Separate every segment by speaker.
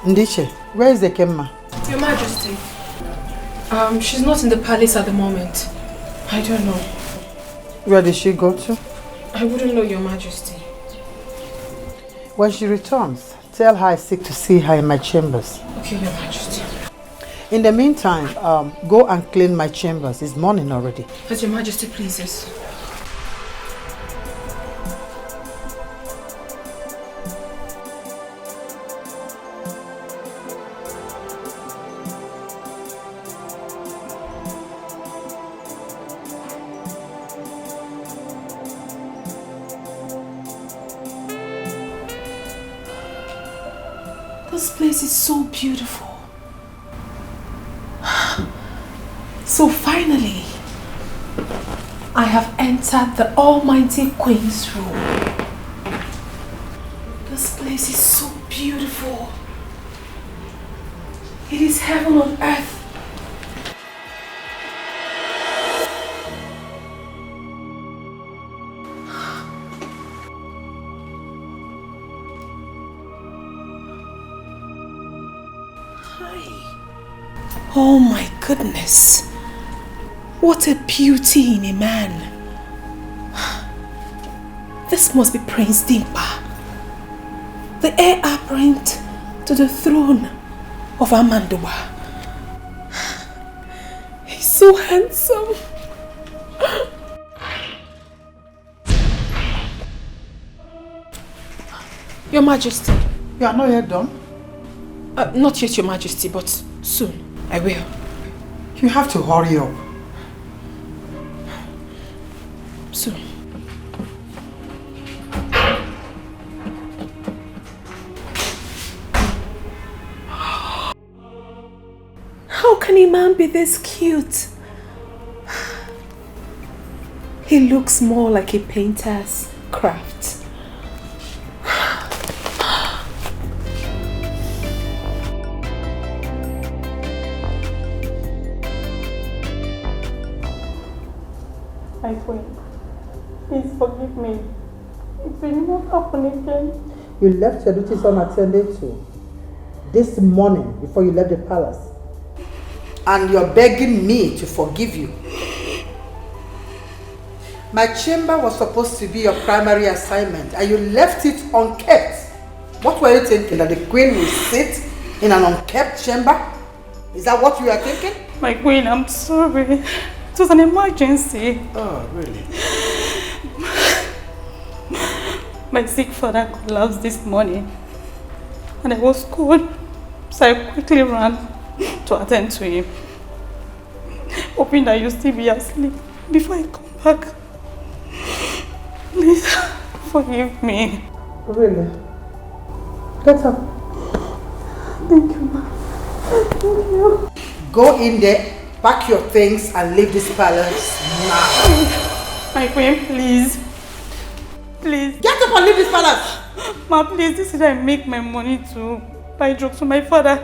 Speaker 1: Ndiche, where is the Kemma?
Speaker 2: Your Majesty. She's not in the palace at the moment. I don't know.
Speaker 1: Where did she go to?
Speaker 2: I wouldn't know, Your Majesty.
Speaker 1: When she returns, tell her I seek to see her in my chambers.
Speaker 2: Okay, Your Majesty.
Speaker 1: In the meantime, go and clean my chambers. It's morning already.
Speaker 2: As Your Majesty pleases. This place is so beautiful. So finally, I have entered the Almighty Queen's room. This place is so beautiful. It is heaven on earth. Oh my goodness. What a beauty in a man. This must be Prince Dimpa, the heir apparent to the throne of Amandoa. He's so handsome. Your Majesty.
Speaker 1: You are not yet done?
Speaker 2: Not yet, Your Majesty, but soon. I will.
Speaker 1: You have to hurry up.
Speaker 2: Soon. How can a man be this cute? He looks more like a painter's craft.
Speaker 3: My queen, please forgive me. It will not happen again.
Speaker 1: You left your duties unattended to this morning before you left the palace. And you're begging me to forgive you. My chamber was supposed to be your primary assignment and you left it unkept. What were you thinking? That the queen will sit in an unkept chamber? Is that what you are thinking?
Speaker 3: My queen, I'm sorry. It was an emergency.
Speaker 1: Oh, really?
Speaker 3: My sick father collapsed this morning and I was cold, so I quickly ran to attend to him, hoping that you'll still be asleep before I come back. Please forgive me.
Speaker 1: Really? Get up.
Speaker 3: Thank you, ma. Thank you.
Speaker 1: Go in there, pack your things and leave this palace now.
Speaker 3: My queen, please. Please.
Speaker 1: Get up and leave this palace.
Speaker 3: Ma, please, this is how I make my money to buy drugs for my father.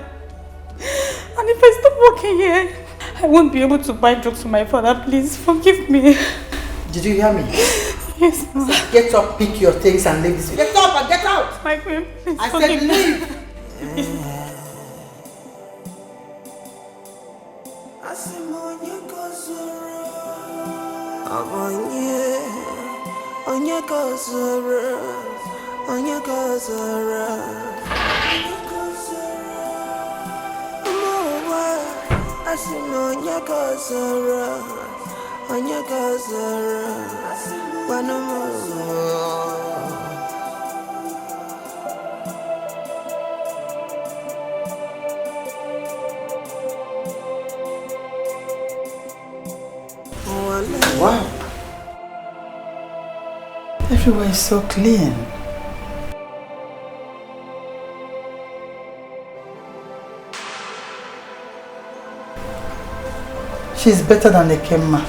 Speaker 3: And if I stop working here, I won't be able to buy drugs for my father. Please, forgive me.
Speaker 1: Did you hear me?
Speaker 3: Yes, ma.
Speaker 1: Get up, pick your things and leave this. Get up and get out.
Speaker 3: My queen, please
Speaker 1: I
Speaker 3: forgive
Speaker 1: said
Speaker 3: me.
Speaker 1: leave. Wow. Everywhere is so clean. She's better than the Kemma.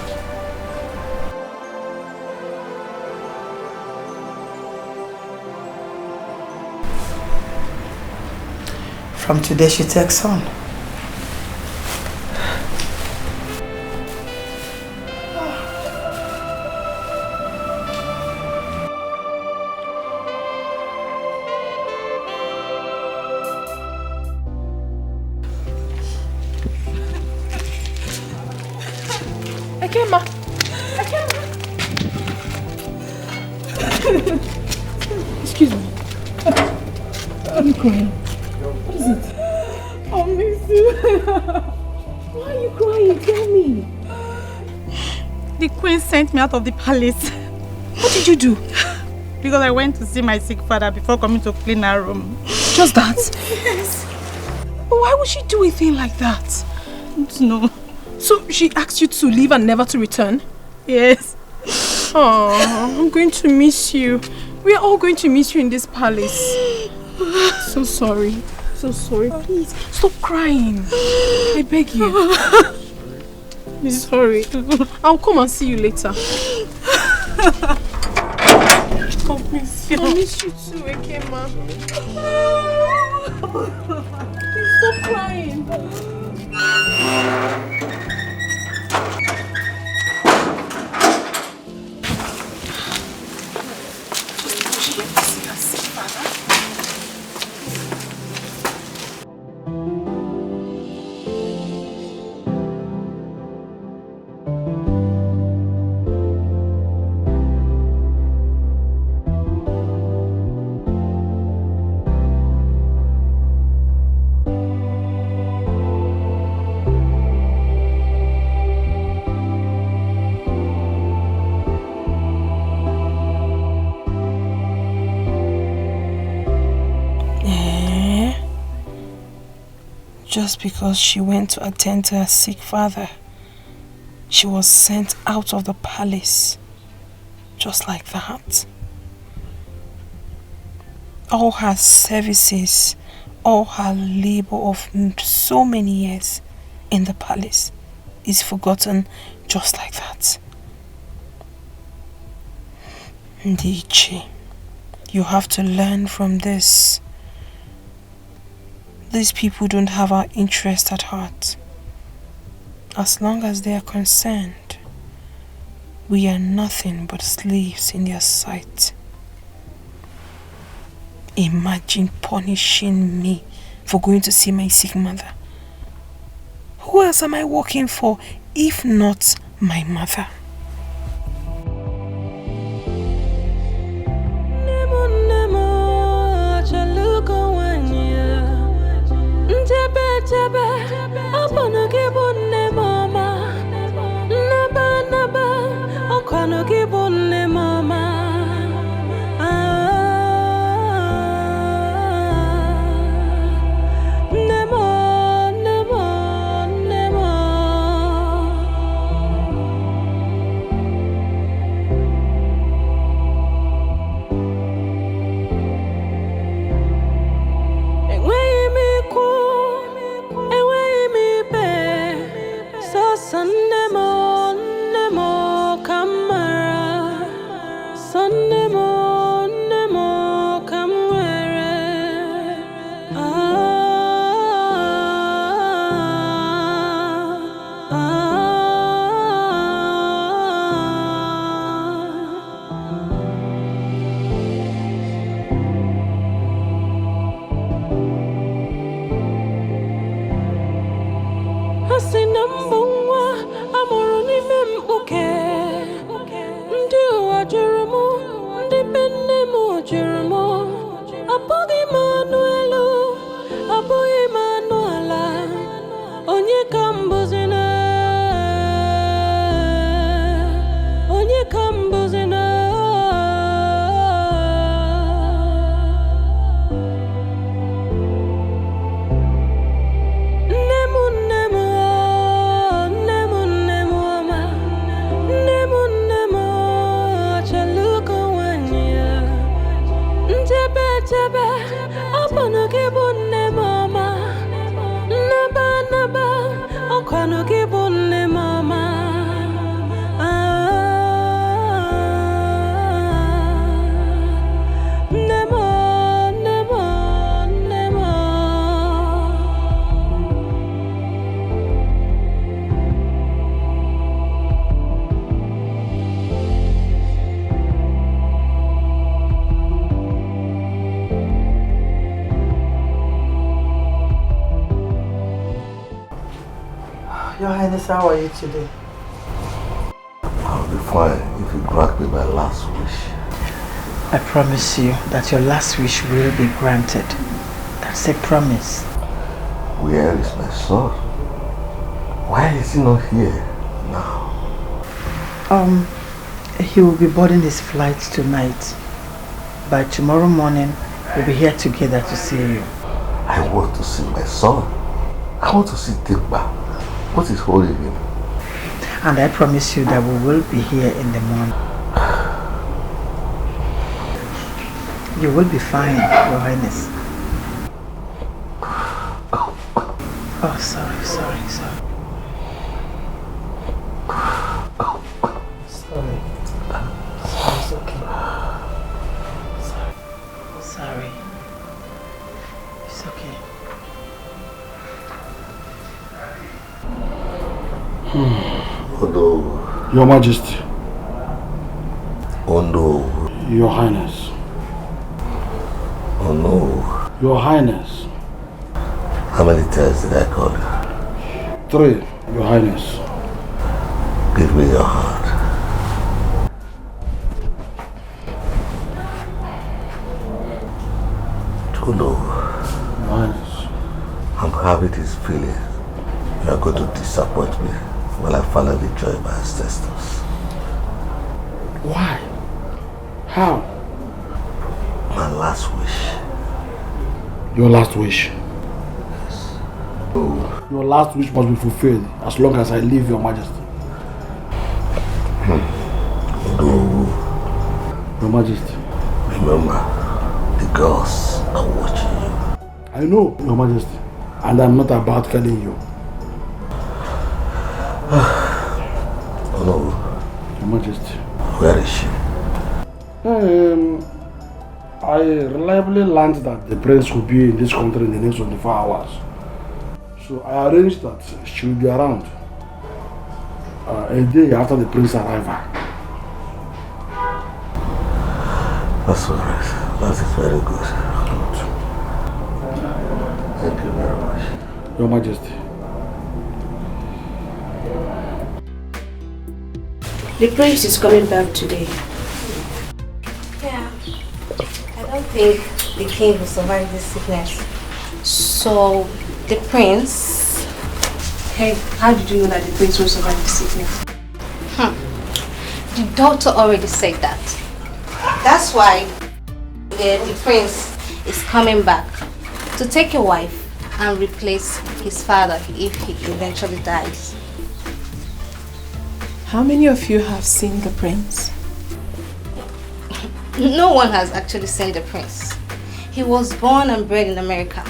Speaker 1: From today she takes on.
Speaker 2: Why are you crying? What is it?
Speaker 3: I miss you.
Speaker 2: Why are you crying? Tell me.
Speaker 3: The queen sent me out of the palace.
Speaker 2: What did you do?
Speaker 3: Because I went to see my sick father before coming to clean her room.
Speaker 2: Just that?
Speaker 3: Yes.
Speaker 2: But why would she do a thing like that?
Speaker 3: I don't know.
Speaker 2: So she asked you to leave and never to return?
Speaker 3: Yes.
Speaker 2: Oh, I'm going to miss you. We are all going to miss you in this palace. So sorry. So sorry. Please, stop crying. I beg you. I'm sorry. I'll come and see you later.
Speaker 3: I miss you.
Speaker 2: I miss you too, Ekema. Please stop crying. Just because she went to attend to her sick father, she was sent out of the palace. Just like that. All her services, all her labor of so many years in the palace is forgotten just like that. Ndichi, you have to learn from this. These people don't have our interest at heart. As long as they are concerned, we are nothing but slaves in their sight. Imagine punishing me for going to see my sick mother. Who else am I working for if not my mother?
Speaker 1: Your Highness, how are you today?
Speaker 4: I'll be fine if you grant me my last wish.
Speaker 5: I promise you that your last wish will be granted.
Speaker 1: as a promise.
Speaker 4: Where is my son? Why is he not here now?
Speaker 1: He will be boarding his flight tonight. By tomorrow morning, we'll be here together to see you.
Speaker 4: I want to see my son. I want to see Tikba. What is holding him?
Speaker 1: And I promise you that we will be here in the morning. You will be fine, Your Highness. Oh, sorry. Sorry. It's okay. Sorry. It's okay.
Speaker 4: Oh no.
Speaker 5: Your Majesty.
Speaker 4: Oh no.
Speaker 5: Your Highness.
Speaker 4: Oh no.
Speaker 5: Your Highness.
Speaker 4: How many times did I call you?
Speaker 5: 3, Your Highness.
Speaker 4: Give me your heart. Oh no.
Speaker 5: Your Highness.
Speaker 4: I'm having this feeling you are going to disappoint me while I finally join my ancestors.
Speaker 5: Why? How?
Speaker 4: My last wish.
Speaker 5: Your last wish.
Speaker 4: Yes.
Speaker 5: Your last wish must be fulfilled as long as I live, Your Majesty.
Speaker 4: No.
Speaker 5: Your Majesty.
Speaker 4: Remember, the girls are watching you.
Speaker 5: I know, Your Majesty, and I'm not about killing you.
Speaker 4: Oh no.
Speaker 5: Your Majesty.
Speaker 4: Where is she?
Speaker 5: I reliably learned that the prince will be in this country in the next 24 hours. So I arranged that she will be around a day after the prince's arrival.
Speaker 4: That's alright. That is very good. Thank you very much.
Speaker 5: Your Majesty.
Speaker 6: The prince is coming back today.
Speaker 7: Yeah. I don't think the king will survive this sickness. So, the prince...
Speaker 6: Hey, how did you know that the prince will survive the sickness?
Speaker 7: The doctor already said that. That's why the prince is coming back to take your wife and replace his father if he eventually dies.
Speaker 2: How many of you have seen the prince?
Speaker 7: No one has actually seen the prince. He was born and bred in America.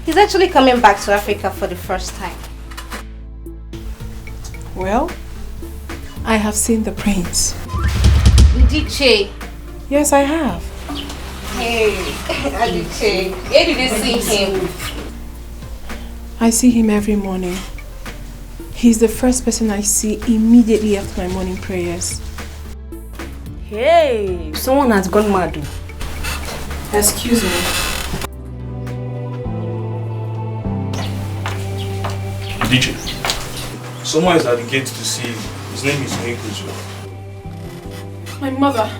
Speaker 7: He's actually coming back to Africa for the first time.
Speaker 2: Well, I have seen the prince.
Speaker 7: DJ.
Speaker 2: Yes, I have.
Speaker 7: Hey, DJ. Where did you see him?
Speaker 2: I see him every morning. He's the first person I see immediately after my morning prayers.
Speaker 6: Hey, someone has gone mad.
Speaker 2: Excuse me.
Speaker 8: DJ, someone is at the gate to see you. His name is Nikuzo.
Speaker 2: My mother.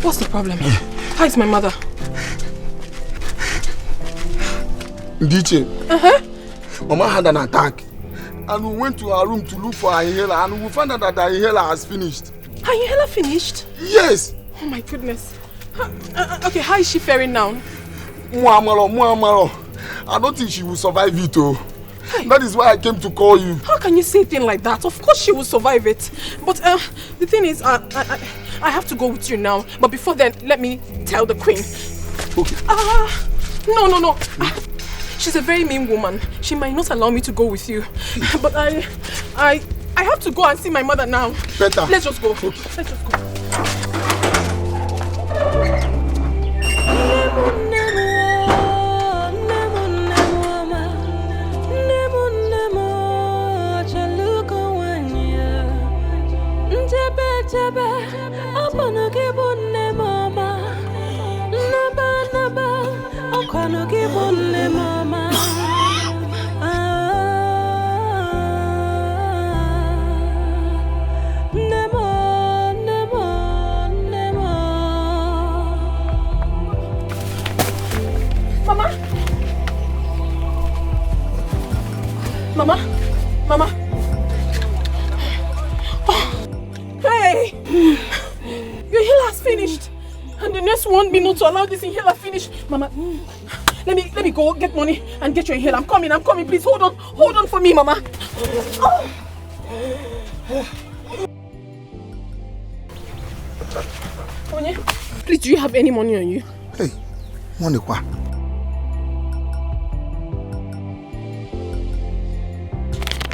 Speaker 2: What's the problem? How is my mother?
Speaker 9: DJ, Mama had an attack and we went to her room to look for her inhaler and we found out that her inhaler has finished.
Speaker 2: Her inhaler finished?
Speaker 9: Yes.
Speaker 2: Oh my goodness. Okay, how is she faring now?
Speaker 9: Muamaro. I don't think she will survive it. That is why I came to call you.
Speaker 2: How can you say a thing like that? Of course she will survive it. But the thing is, I have to go with you now. But before then, let me tell the queen.
Speaker 9: Okay.
Speaker 2: No. She's a very mean woman. She might not allow me to go with you. But I have to go and see my mother now.
Speaker 9: Better.
Speaker 2: Let's just go.
Speaker 9: Okay.
Speaker 2: Let's just go. Mama? Mama? Oh. Hey! Your inhaler has finished. And the nurse won't be not to allow this inhaler finish. Mama, let me go get money and get your inhaler. I'm coming. Please hold on for me, Mama. Oh. Onye, please, do you have any money on you?
Speaker 9: Hey, money what?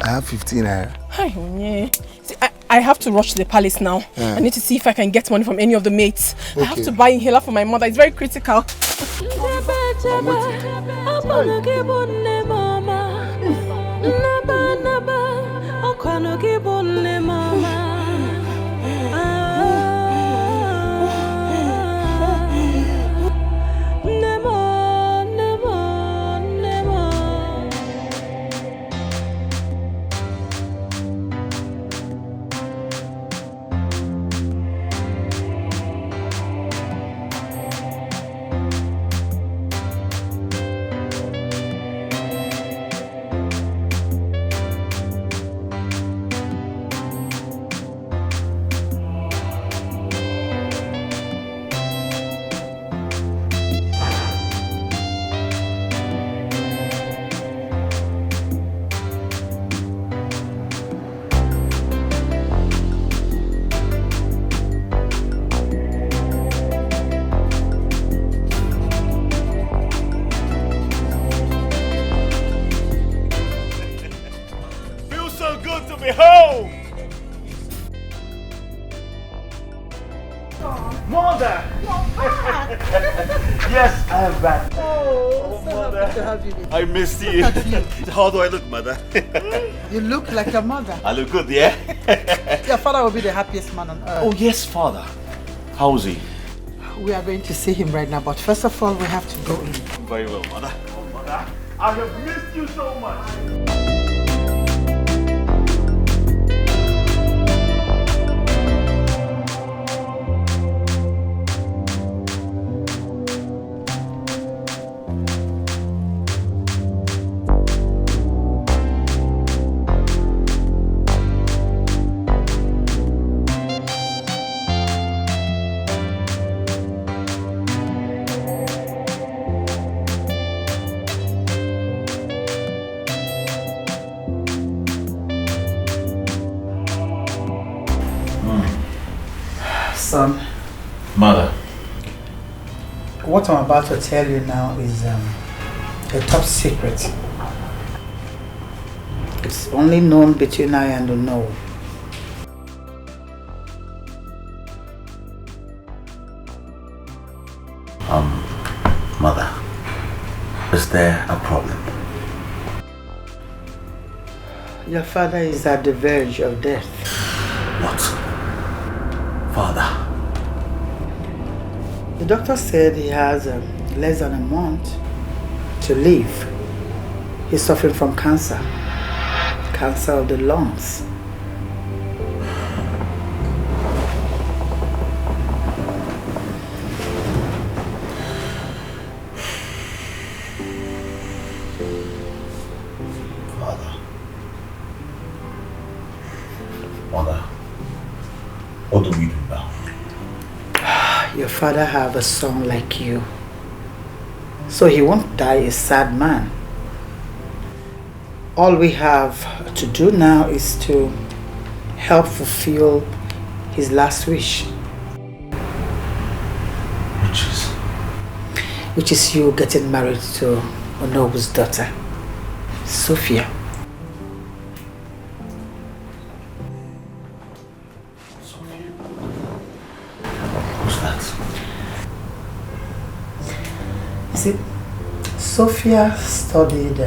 Speaker 9: I have 15 naira.
Speaker 2: Hi, Onye. See, I have to rush to the palace now. I need to see if I can get money from any of the mates. Okay. I have to buy inhaler for my mother. It's very critical.
Speaker 10: I missed you. How do I look, mother?
Speaker 1: You look like your mother.
Speaker 10: I look good, yeah?
Speaker 1: Your father will be the happiest man on earth.
Speaker 10: Oh, yes, father. How is he?
Speaker 1: We are going to see him right now, but first of all, we have to go in.
Speaker 10: Very well, mother. Oh, mother, I have missed you so much.
Speaker 1: Son.
Speaker 10: Mother.
Speaker 1: What I'm about to tell you now is a top secret. It's only known between I and Uno.
Speaker 10: Mother, is there a problem?
Speaker 1: Your father is at the verge of death.
Speaker 10: What? Father?
Speaker 1: The doctor said he has less than a month to live. He's suffering from cancer. Cancer of the lungs.
Speaker 10: What do we do now?
Speaker 1: Your father have a son like you. So he won't die a sad man. All we have to do now is to help fulfill his last wish. Which is you getting married to Onobu's daughter, Sophia. See, Sophia studied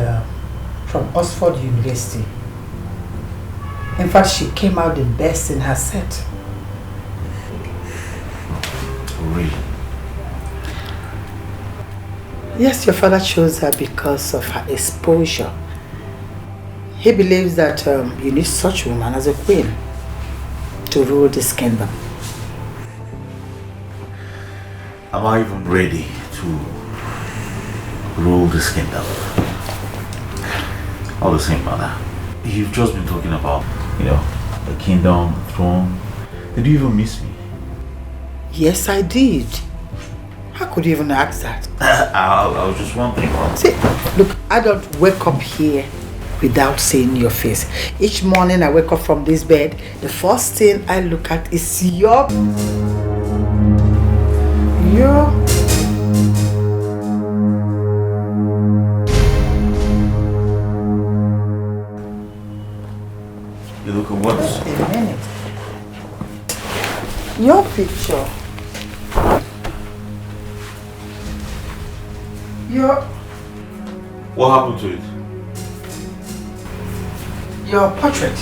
Speaker 1: from Oxford University. In fact, she came out the best in her set.
Speaker 10: Really?
Speaker 1: Yes, your father chose her because of her exposure. He believes that you need such a woman as a queen to rule this kingdom.
Speaker 10: Am I even ready to rule this kingdom?
Speaker 11: All the same, Mother. You've just been talking about, the kingdom, throne. Did you even miss me?
Speaker 1: Yes, I did. How could you even ask that?
Speaker 11: I was just wondering.
Speaker 1: See, look, I don't wake up here without seeing your face. Each morning I wake up from this bed, the first thing I look at is your...
Speaker 11: You look at what?
Speaker 1: Just a minute. Your picture.
Speaker 11: What happened to it?
Speaker 1: Your portrait.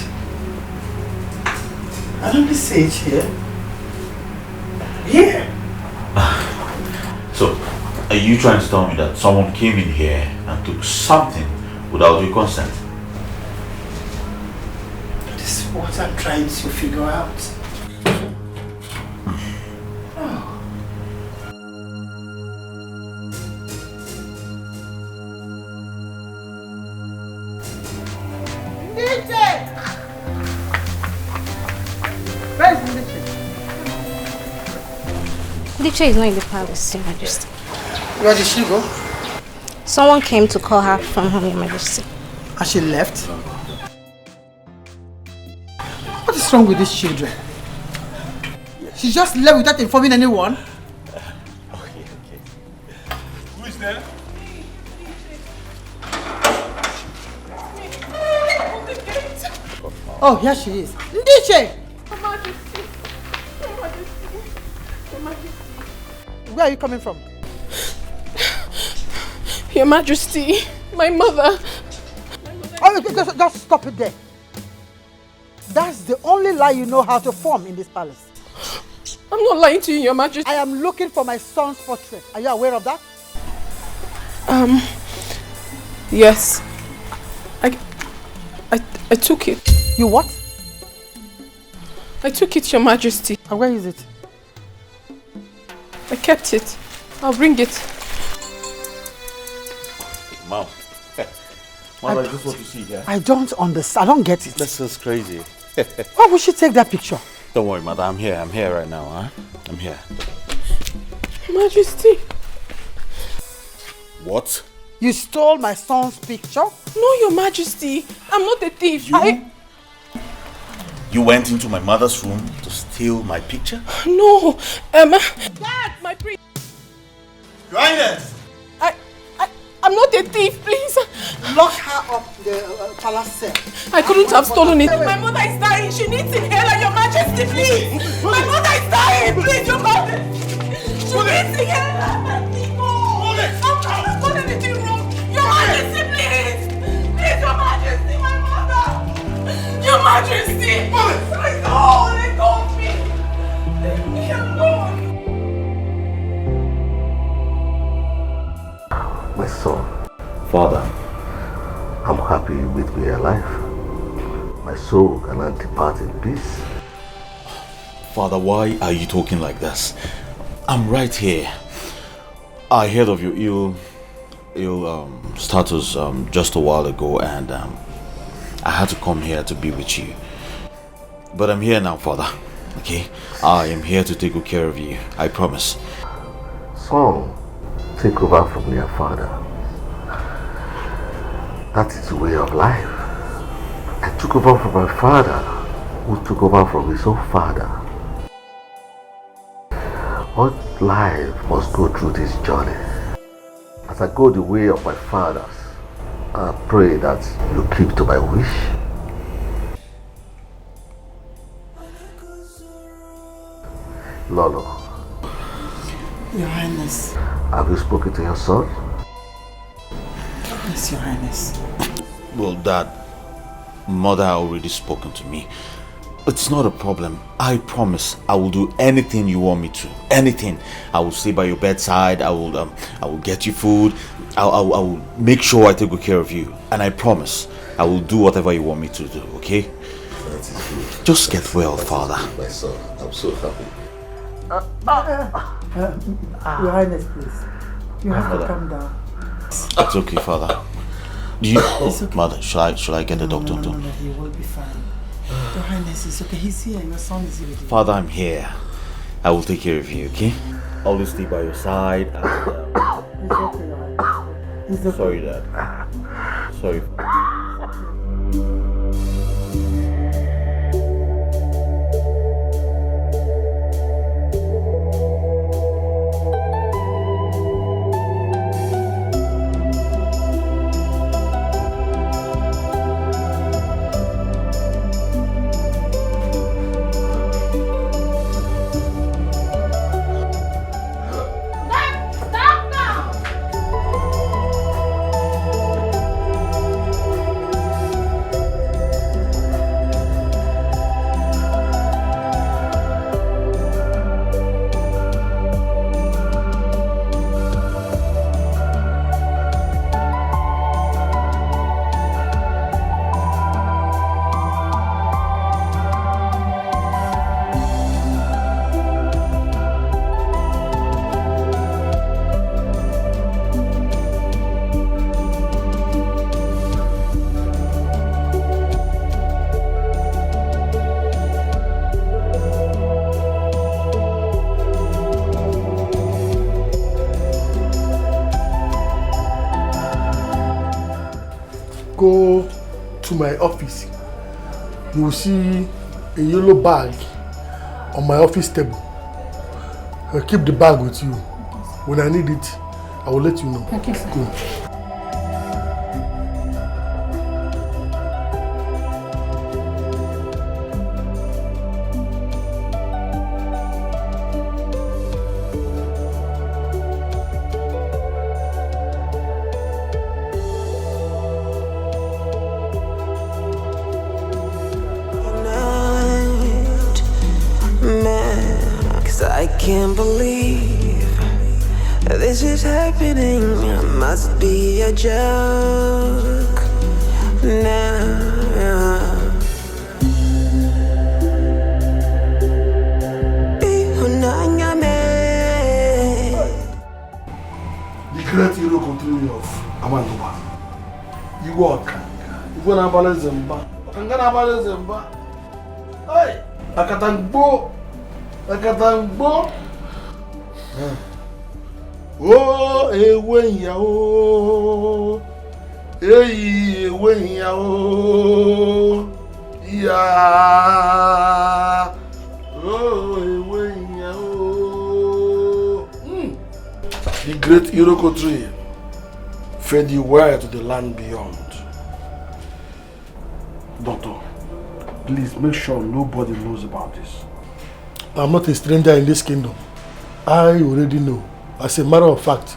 Speaker 1: I don't see it here. Here.
Speaker 11: So, are you trying to tell me that someone came in here and took something without your consent?
Speaker 1: This is what I'm trying to figure out.
Speaker 7: Diche is not in the palace, Your Majesty.
Speaker 1: Where did she go?
Speaker 7: Someone came to call her from home, Your Majesty.
Speaker 1: And she left? What is wrong with these children? She just left without informing anyone?
Speaker 10: Okay. Who is there?
Speaker 1: Oh, here she is. Ndiche! Where are you coming from?
Speaker 2: Your Majesty, my mother.
Speaker 1: Oh, just stop it there. That's the only lie you know how to form in this palace.
Speaker 2: I'm not lying to you, Your Majesty.
Speaker 1: I am looking for my son's portrait. Are you aware of that?
Speaker 2: Yes. I took it.
Speaker 1: You what?
Speaker 2: I took it, Your Majesty.
Speaker 1: And where is it?
Speaker 2: I kept it. I'll bring it.
Speaker 11: Mom. Mom, is this what you see here?
Speaker 1: I don't understand. I don't get it.
Speaker 11: This is crazy.
Speaker 1: Why would she take that picture?
Speaker 11: Don't worry, Mother. I'm here. I'm here right now, huh? I'm here.
Speaker 2: Majesty.
Speaker 11: What?
Speaker 1: You stole my son's picture?
Speaker 2: No, Your Majesty. I'm not a thief.
Speaker 11: You went into my mother's room to steal my picture?
Speaker 2: No. Dad, my priest.
Speaker 11: Your Highness!
Speaker 2: I'm not a thief, please.
Speaker 1: Lock her up in the palace cell.
Speaker 2: I couldn't have stolen it. My mother is dying. She needs inhaler, Your Majesty, please. My mother is dying, please, Your Majesty. She needs inhaler. I'm trying to stole anything wrong. Your Majesty, please. Please, Your Majesty, my mother. Your Majesty. Let go of me. Leave me alone.
Speaker 4: My son.
Speaker 11: Father.
Speaker 4: I'm happy you with me alive. My soul cannot depart in peace.
Speaker 11: Father, why are you talking like this? I'm right here. I heard of your ill status just a while ago, and I had to come here to be with you. But I'm here now, Father. Okay? I am here to take good care of you. I promise.
Speaker 4: Son, take over from your father. That is the way of life. I took over from my father, who took over from his own father. All life must go through this journey. As I go the way of my fathers, I pray that you keep to my wish. Lolo.
Speaker 1: Your Highness.
Speaker 4: Have you spoken to your son?
Speaker 1: Yes, Your Highness.
Speaker 11: Well, Dad, Mother already spoken to me. It's not a problem. I promise I will do anything you want me to. Anything. I will stay by your bedside. I will get you food. I will make sure I take good care of you. And I promise I will do whatever you want me to do, okay?
Speaker 4: That is good.
Speaker 11: Just get well, Father.
Speaker 4: My son, I'm so happy.
Speaker 1: Your Highness, please. You have to calm down.
Speaker 11: It's okay, Father. Okay. Mother, should I get the doctor?
Speaker 1: No, he will be fine. Your Highness, it's okay. He's here. Your son is here with you.
Speaker 11: Father, I'm here. I will take care of you, okay? Always stay by your side. And,
Speaker 1: It's okay, Your Highness. It's okay.
Speaker 11: Sorry, Dad. Sorry.
Speaker 9: Go to my office. You will see a yellow bag on my office table. I'll keep the bag with you. When I need it, I will let you know.
Speaker 1: Okay, sir.
Speaker 9: Go.
Speaker 12: I can't believe this is happening. It must be a joke now.
Speaker 9: The great hero country of Amanduba. You walk. You go na bale Zemba. Kanga na bale Zemba. Hey, Akatangbo. Akatangbo. Oh, ewenya o. Eyi ewenya o. Ya. Oh, ewenya o. The great Iroko tree fed you well to the land beyond. Doctor, please make sure nobody knows about this. I'm not a stranger in this kingdom. I already know. As a matter of fact,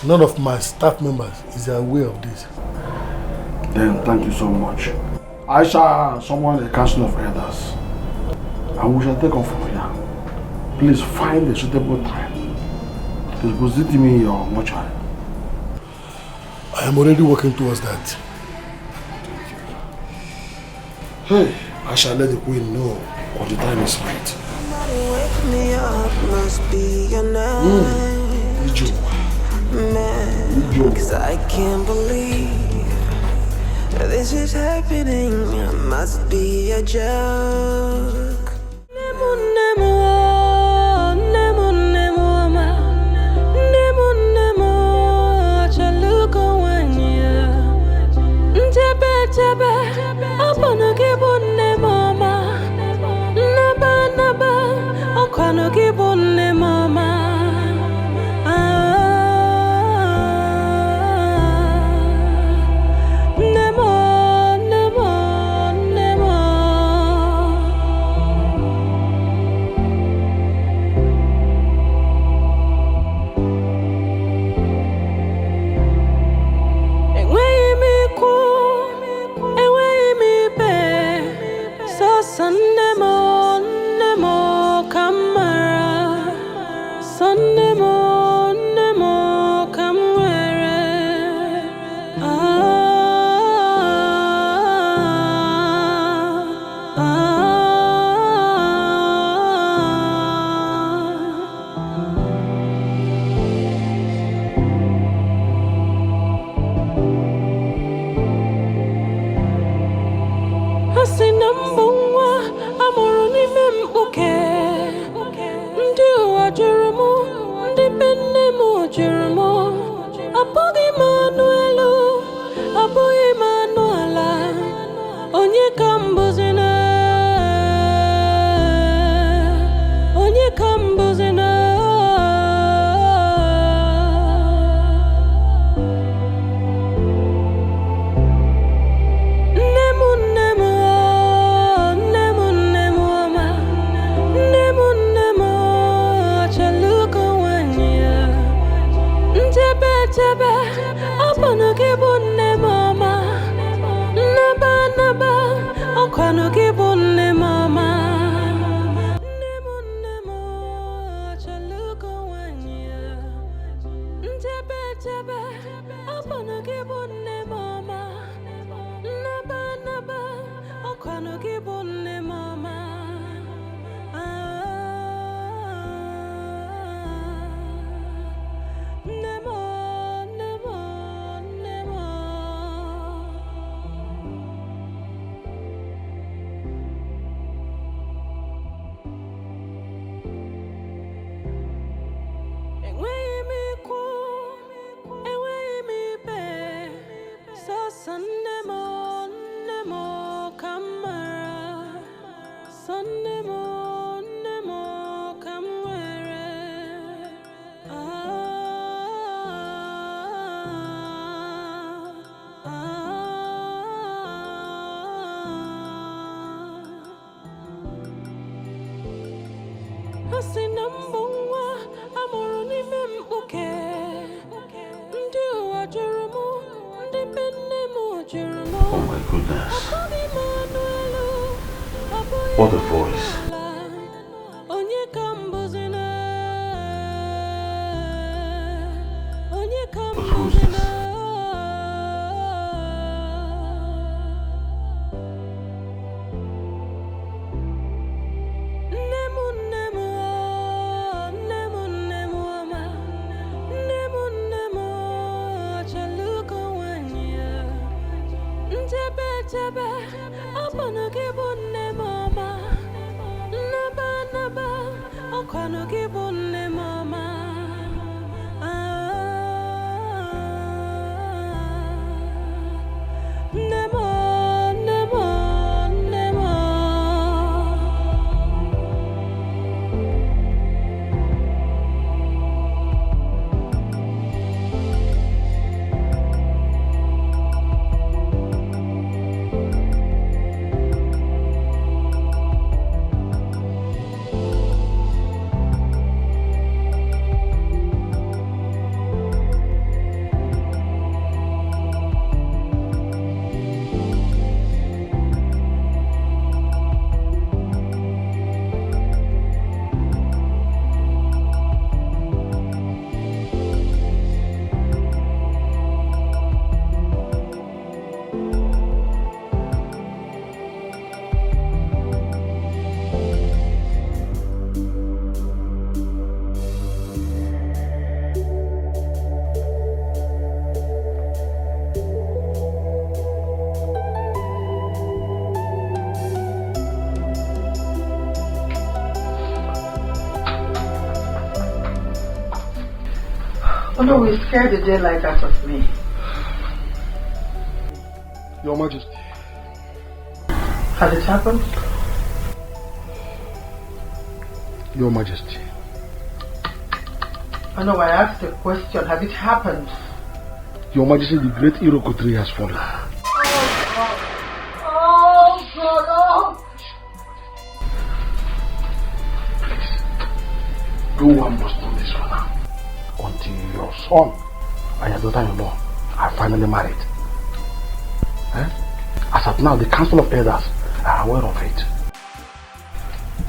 Speaker 9: none of my staff members is aware of this. Then thank you so much. I shall summon a council of elders and we shall take off from here. Please find a suitable time. Deposit me in your mortuary. I am already working towards that. Hey, I shall let the queen know when the time is right.
Speaker 12: Wake me up, must be a night. Cause I can't believe this is happening. It must be a joke.
Speaker 11: Oh my goodness. What a voice. But who's this?
Speaker 1: Oh no, we scared the daylight out of me.
Speaker 5: Your Majesty.
Speaker 1: Has it happened?
Speaker 5: Your Majesty.
Speaker 1: Oh no, I asked a question. Has it happened?
Speaker 5: Your Majesty, the great Iroko tree has fallen.
Speaker 1: Oh God, oh!
Speaker 5: No one must know this for now. Until your son and your daughter-in-law are finally married. As at now, the Council of Elders are aware of it.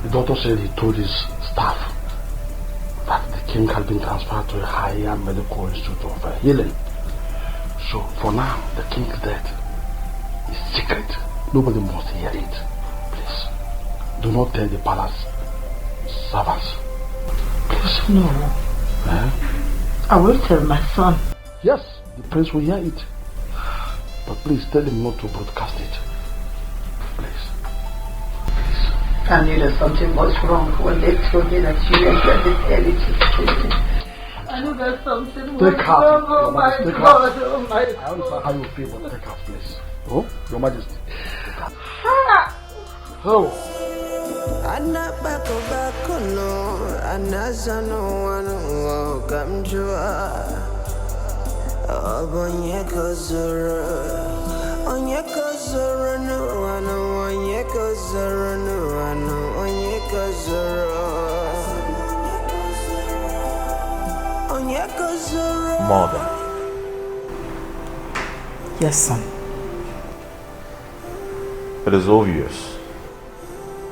Speaker 5: The doctor said he told his staff that the king had been transferred to a higher medical institute of healing. So for now, the king's death is secret. Nobody must hear it. Please, do not tell the palace servants.
Speaker 1: Please, no. I will tell my son.
Speaker 5: Yes, the prince will hear it. But please tell him not to broadcast it. Please.
Speaker 1: I knew that something was wrong when they told me that you were going to tell it to me. I knew that something was wrong. Oh my God, oh my God.
Speaker 5: I understand how you feel, but take heart, please. Oh, Your Majesty. Take heart. Oh.
Speaker 12: Anak bako no, anak sano wano kam jua. Onye kozoro no wano, onye kozoro no wano, onye kozoro.
Speaker 11: Mother.
Speaker 1: Yes, son.
Speaker 11: It is obvious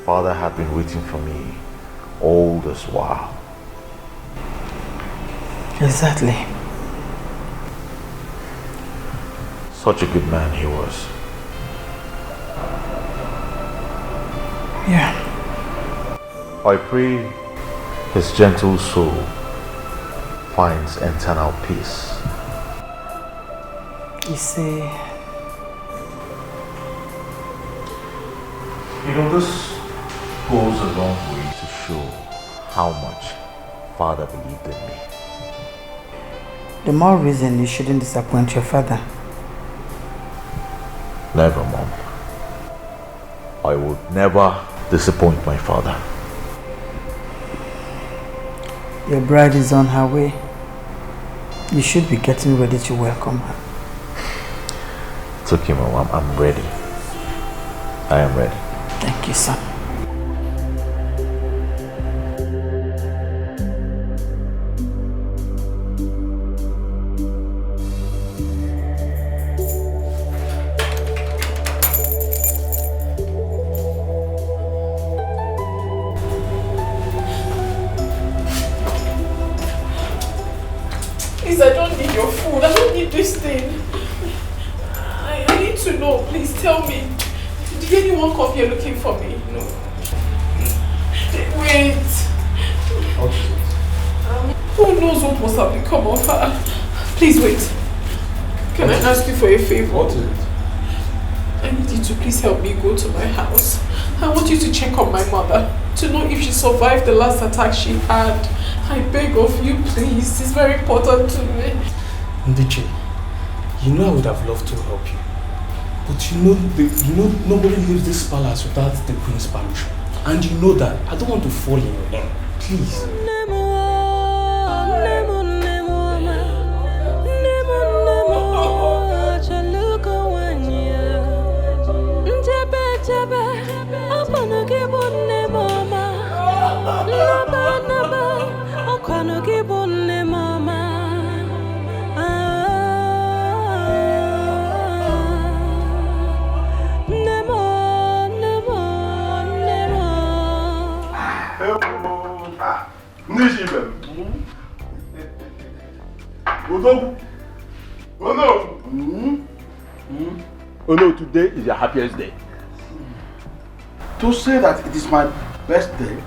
Speaker 11: Father had been waiting for me all this while.
Speaker 1: Exactly.
Speaker 11: Such a good man he was.
Speaker 1: Yeah.
Speaker 11: I pray his gentle soul finds eternal peace.
Speaker 1: You see,
Speaker 11: you know, this goes a long way to show how much Father believed in me.
Speaker 1: The more reason you shouldn't disappoint your father.
Speaker 11: Never, Mom. I would never disappoint my father.
Speaker 1: Your bride is on her way. You should be getting ready to welcome her.
Speaker 11: It's okay, Mom. I'm ready. I am ready.
Speaker 1: Thank you, son.
Speaker 2: to know. Please tell me. Did anyone come here looking for me? No. Wait.
Speaker 5: What is it?
Speaker 2: Who knows what must have become of her? Please wait. Can I ask you for a favor?
Speaker 5: What is it?
Speaker 2: I need you to please help me go to my house. I want you to check on my mother to know if she survived the last attack she had. I beg of you, please. It's very important to me.
Speaker 8: Ndiche, you know I would have loved to help you. But you know nobody leaves this palace without the queen's permission. And you know that. I don't want to fall in your hand. Please.
Speaker 10: Oh no, today is your happiest day.
Speaker 5: To say that it is my best day,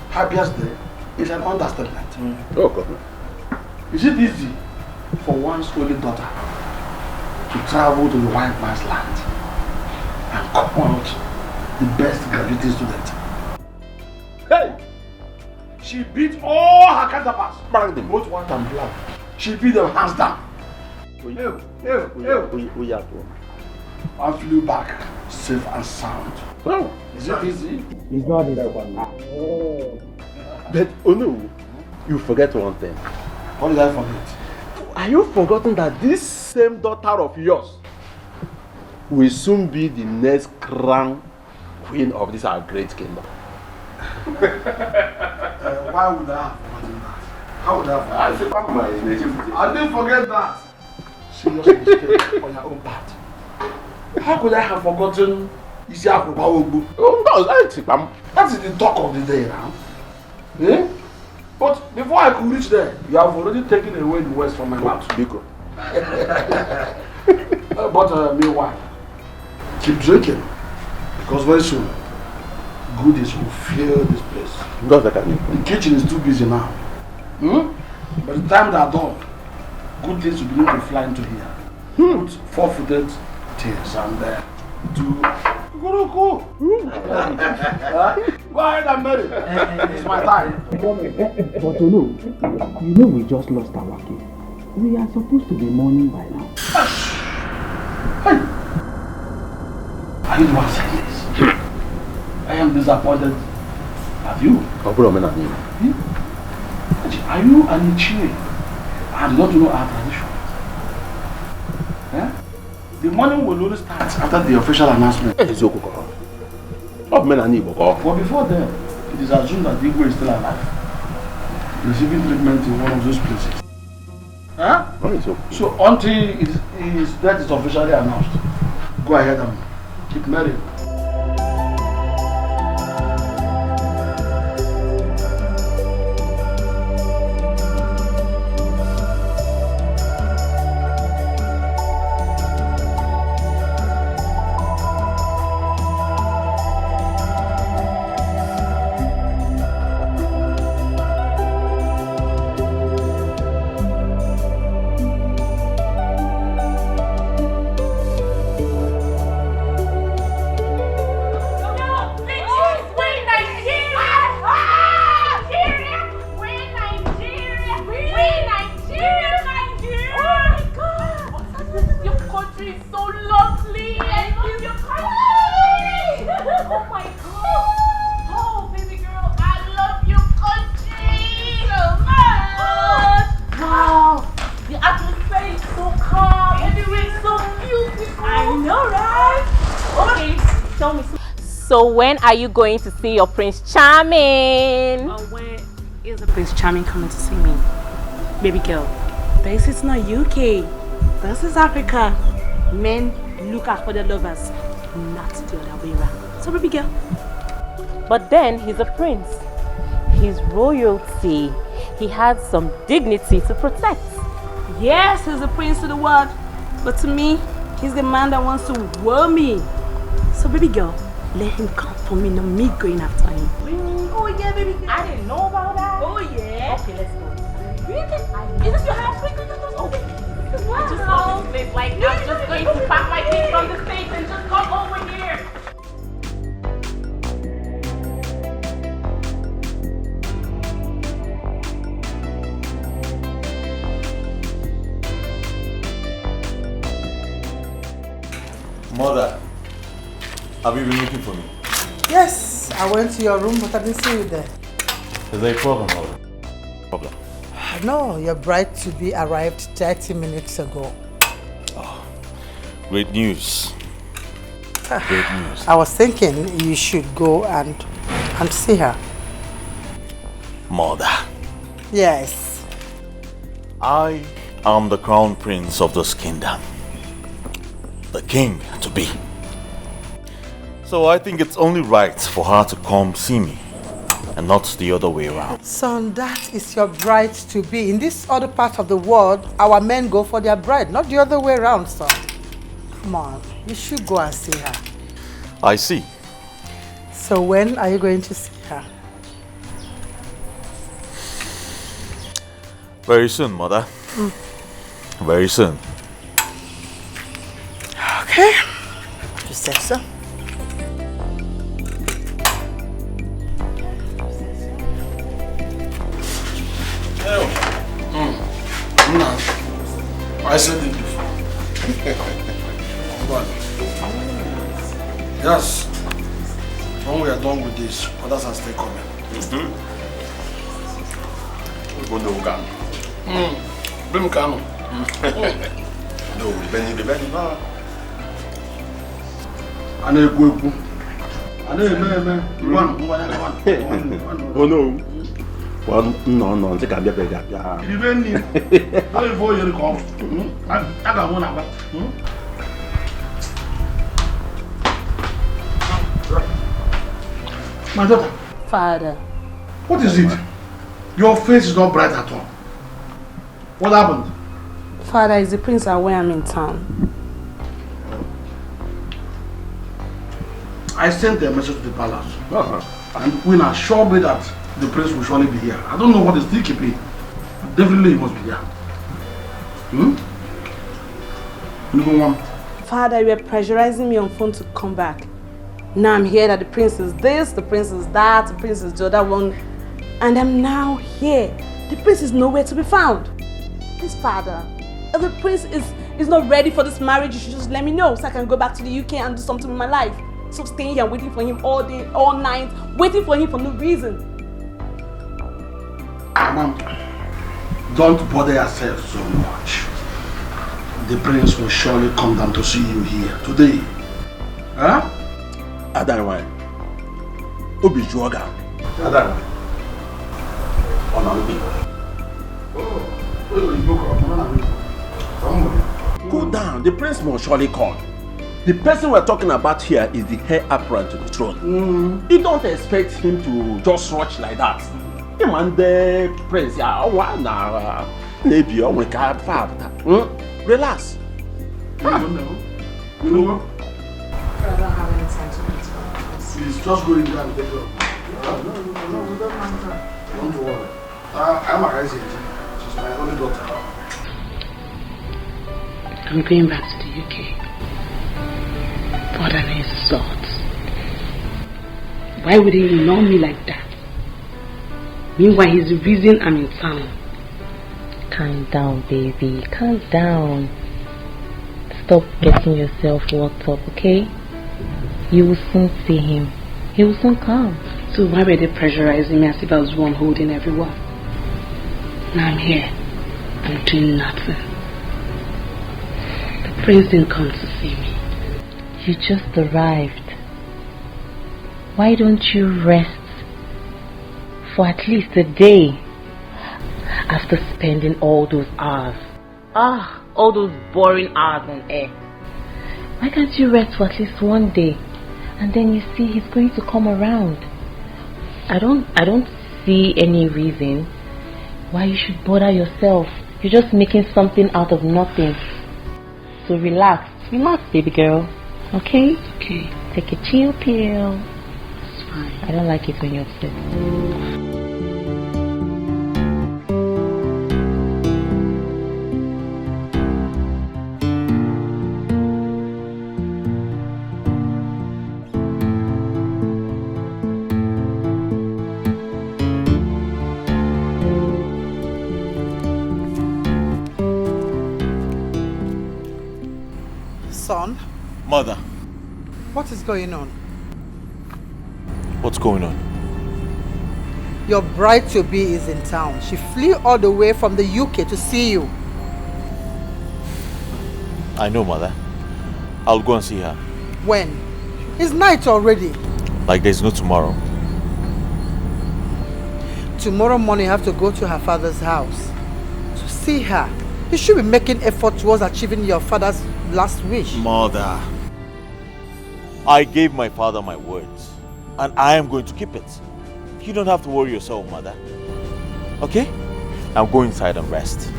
Speaker 5: happiest day, is an understatement.
Speaker 10: Oh, God.
Speaker 5: Is it easy for one's only daughter to travel to the white man's land and come out the best graduating student? Hey! She beat all her counterparts, both white and black. She beat them hands down. I flew back safe and sound.
Speaker 10: Oh,
Speaker 5: is it easy?
Speaker 10: It's not easy. But oh no, you forget one thing.
Speaker 5: What did I forget?
Speaker 10: Are you forgotten that this same daughter of yours will soon be the next crown queen of this our great kingdom?
Speaker 5: Why would I have forgotten that? How would I have forgotten that? I didn't forget that. Serious mistake on your own part. How could I have forgotten Isiaku Bawogbu?
Speaker 10: Oh,
Speaker 5: that is the talk of the day now. Eh? But before I could reach there, you have already taken away the words from my mouth. But meanwhile, keep drinking. Because very soon, goodies will fill this place. The kitchen is too busy now. By the time they are done, good things will begin to fly into here. Put 4-footed things and do. Go ahead and marry. It's my time.
Speaker 13: But you know we just lost our kid. We are supposed to be mourning by now.
Speaker 5: Hey! Are you the one saying this? I am disappointed at you. Are you an Ichie? I do not know our tradition. Eh? The morning will only start after the official announcement. But before then, it is assumed that Igwe is still alive, receiving treatment in one of those places. Huh? So until his death is officially announced, go ahead and keep marrying.
Speaker 14: So when are you going to see your Prince Charming?
Speaker 6: When is the Prince Charming coming to see me? Baby girl, this is not UK. This is Africa. Men look out for their lovers, not the other way around. So baby girl.
Speaker 14: But then he's a prince. He's royalty. He has some dignity to protect.
Speaker 6: Yes, he's a prince to the world. But to me, He's the man that wants to woo me. So baby girl, let him come for me, not me going after him.
Speaker 14: Oh yeah, baby girl. I didn't know about that.
Speaker 6: Oh yeah.
Speaker 14: Okay, let's go. Really? Is this your house? Wait. Oh, wow. I just love this place. Like, I'm just going to pack my things from the States and just come over here.
Speaker 11: Mother, have you been looking for me?
Speaker 1: Yes, I went to your room, but I didn't see you there.
Speaker 11: Is there a problem, Mother? Problem?
Speaker 1: No, your bride-to-be arrived 30 minutes ago.
Speaker 11: Oh, great news. Great news.
Speaker 1: I was thinking you should go and see her.
Speaker 11: Mother.
Speaker 1: Yes.
Speaker 11: I am the crown prince of this kingdom. The king to be. So I think it's only right for her to come see me and not the other way around.
Speaker 1: Son, that is your bride to be. In this other part of the world, our men go for their bride, not the other way around, son. Come on, you should go and see her.
Speaker 11: I see.
Speaker 1: So when are you going to see her?
Speaker 11: Very soon, Mother. Very soon.
Speaker 1: Okay. You said so.
Speaker 5: I said it before. But yes, when we are done with this, others are still coming.
Speaker 10: We're going to Uganda.
Speaker 5: Bring Kano.
Speaker 10: No, the Benny, no.
Speaker 5: I know you go. I know you one.
Speaker 10: Oh no. Well, no, take a bit of that.
Speaker 5: You need. Don't for you to come. I got one. My daughter.
Speaker 6: Father.
Speaker 5: What is it? Your face is not bright at all. What happened?
Speaker 6: Father, is the prince aware I'm in town?
Speaker 5: I sent a message to the palace. And Queen assured me that the prince will surely be here. I don't know what is still keeping. Definitely he must be here.
Speaker 6: Father, you were pressurizing me on phone to come back. Now I'm here that the prince is this, the prince is that, the prince is the other one. And I'm now here. The prince is nowhere to be found. Please, Father, if the prince is not ready for this marriage, you should just let me know so I can go back to the UK and do something with my life. So staying here waiting for him all day, all night, waiting for him for no reason.
Speaker 5: Mom, don't bother yourself so much. The prince will surely come down to see you here today. Huh?
Speaker 10: Adarwan. Obi Juoga. Adarwan. Cool down. The prince will surely come. The person we're talking about here is the heir apparent to the throne. You don't expect him to just rush like that. Him and the prince, maybe we can't fight. Relax.
Speaker 5: You don't know. You know what?
Speaker 6: I don't have any time to wait for this.
Speaker 5: Please just go in there and take it up. No, we don't have time. Don't worry. I'm a Isaac. She's my only daughter.
Speaker 6: I'm going back to the UK. What an insult. Why would he ignore me like that? Meanwhile, he's the reason I'm in town.
Speaker 14: Calm down, baby. Calm down. Stop getting yourself worked up, okay? You will soon see him. He will soon come.
Speaker 6: So why were they pressurizing me as if I was the one holding everyone? Now I'm here. I'm doing nothing. The prince didn't come to see me.
Speaker 14: You just arrived. Why don't you rest for at least a day after spending all those hours? All those boring hours on air. Why can't you rest for at least one day and then you see he's going to come around? I don't see any reason why you should bother yourself. You're just making something out of nothing. So relax Relax, baby girl. Okay?
Speaker 6: Okay.
Speaker 14: Take a chill pill.
Speaker 6: It's fine.
Speaker 14: I don't like it when you're upset.
Speaker 1: Son,
Speaker 11: Mother,
Speaker 1: what is going on?
Speaker 11: what's going on?
Speaker 1: Your bride-to-be is in town. She flew all the way from the UK to see you.
Speaker 11: I know, Mother. I'll go and see her.
Speaker 1: When? It's night already.
Speaker 11: Like there's no tomorrow.
Speaker 1: Tomorrow morning you have to go to her father's house to see her. You should be making effort towards achieving your father's last wish.
Speaker 11: Mother, I gave my father my words, and I am going to keep it. You don't have to worry yourself, Mother. Okay? Now go inside and rest.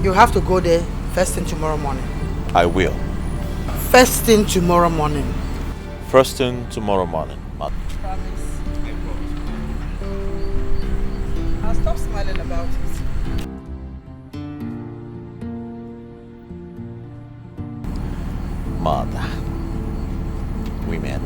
Speaker 1: You have to go there first thing tomorrow morning.
Speaker 11: I will.
Speaker 1: First thing tomorrow morning.
Speaker 11: First thing tomorrow morning, Mother.
Speaker 1: Promise. I'll stop smiling about it.
Speaker 11: Mother. Women.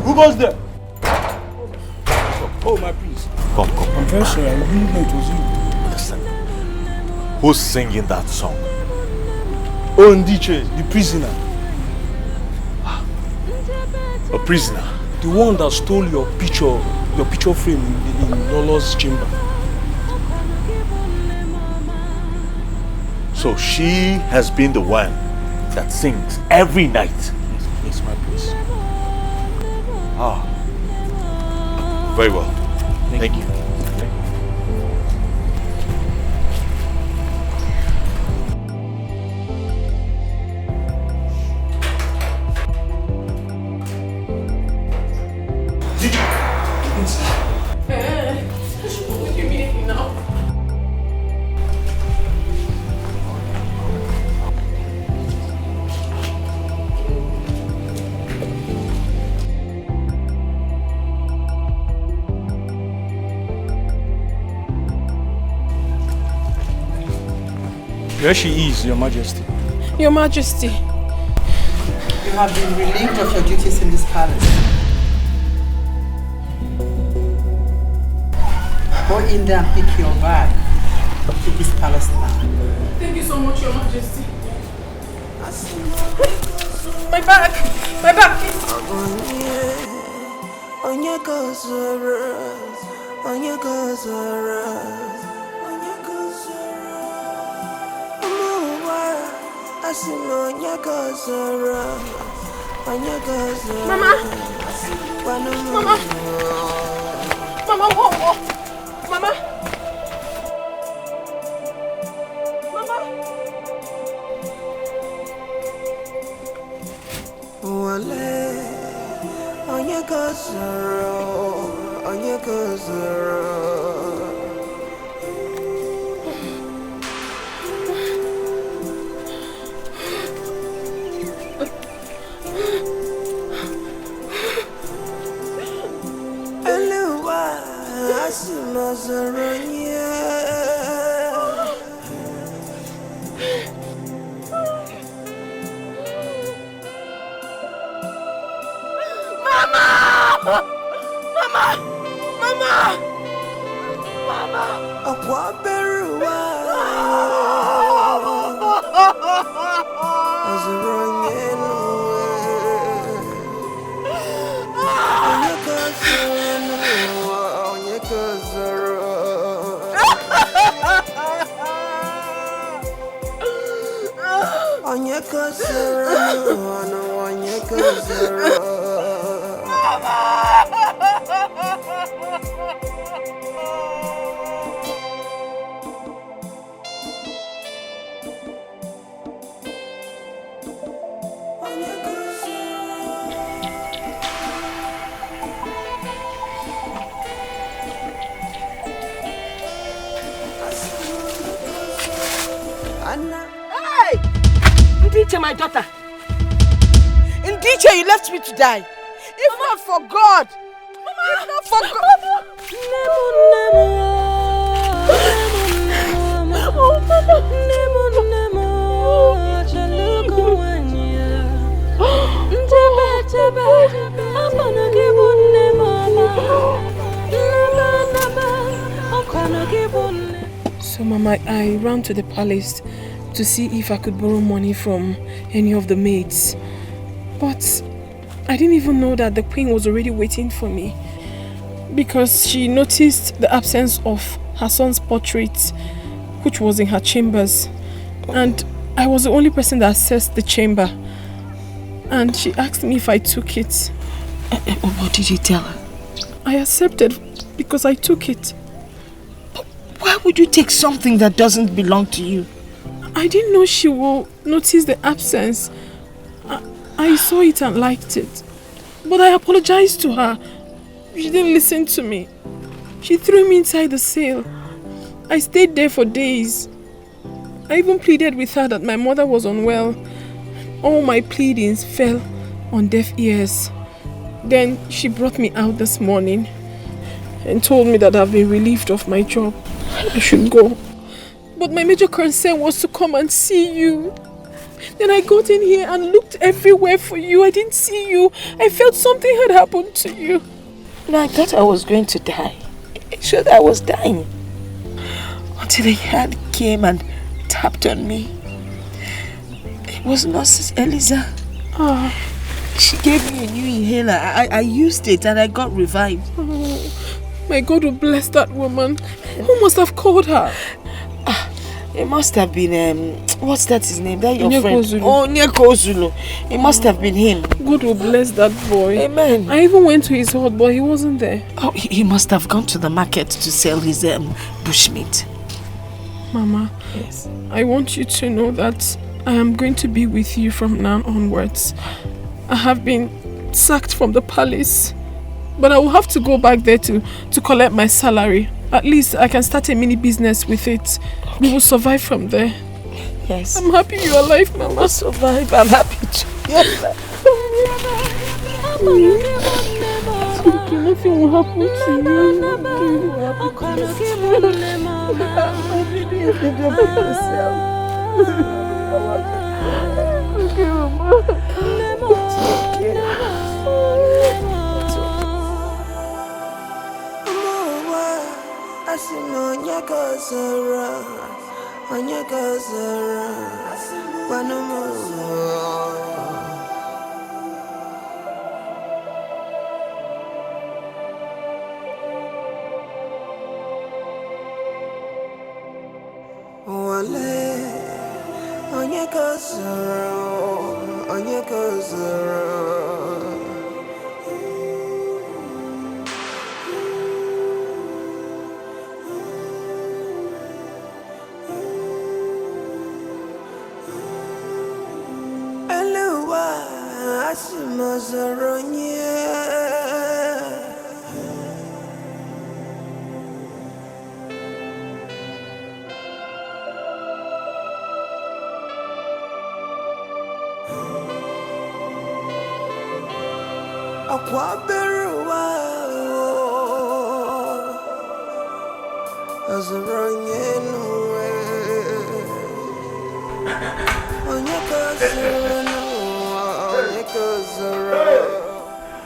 Speaker 5: Who was there? Oh, my please.
Speaker 11: Come.
Speaker 5: I'm very sorry. I didn't know it was you.
Speaker 11: Listen. Who's singing that song?
Speaker 5: Oh, Ndiche, the prisoner.
Speaker 11: A prisoner?
Speaker 5: The one that stole your picture frame in Lolo's chamber.
Speaker 11: So she has been the one that sings every night.
Speaker 5: Yes, my please.
Speaker 11: Ah. Very well. Thank you.
Speaker 2: What do you mean now?
Speaker 5: Where she is, Your Majesty.
Speaker 2: Your Majesty.
Speaker 1: You have been relieved of your duties in this palace. Go in there and pick your bag to this palace now.
Speaker 2: Thank you so much, Your Majesty. My bag! My bag, Mama! Mama! Mama, whoa! Mama! Mama!
Speaker 1: Hey! Ndiche, my daughter. Ndiche, you left me to die. If not for God. If not for God.
Speaker 2: So Mama, I ran to the palace to see if I could borrow money from any of the maids. But I didn't even know that the queen was already waiting for me, because she noticed the absence of her son's portrait, which was in her chambers. And I was the only person that accessed the chamber. And she asked me if I took it.
Speaker 15: What did you tell her?
Speaker 2: I accepted because I took it.
Speaker 15: Why would you take something that doesn't belong to you?
Speaker 2: I didn't know she will notice the absence. I saw it and liked it. But I apologized to her. She didn't listen to me. She threw me inside the cell. I stayed there for days. I even pleaded with her that my mother was unwell. All my pleadings fell on deaf ears. Then she brought me out this morning and told me that I've been relieved of my job. I should go. But my major concern was to come and see you. Then I got in here and looked everywhere for you. I didn't see you. I felt something had happened to you.
Speaker 15: And I thought I was going to die. It showed I was dying. Until a hand came and tapped on me. It was Nurse Eliza.
Speaker 2: Oh.
Speaker 15: She gave me a new inhaler. I used it and I got revived.
Speaker 2: Oh. My God will bless that woman. Who must have called her?
Speaker 15: It must have been, what's that his name? That your
Speaker 2: Nyeko
Speaker 15: friend?
Speaker 2: Zulu.
Speaker 15: Oh, Nyeko Zulu. It must have been him.
Speaker 2: God will bless that boy.
Speaker 15: Amen.
Speaker 2: I even went to his hut, but he wasn't there.
Speaker 15: Oh, he must have gone to the market to sell his bushmeat.
Speaker 2: Mama,
Speaker 15: yes.
Speaker 2: I want you to know that I am going to be with you from now onwards. I have been sacked from the palace, but I will have to go back there to collect my salary. At least I can start a mini business with it. Okay. We will survive from there.
Speaker 15: Yes.
Speaker 2: I'm happy you're alive, Mama.
Speaker 15: I'll survive. I'm happy too. Yes.
Speaker 2: Okay, nothing will happen to you. Okay,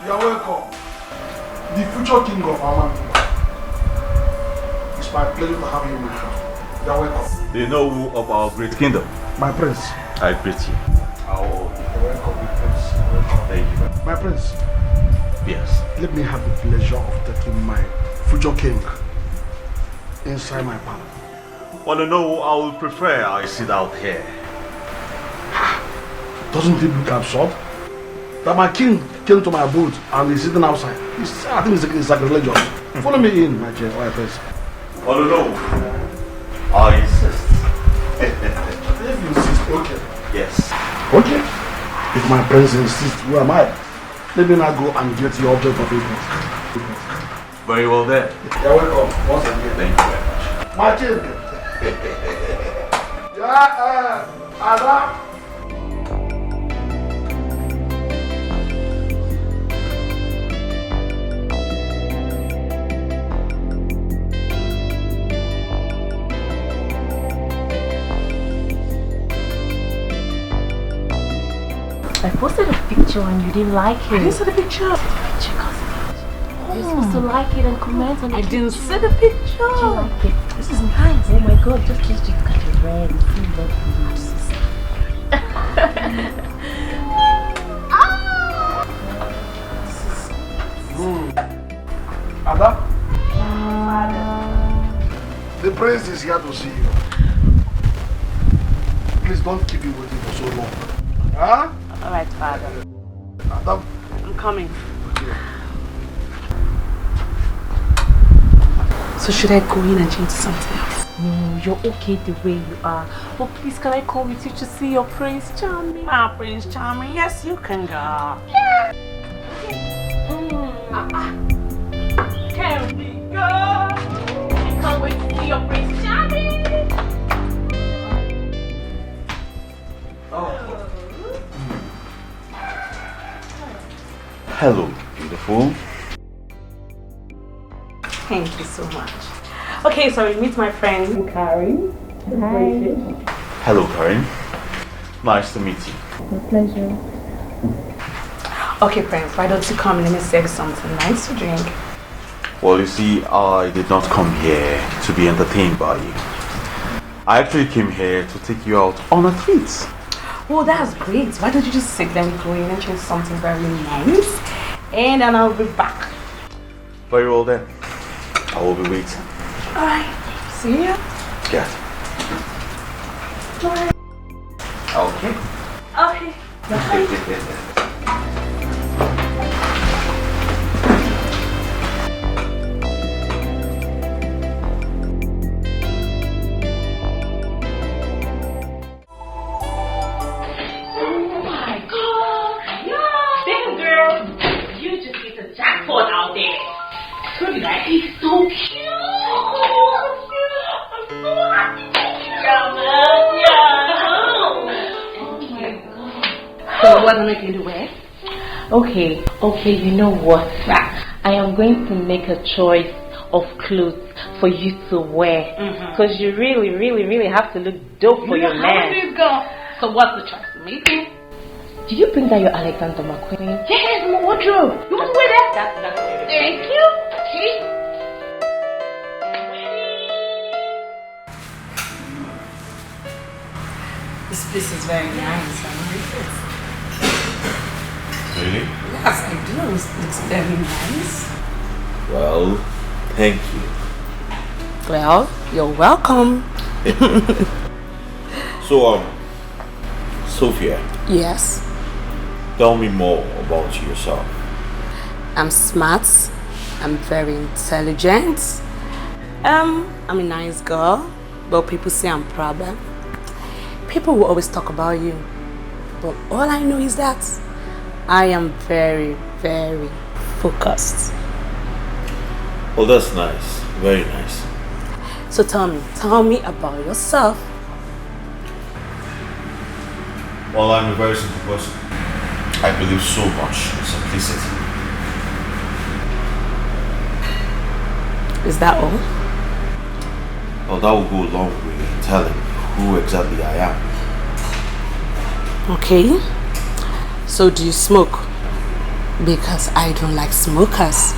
Speaker 5: You're welcome. The future king of Aman. It's my pleasure to have you with us. You're welcome.
Speaker 11: The noble of our great kingdom.
Speaker 5: My prince.
Speaker 11: I greet you.
Speaker 5: You're welcome, my prince. You're welcome.
Speaker 11: Thank you.
Speaker 5: My prince.
Speaker 11: Yes.
Speaker 5: Let me have the pleasure of taking my future king inside my palace.
Speaker 11: Well, no, I would prefer I sit out here.
Speaker 5: Doesn't it look absurd? That my king came to my abode and he's sitting outside. I think it's sacrilegious. Follow me in, my dear, my prince.
Speaker 11: Well, no, I insist.
Speaker 5: If you insist, okay.
Speaker 11: Yes.
Speaker 5: Okay. If my prince insists, who am I? Let me now go and get the object of interest.
Speaker 11: Very well then.
Speaker 5: You're welcome. Once again.
Speaker 11: Thank you very much.
Speaker 5: My king. Adam.
Speaker 14: I posted a picture and you didn't like it.
Speaker 6: I didn't see the picture.
Speaker 14: You're supposed to like it and comment on it.
Speaker 6: I didn't see the picture.
Speaker 14: Did you like it? This is nice. Oh my god, just got it red. It's so
Speaker 5: Ada? The prince is here to see you. Please don't keep him waiting for so long. Huh?
Speaker 6: Alright, father.
Speaker 5: Adam?
Speaker 6: I'm coming.
Speaker 5: Okay.
Speaker 6: So should I go in and change something else?
Speaker 14: No, you're okay the way you are. But please, can I come with you to see your Prince Charming?
Speaker 6: My Prince Charming, yes, you can go.
Speaker 14: Yeah.
Speaker 6: Can we go? I can't wait to see your Prince Charming.
Speaker 11: Oh. Hello, beautiful.
Speaker 6: Thank you so much. Okay, so we meet my friend Karen.
Speaker 14: Hi.
Speaker 11: Hello, Karen. Nice to meet you.
Speaker 14: My pleasure.
Speaker 6: Okay, Prince, why don't you come and let me serve something nice to drink?
Speaker 11: Well, you see, I did not come here to be entertained by you. I actually came here to take you out on a treat.
Speaker 6: Oh, that's great. Why don't you just sit there and go in and choose something very nice? And then I'll be back.
Speaker 11: Very well then. I will be waiting.
Speaker 6: Alright. See you.
Speaker 11: Yeah.
Speaker 6: Bye.
Speaker 11: Okay.
Speaker 6: Okay. Bye.
Speaker 14: He's so cute. I'm so happy. Oh my god.
Speaker 6: So what am I going to wear?
Speaker 14: Okay, you know what? I am going to make a choice of clothes for you to wear. Because you really have to look dope for your man.
Speaker 6: So what's the choice? Maybe.
Speaker 14: Did you bring that your Alexander McQueen?
Speaker 6: Yes, my wardrobe. You want to wear that? That's
Speaker 14: Thank you.
Speaker 6: See? This piece is very nice. I like it.
Speaker 11: Really?
Speaker 6: Yes, I do. It looks very nice.
Speaker 11: Well, thank you.
Speaker 6: Well, you're welcome.
Speaker 11: So, Sophia.
Speaker 6: Yes.
Speaker 11: Tell me more about yourself.
Speaker 6: I'm smart. I'm very intelligent. I'm a nice girl, but people say I'm problem. People will always talk about you, but all I know is that I am very, very focused.
Speaker 11: Well, that's nice. Very nice.
Speaker 6: So tell me about yourself.
Speaker 11: Well, I'm a very simple person. I believe so much in simplicity.
Speaker 6: Is that all?
Speaker 11: Well, that will go a long way in telling who exactly I am.
Speaker 6: Okay. So do you smoke? Because I don't like smokers.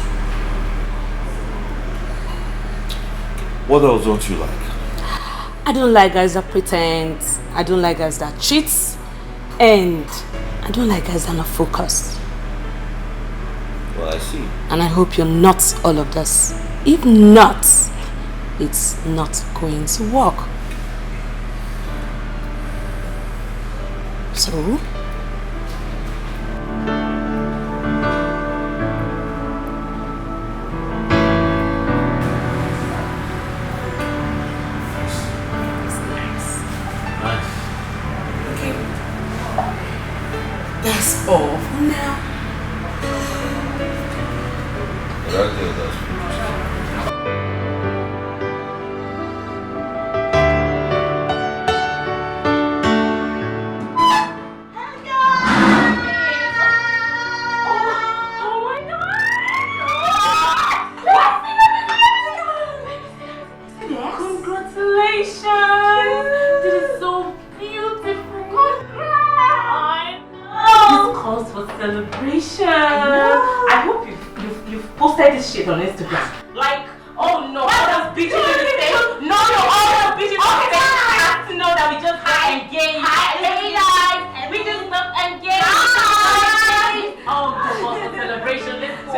Speaker 11: What else don't you like?
Speaker 6: I don't like guys that pretend. I don't like guys that cheat. And I don't like guys that are not focused.
Speaker 11: Well, I see.
Speaker 6: And I hope you're not all of this. If not, it's not going to work. So? That's all for now.
Speaker 2: Congratulations! This is so beautiful. Congrats! This calls for celebration. I hope you've posted this shit on Instagram. Like, oh no, all those bitches in the state. No, all those bitches in the state have to know that we just got engaged. We just got engaged. Oh, this calls for celebration. Let's go.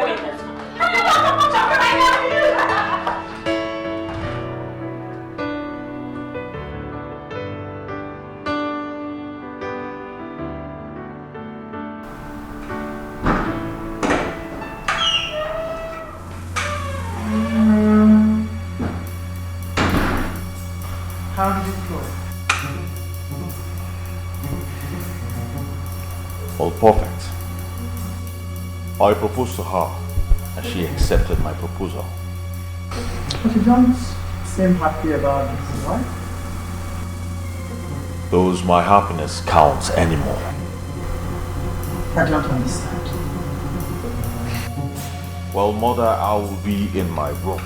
Speaker 1: How did it go?
Speaker 11: Well, perfect. I proposed to her and she accepted my proposal.
Speaker 1: But you don't seem happy about this, why?
Speaker 11: Does my happiness count anymore?
Speaker 1: I don't understand.
Speaker 11: Well, mother, I will be in my room.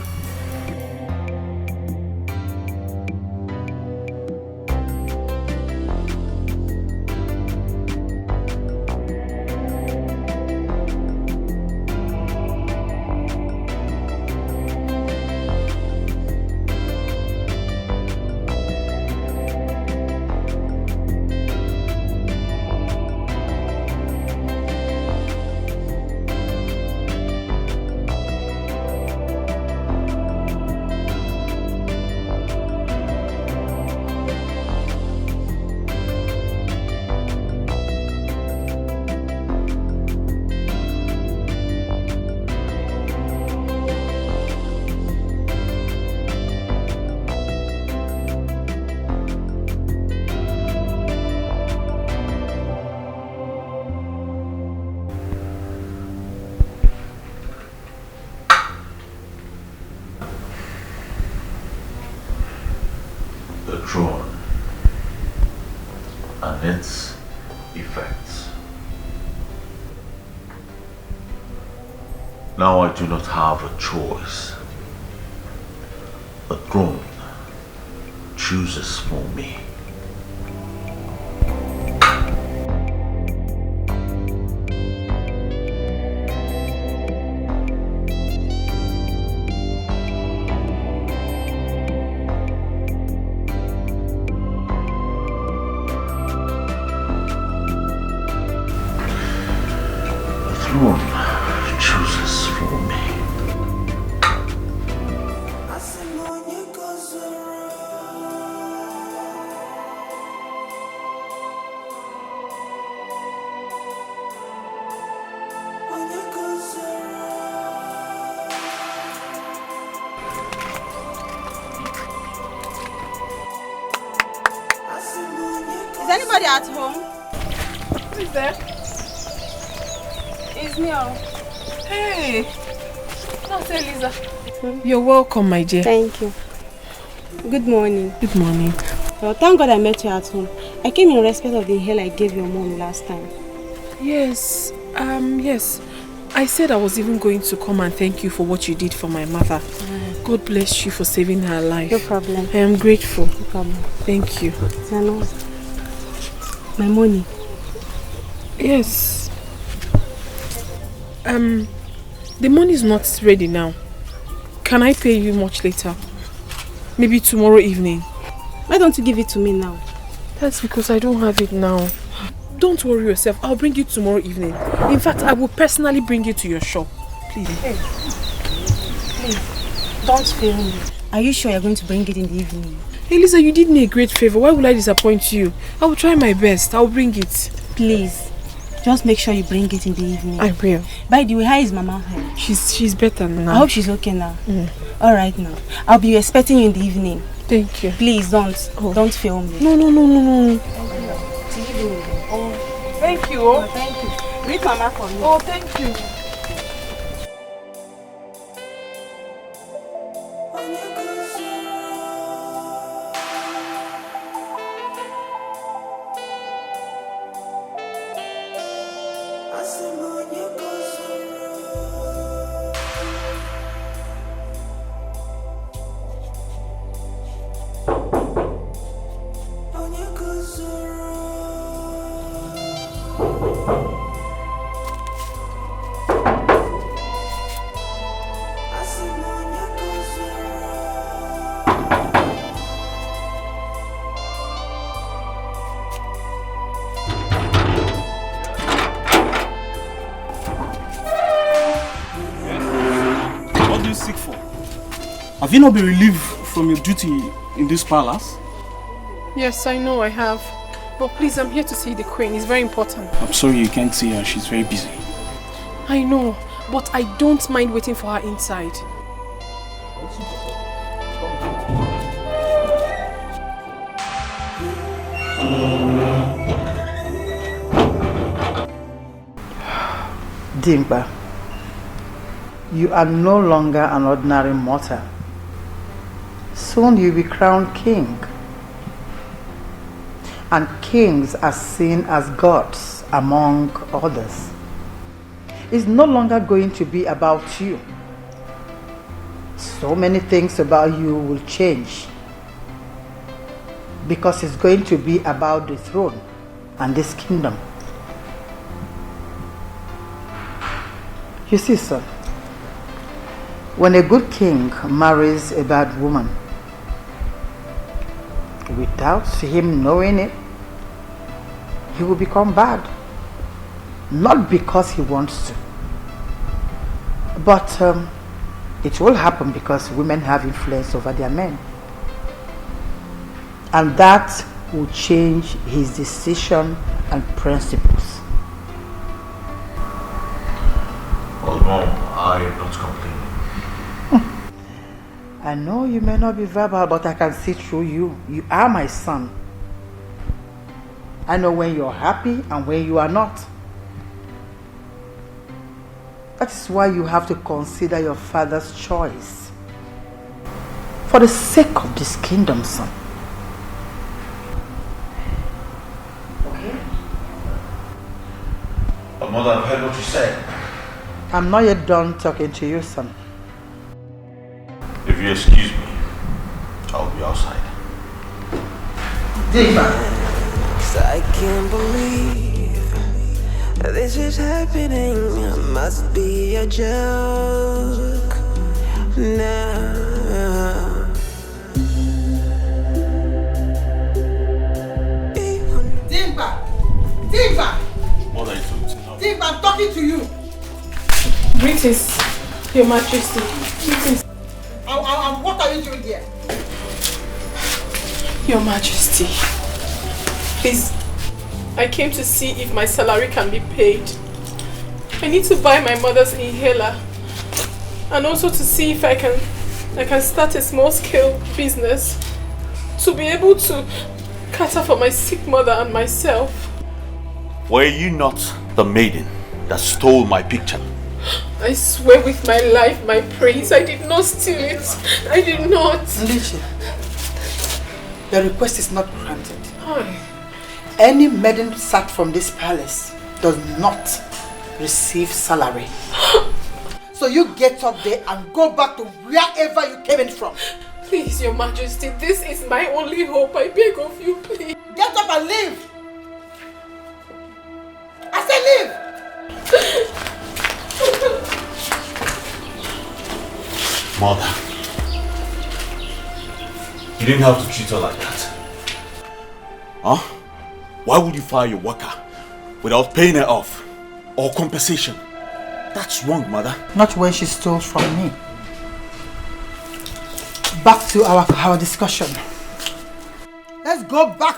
Speaker 11: Its effects. Now I do not have a choice. The throne chooses for me.
Speaker 3: Is anybody at home?
Speaker 2: Who is there? It's me. Hey. That's Eliza. You're welcome, my dear.
Speaker 16: Thank you. Good morning.
Speaker 2: Good morning.
Speaker 16: Well, thank God I met you at home. I came in respect of the inhaler I gave your mom last time.
Speaker 2: Yes. Yes. I said I was even going to come and thank you for what you did for my mother. God bless you for saving her life.
Speaker 16: No problem.
Speaker 2: I am grateful.
Speaker 16: No problem.
Speaker 2: Thank you.
Speaker 16: Zano, my money.
Speaker 2: Yes. The money is not ready now. Can I pay you much later? Maybe tomorrow evening.
Speaker 16: Why don't you give it to me now?
Speaker 2: That's because I don't have it now. Don't worry yourself. I'll bring you tomorrow evening. In fact, I will personally bring you to your shop. Please.
Speaker 16: Hey. Please. Don't fail me. Are you sure you're going to bring it in the evening?
Speaker 2: Eliza, you did me a great favor. Why would I disappoint you? I will try my best. I'll bring it.
Speaker 16: Please. Just make sure you bring it in the evening.
Speaker 2: I will.
Speaker 16: By the way, how is Mama?
Speaker 2: She's better now.
Speaker 16: I hope she's okay now. Alright now. I'll be expecting you in the evening.
Speaker 2: Thank you.
Speaker 16: Please don't fail me.
Speaker 2: No.
Speaker 16: Oh,
Speaker 2: thank you.
Speaker 16: Oh, thank you. Greet Mama for me.
Speaker 2: Oh, thank you.
Speaker 8: Have you not been relieved from your duty in this palace?
Speaker 2: Yes, I know I have. But please, I'm here to see the queen. It's very important.
Speaker 8: I'm sorry you can't see her. She's very busy.
Speaker 2: I know, but I don't mind waiting for her inside.
Speaker 1: Dimba, you are no longer an ordinary mortal. Soon you'll be crowned king. And kings are seen as gods among others. It's no longer going to be about you. So many things about you will change. Because it's going to be about the throne and this kingdom. You see, son, when a good king marries a bad woman, without him knowing it, he will become bad. Not because he wants to, but it will happen because women have influence over their men. And that will change his decision and principles.
Speaker 11: Well, Mom, I am not complaining.
Speaker 1: I know you may not be verbal, but I can see through you. You are my son. I know when you're happy and when you are not. That is why you have to consider your father's choice. For the sake of this kingdom, son. Okay?
Speaker 11: But Mother, I've heard what you said.
Speaker 1: I'm not yet done talking to you, son.
Speaker 11: If you excuse me, I'll be outside.
Speaker 12: I can't believe this is happening. Must be a joke now.
Speaker 1: Dimba!
Speaker 11: What are you talking about?
Speaker 1: Dimba, I'm talking to you.
Speaker 2: Greetings, Your Majesty. Greetings.
Speaker 1: What are you doing here?
Speaker 2: Your Majesty, please, I came to see if my salary can be paid. I need to buy my mother's inhaler and also to see if I can start a small-scale business to be able to cater for my sick mother and myself.
Speaker 11: Were you not the maiden that stole my picture.
Speaker 2: I swear with my life, my praise, I did not steal it. I did not.
Speaker 1: Ndiche, the request is not granted.
Speaker 2: Hi.
Speaker 1: Any maiden sacked from this palace does not receive salary. So you get up there and go back to wherever you came in from.
Speaker 2: Please, Your Majesty, this is my only hope. I beg of you, please.
Speaker 1: Get up and leave! I said leave!
Speaker 11: Mother, you didn't have to treat her like that. Huh? Why would you fire your worker without paying her off or compensation? That's wrong, Mother.
Speaker 1: Not when she stole from me. Back to our discussion. Let's go back.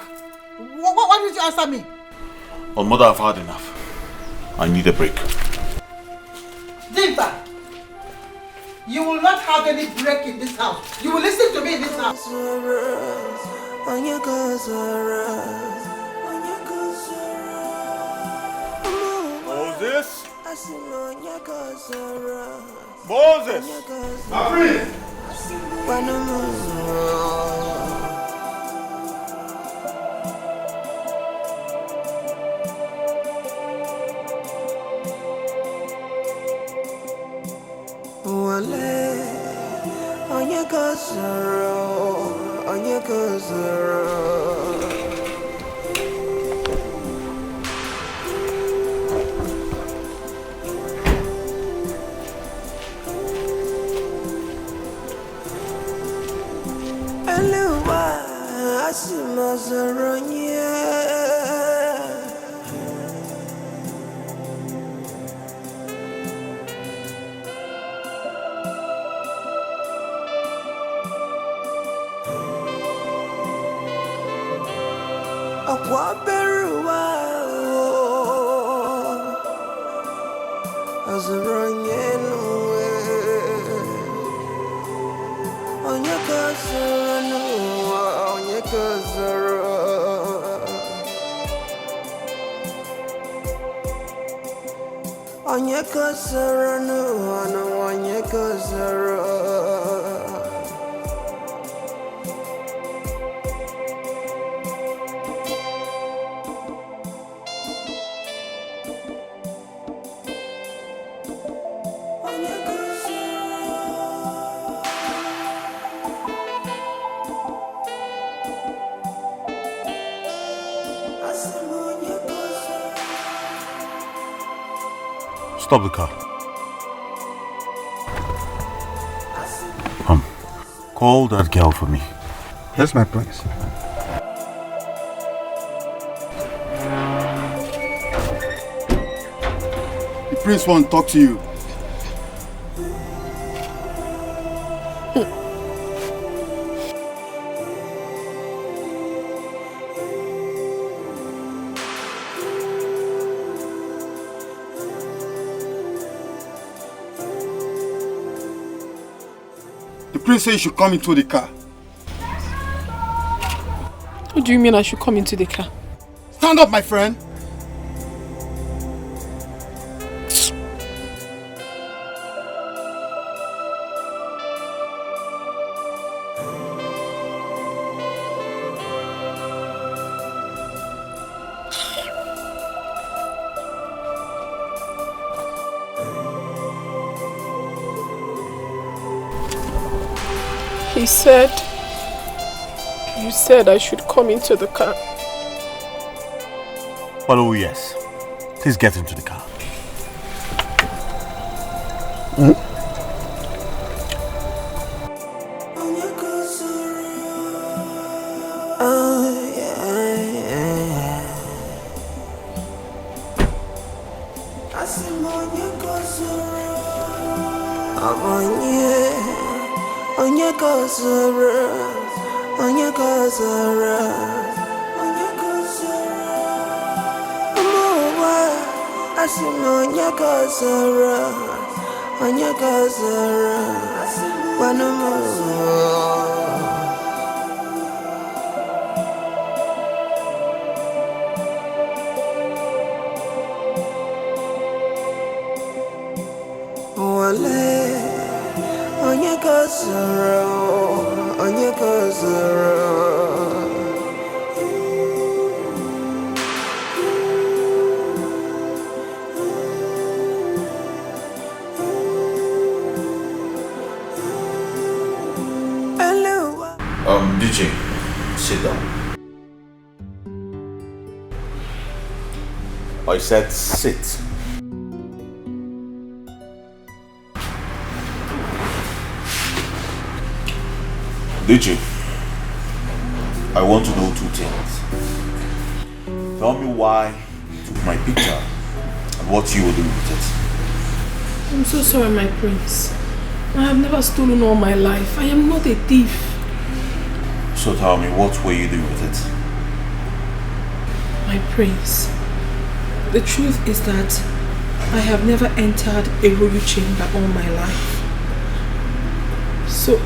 Speaker 1: Why did you answer me?
Speaker 11: Oh, Mother, I've had enough. I need a break.
Speaker 1: Dinta, you will not have any break in this house. You will listen to me in this house.
Speaker 11: Moses! Moses! Afri! Stop the car. Call that girl for me.
Speaker 17: Yes, my prince. The prince wants to talk to you. The prince said you should come into the car.
Speaker 2: What do you mean I should come into the car?
Speaker 17: Stand up, my friend.
Speaker 2: You said I should come into the car.
Speaker 11: Well, oh yes. Please get into the car. DJ, sit down. I said sit. DJ, I want to know two things. Tell me why you took my picture and what you will do with it.
Speaker 2: I'm so sorry, my prince. I have never stolen all my life. I am not a thief.
Speaker 11: So tell me, what will you do with it?
Speaker 2: My prince, the truth is that I have never entered a royal chamber all my life. So,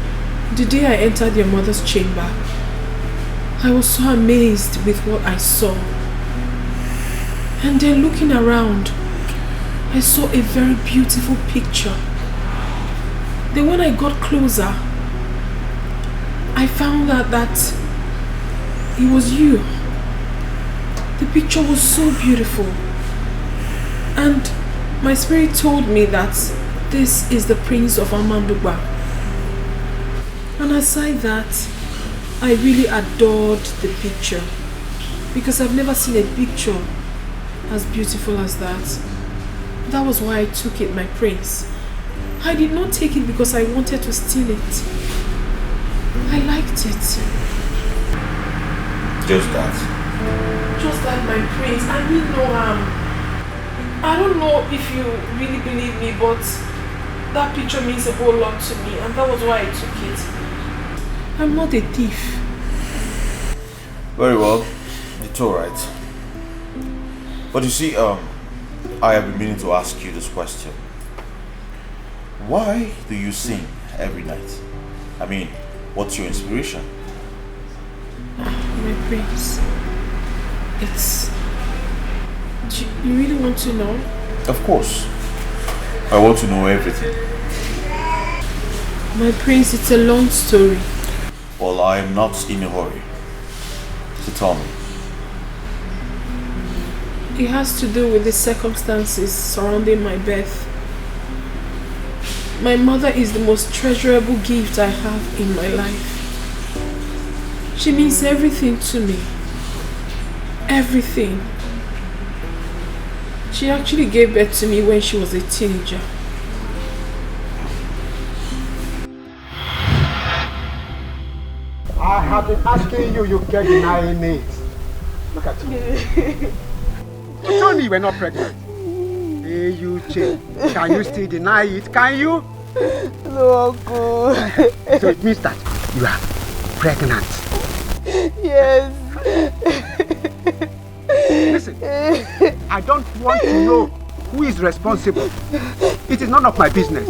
Speaker 2: the day I entered your mother's chamber, I was so amazed with what I saw. And then looking around, I saw a very beautiful picture. Then when I got closer, I found out that it was you. The picture was so beautiful. And my spirit told me that this is the Prince of Amanduba. And aside that, I really adored the picture because I've never seen a picture as beautiful as that. That was why I took it, my prince. I did not take it because I wanted to steal it. I liked it.
Speaker 11: Just that?
Speaker 2: Just that, my prince. I mean no harm. I don't know if you really believe me, but that picture means a whole lot to me, and that was why I took it. I'm not a thief.
Speaker 11: Very well. It's alright. But you see, I have been meaning to ask you this question. Why do you sing every night? I mean, what's your inspiration?
Speaker 2: My prince, you really want to know?
Speaker 11: Of course. I want to know everything.
Speaker 2: My prince, it's a long story.
Speaker 11: Well, I am not in a hurry. So tell me.
Speaker 2: It has to do with the circumstances surrounding my birth. My mother is the most treasurable gift I have in my life. She means everything to me. Everything. She actually gave birth to me when she was a teenager.
Speaker 17: I have been asking you, you kept denying it. Look at you. You told me you were not pregnant. Hey, you chill. Can you still deny it? Can you?
Speaker 15: No, Uncle.
Speaker 17: So it means that you are pregnant.
Speaker 15: Yes.
Speaker 17: Listen, I don't want to know who is responsible. It is none of my business.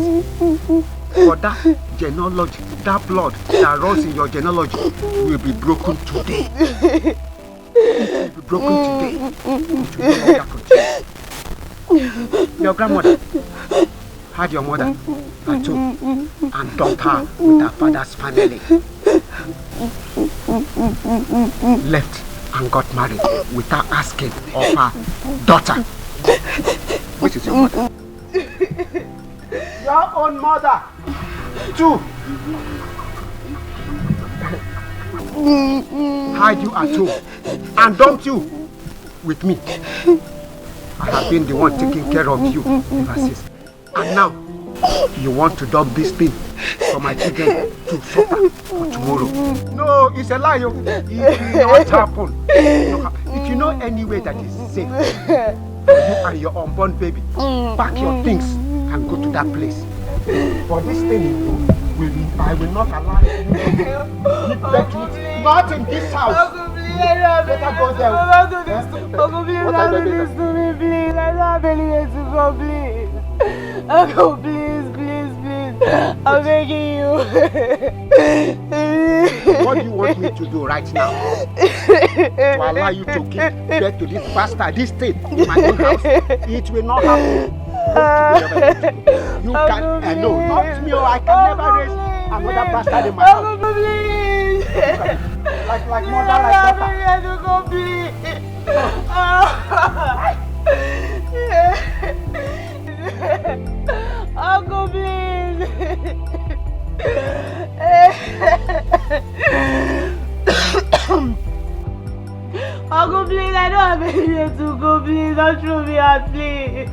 Speaker 17: But that genealogy, that blood that runs in your genealogy will be broken today. It will be broken today. It will no longer continue. Your grandmother had your mother at home and dumped her with her father's family. Left and got married without asking of her daughter. Which is your mother? Your own mother, too. Hide you at home and dumped you with me. I have been the one taking care of you ever since. And now, you want to dump this thing for my children to suffer for tomorrow. No, it's a lie. It will not happen. If you know any way that is safe for you and your unborn baby, pack your things and go to that place. For this thing, I will not allow you to get it. Not in this house. Better go there.
Speaker 15: Uncle, please don't do this to me, please. I don't believe to go, please. Uncle, please. I'm begging you.
Speaker 17: What do you want me to do right now? To allow you to give birth to this bastard, this thing in my own house? It will not happen. You can, no, not me, I can never raise another bastard in my house.
Speaker 3: Uncle, please.
Speaker 17: Like mother, like daughter.
Speaker 3: Uncle, please. Uncle, please. Uncle, please, I don't have anywhere to go, please. Don't throw me out, please.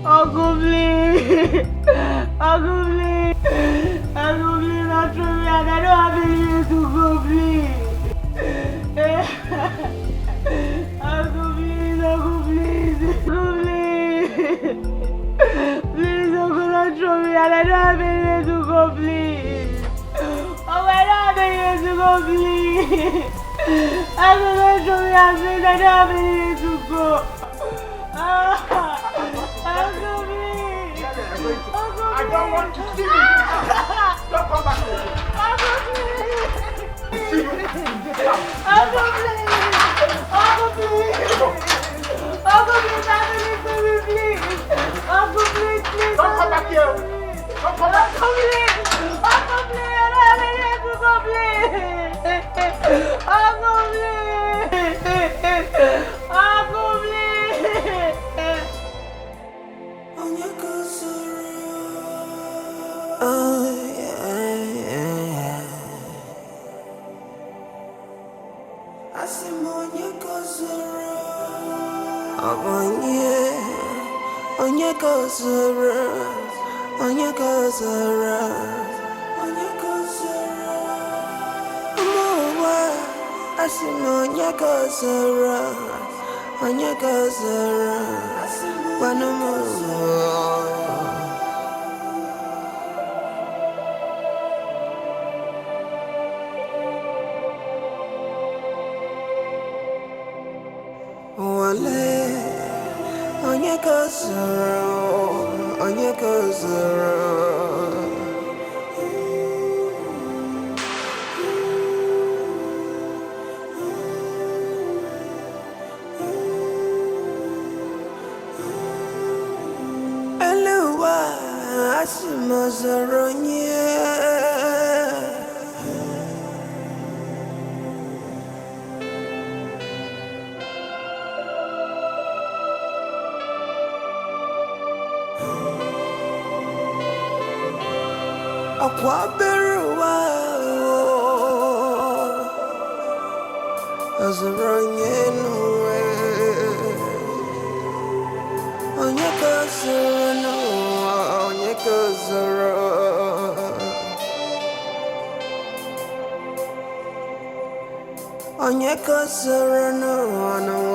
Speaker 3: Uncle, please. Uncle, please. Uncle, please, don't throw me out. I don't have anywhere to go, please. Uncle, please. Uncle, please. Uncle, please. Please, Uncle, don't throw me out. I don't have anywhere to go, please. Oh, I don't have anywhere to go, please. Uncle, don't throw me out, please. I don't have anywhere to go. Uncle, please. Uncle,
Speaker 17: I don't want to see you. Don't come back here.
Speaker 3: Uncle, please.
Speaker 17: See you.
Speaker 3: Uncle, please. Uncle, please. Uncle, please, have a listen to me, please. Uncle, please, please.
Speaker 17: Don't come back here. Don't come back.
Speaker 3: Uncle, please. Uncle, please. I don't have anywhere to go, please. Uncle, please. Uncle, please.
Speaker 12: Oh, yeah. I see Monya Kozura. Onya Kozura. Onya Kozura. Onya Kozura. I see Monya Kozura. Onya Kozura.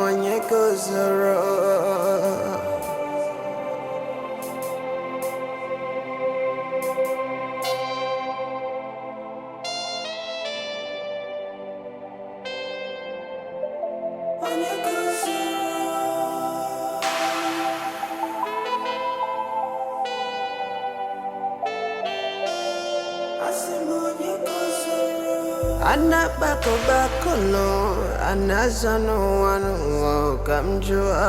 Speaker 12: Onya Kozura. Onya Kozura. Anna bako no anazano wanu kamjua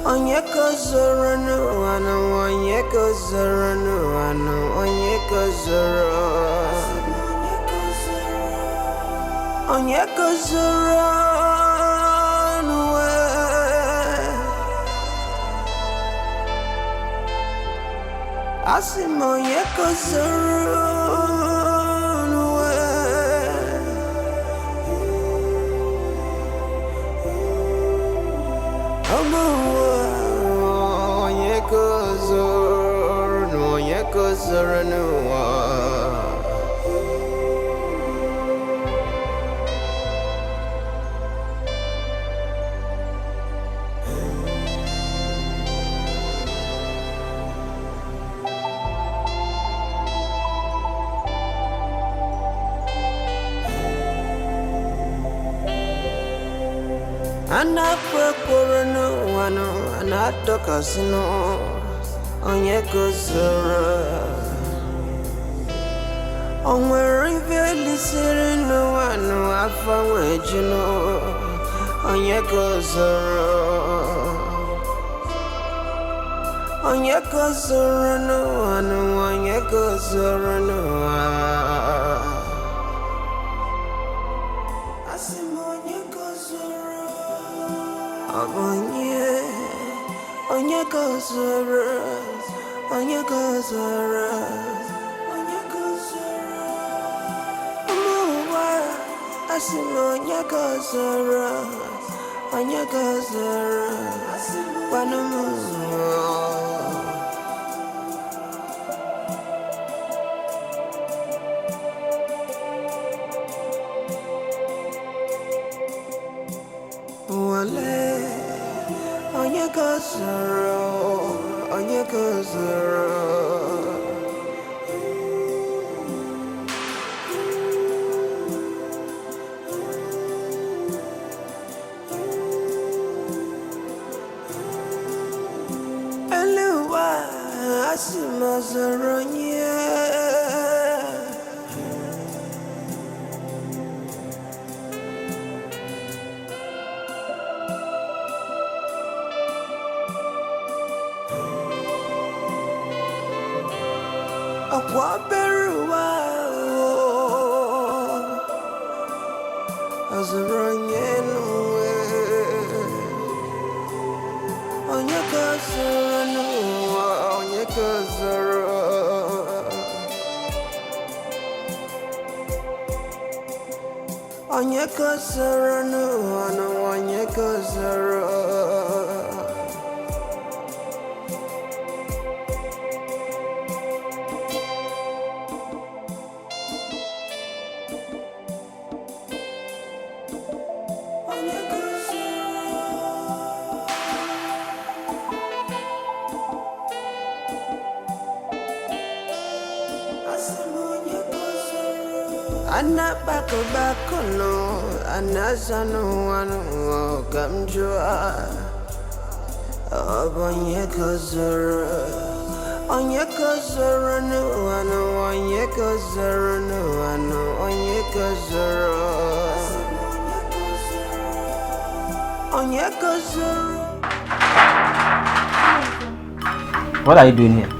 Speaker 12: Onye Kozura no wanu Onye Kozura no wanu Onye Kozura no Asimo Onye Kozura no Onye Kozura no Anapokoro wano anatokasino Onye Kozura Onwere ifelisiri no wano afanwejino Onye Kozura onye kozoro n'ụwa onye kozoro n'ụwa asị m onye kozoro onye kozoro onye kozoro ụmụụwa asị m onye kozoro kwanụ m wale onye kozoro Asimazoronya Akwaberuwa Azoronya nuwe Onye kozoro onye kozoro onye kozoro Ana bako no anazano wano kamjua onye kozoro onye kozoro no wano onye kozoro no wano onye kozoro
Speaker 13: What are you doing here?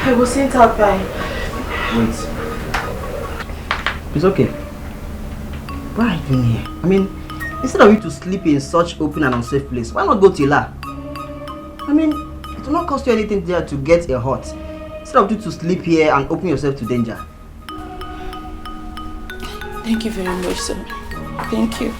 Speaker 2: I was sent out by...
Speaker 13: Wait. It's okay. What are you doing here? I mean, instead of you to sleep in such open and unsafe place, why not go to Ila? I mean, it will not cost you anything there to get a hut. Instead of you to sleep here and open yourself to danger.
Speaker 2: Thank you very much, sir. Thank you.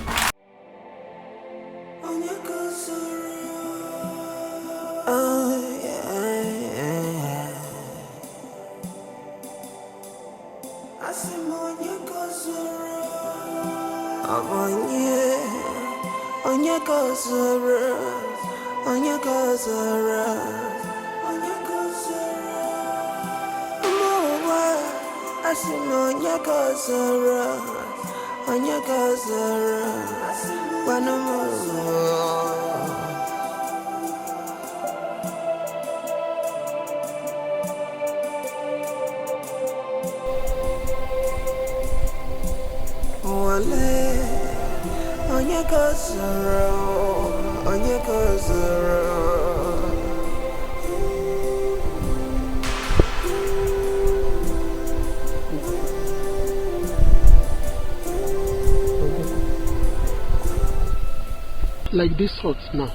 Speaker 18: Like this hut now,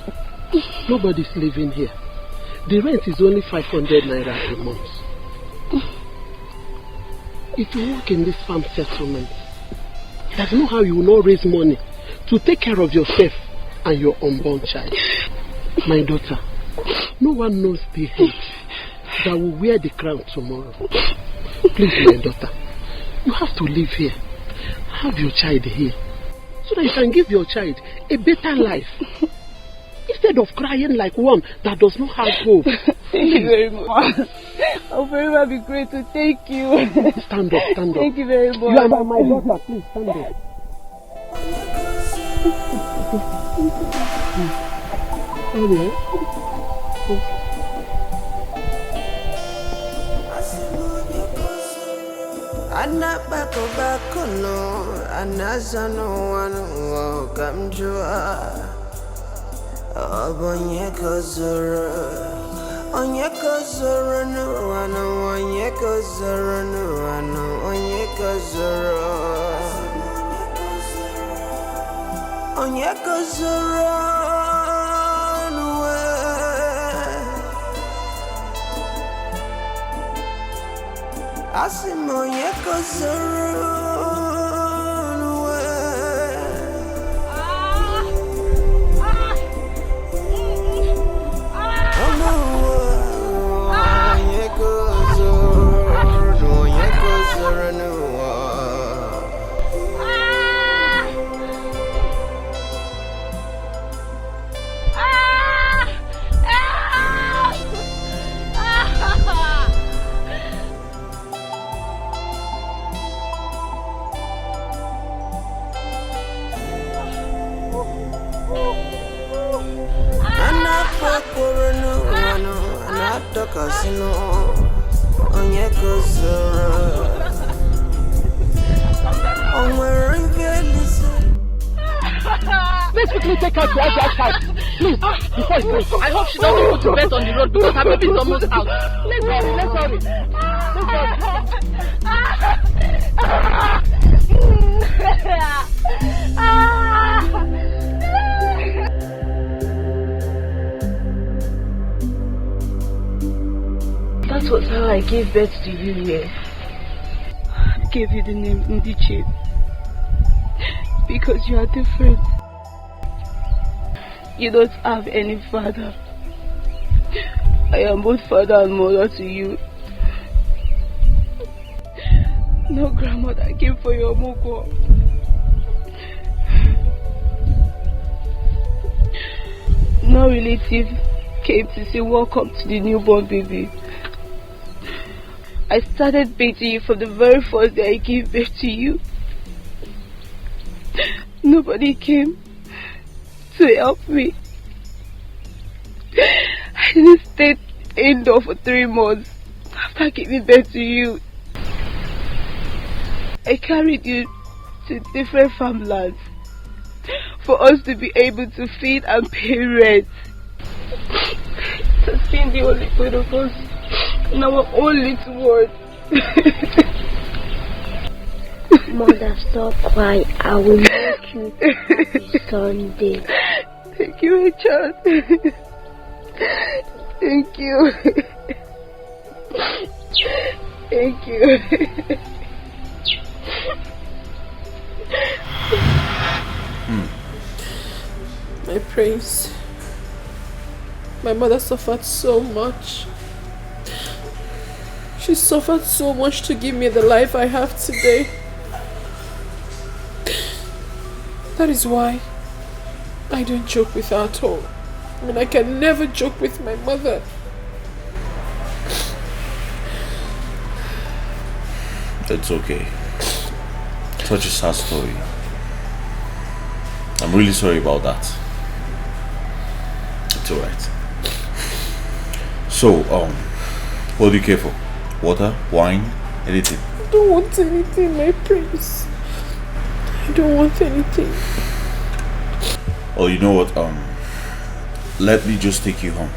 Speaker 18: nobody's living here. The rent is only 500 naira a month. If you work in this farm settlement, there's no how you will not raise money to take care of yourself and your unborn child. My daughter, no one knows the head that will wear the crown tomorrow. Please, my daughter, you have to live here. Have your child here, so that you can give your child a better life. Instead of crying like one that does not have hope.
Speaker 2: Thank you very much. I'll forever be grateful. Thank you.
Speaker 18: Stand up, stand up.
Speaker 2: Thank you very much.
Speaker 18: You are my daughter, please stand up.
Speaker 12: Ana bako no anazano wano kamjua Onye kozoro Onye kozoro no ano Onye kozoro no ano Onye kozoro Onye kozoro no Asim onye kozoro Casino, onye kozoro, onwere ivelisi.
Speaker 18: Let's quickly take her to the outside, please. Before it goes.
Speaker 19: I hope she doesn't go to bed on the road because her baby is almost out.
Speaker 18: Let's hurry.
Speaker 15: That was how I gave birth to you here.
Speaker 19: I gave you the name Ndiche because you are different. You don't have any father. I am both father and mother to you. No grandmother came for your moko. No relative came to say welcome to the newborn baby. I started bathing you from the very first day I gave birth to you. Nobody came to help me. I just stayed indoors for 3 months after giving birth to you. I carried you to different farmlands for us to be able to feed and pay rent. To spend the only good of us in our own little world.
Speaker 15: Mother, stop crying. I will make you Sunday.
Speaker 19: Thank you, my child. Thank you. Thank you.
Speaker 2: My prince, my mother suffered so much. She suffered so much to give me the life I have today. That is why I don't joke with her at all. I mean, I can never joke with my mother.
Speaker 11: It's okay. Such a sad story. I'm really sorry about that. It's alright. So, what do you care for? Water? Wine? Anything?
Speaker 2: I don't want anything, my prince. I don't want anything.
Speaker 11: Oh, you know what? Let me just take you home.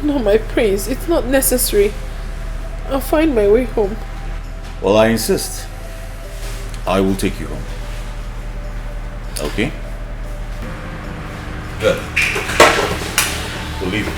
Speaker 2: No, my prince, it's not necessary. I'll find my way home.
Speaker 11: Well, I insist. I will take you home. Okay? Good. We'll leave it.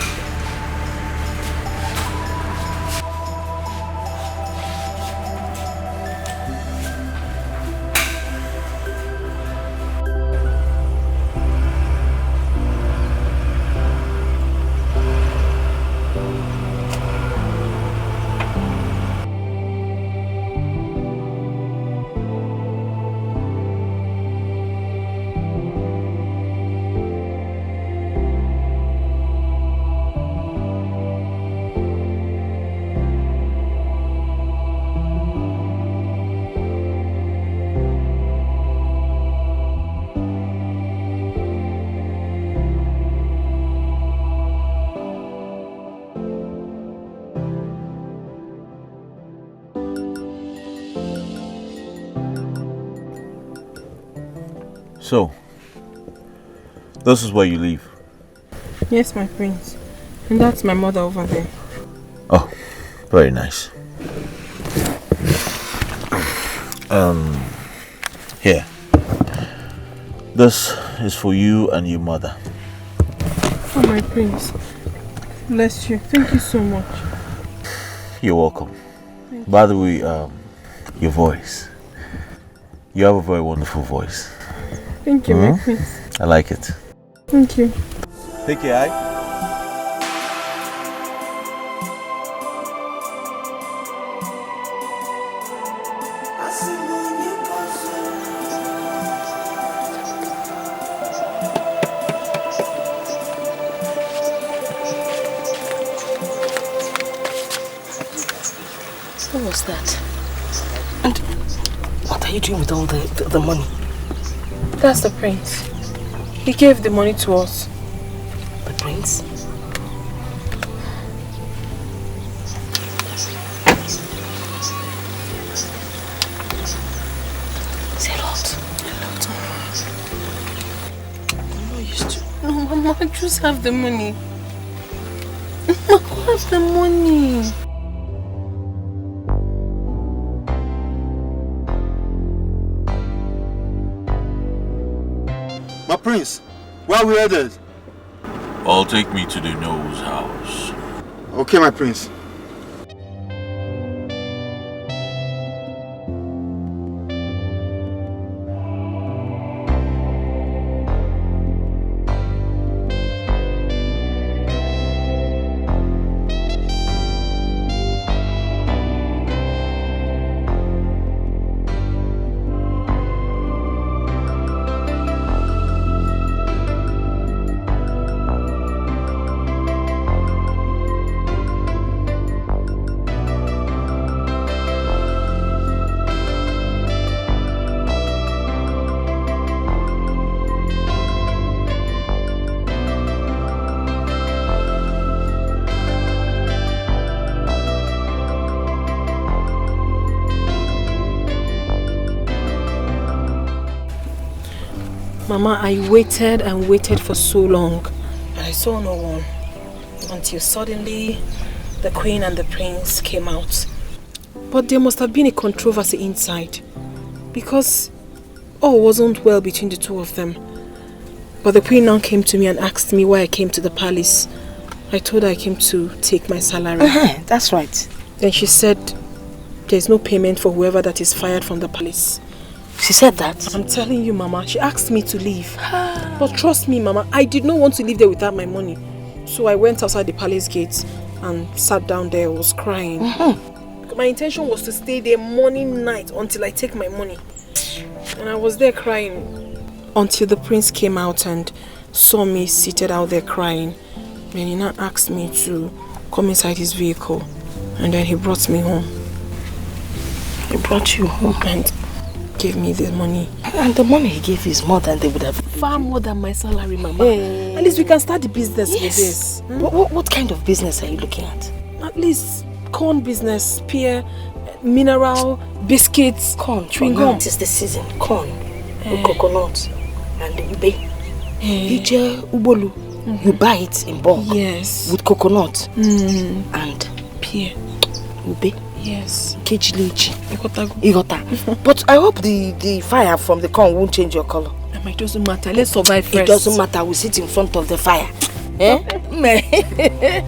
Speaker 11: So, This is where you live?
Speaker 2: Yes, my prince. And that's my mother over there.
Speaker 11: Oh, very nice. Here. This is for you and your mother.
Speaker 2: Oh, my prince. Bless you. Thank you so much.
Speaker 11: You're welcome. By the way, your voice. You have a very wonderful voice.
Speaker 2: Thank you, my prince.
Speaker 11: I like it.
Speaker 2: Thank you.
Speaker 11: Take care,
Speaker 15: What was that? And what are you doing with all the money?
Speaker 2: That's the prince. He gave the money to us.
Speaker 15: The prince? It's a lot.
Speaker 2: I'm not used to. No, Mama, just have the money. Mama, have the money.
Speaker 9: My prince, where are we headed?
Speaker 11: I'll take me to the No's house.
Speaker 9: Okay, my prince.
Speaker 2: Mama, I waited and waited for so long, and I saw no one until suddenly the queen and the prince came out. But there must have been a controversy inside, because all wasn't well between the two of them. But the queen now came to me and asked me why I came to the palace. I told her I came to take my salary.
Speaker 15: That's right.
Speaker 2: Then she said there's no payment for whoever that is fired from the palace.
Speaker 15: She said that?
Speaker 2: I'm telling you, Mama. She asked me to leave. But trust me, Mama, I did not want to leave there without my money. So I went outside the palace gates and sat down there. I was crying. My intention was to stay there morning, night until I take my money. And I was there crying until the prince came out and saw me seated out there crying. Then he now asked me to come inside his vehicle. And then he brought me home.
Speaker 15: He brought you home?
Speaker 2: And gave me the money.
Speaker 15: And the money he gave is more than they would have...
Speaker 2: Far more than my salary, Mama. Hey. At least we can start the business with this.
Speaker 15: What kind of business are you looking at?
Speaker 2: At least corn business, pear, mineral, biscuits,
Speaker 15: corn,
Speaker 2: chewing gum.
Speaker 15: It is the season. Corn, coconut, and ube. Ije ubolu. You buy it in bulk.
Speaker 2: Yes.
Speaker 15: With coconut and
Speaker 2: pear.
Speaker 15: Ube.
Speaker 2: Yes.
Speaker 15: Kejilichi. Igota. But I hope the fire from the corn won't change your color.
Speaker 2: It doesn't matter. Let's survive first.
Speaker 15: It doesn't matter. We sit in front of the fire. Eh?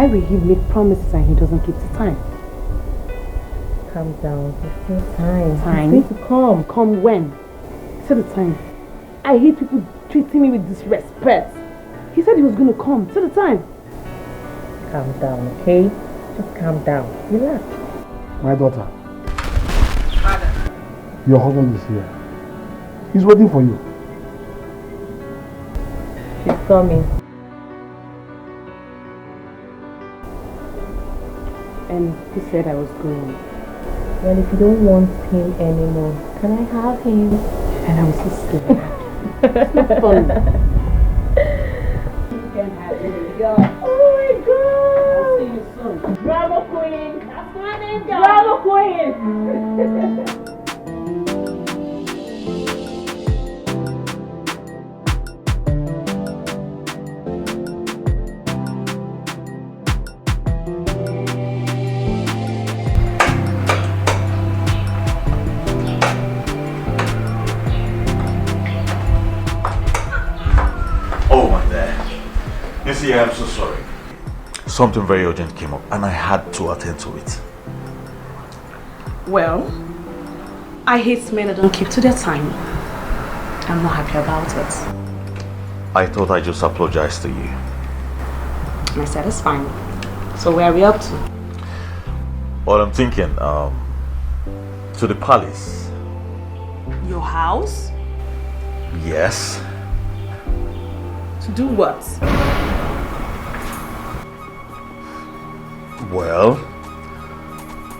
Speaker 2: Why will he make promises and he doesn't keep the time?
Speaker 14: Calm down. There's still time.
Speaker 2: Time?
Speaker 14: He's going to come.
Speaker 2: Come when? Say the time. I hate people treating me with disrespect. He said he was going to come. Say the time.
Speaker 14: Calm down, okay? Just calm down. Relax.
Speaker 5: My daughter. Father. Your husband is here. He's waiting for you.
Speaker 14: She's coming.
Speaker 2: And he said I was going.
Speaker 14: Well, if you don't want him anymore, can I have him?
Speaker 2: And I was so scared. It's not fun.
Speaker 14: You can have him. Oh my God!
Speaker 2: I'll see you soon.
Speaker 14: Bravo Queen! That's my name, guys!
Speaker 2: Bravo Queen!
Speaker 11: I'm so sorry. Something very urgent came up and I had to attend to it.
Speaker 6: Well, I hate men that don't keep to their time. I'm not happy about it.
Speaker 11: I thought I just apologized to you.
Speaker 6: And I said it's fine. So where are we up to?
Speaker 11: Well, I'm thinking, to the palace.
Speaker 6: Your house?
Speaker 11: Yes.
Speaker 6: To do what?
Speaker 11: Well,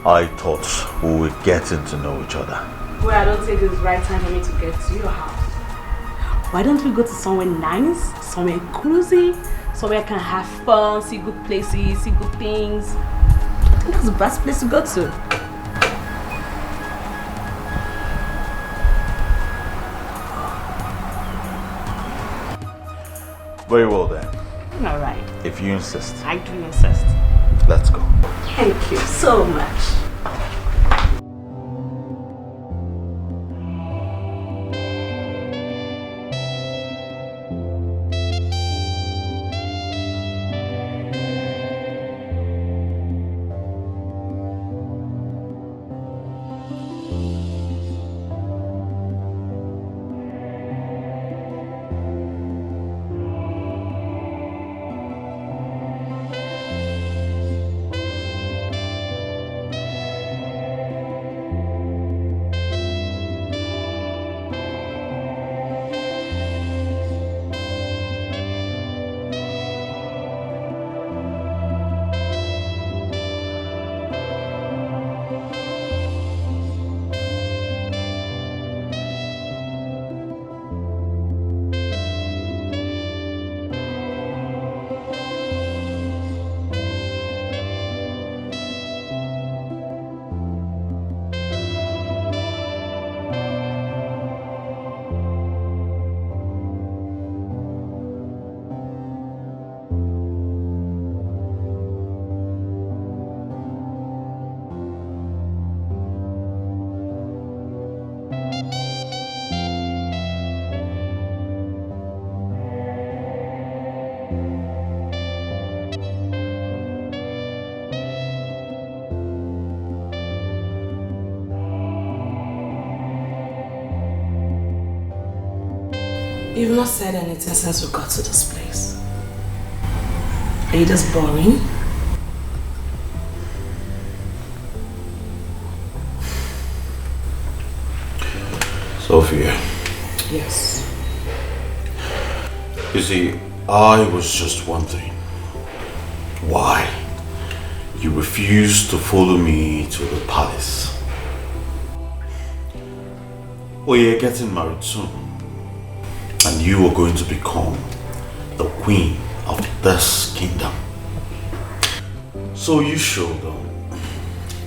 Speaker 11: I thought we were getting to know each other.
Speaker 6: Well, I don't think it's the right time for me to get to your house. Why don't we go to somewhere nice, somewhere cozy, somewhere I can have fun, see good places, see good things. I think that's the best place to go to.
Speaker 11: Very well then.
Speaker 6: All right.
Speaker 11: If you insist.
Speaker 6: I do insist.
Speaker 11: Let's go.
Speaker 6: Thank you so much. You've not said anything since we got to this place. Are you just boring?
Speaker 11: Sophia.
Speaker 6: Yes.
Speaker 11: You see, I was just wondering why you refused to follow me to the palace. We're getting married soon. And you are going to become the queen of this kingdom. So you should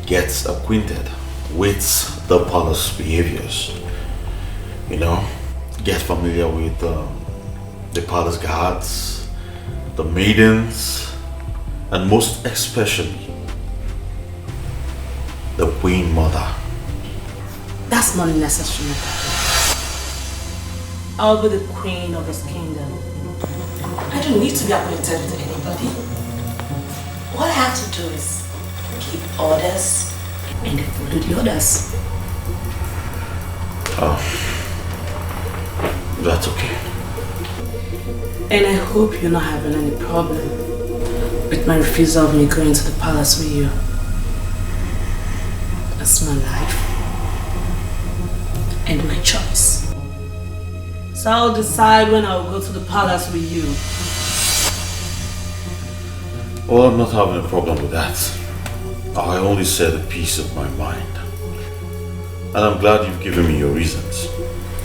Speaker 11: get acquainted with the palace behaviors. You know, get familiar with the palace guards, the maidens, and most especially the queen mother.
Speaker 6: That's not necessary. I'll be the queen of this kingdom. I don't need to be acquainted with anybody. All I have to do is give orders and they follow the orders.
Speaker 11: Oh, that's okay.
Speaker 6: And I hope you're not having any problem with my refusal of me going to the palace with you. That's my life and my choice. So I'll decide when I'll go to the palace with you.
Speaker 11: Well, I'm not having a problem with that. I only said a piece of my mind. And I'm glad you've given me your reasons.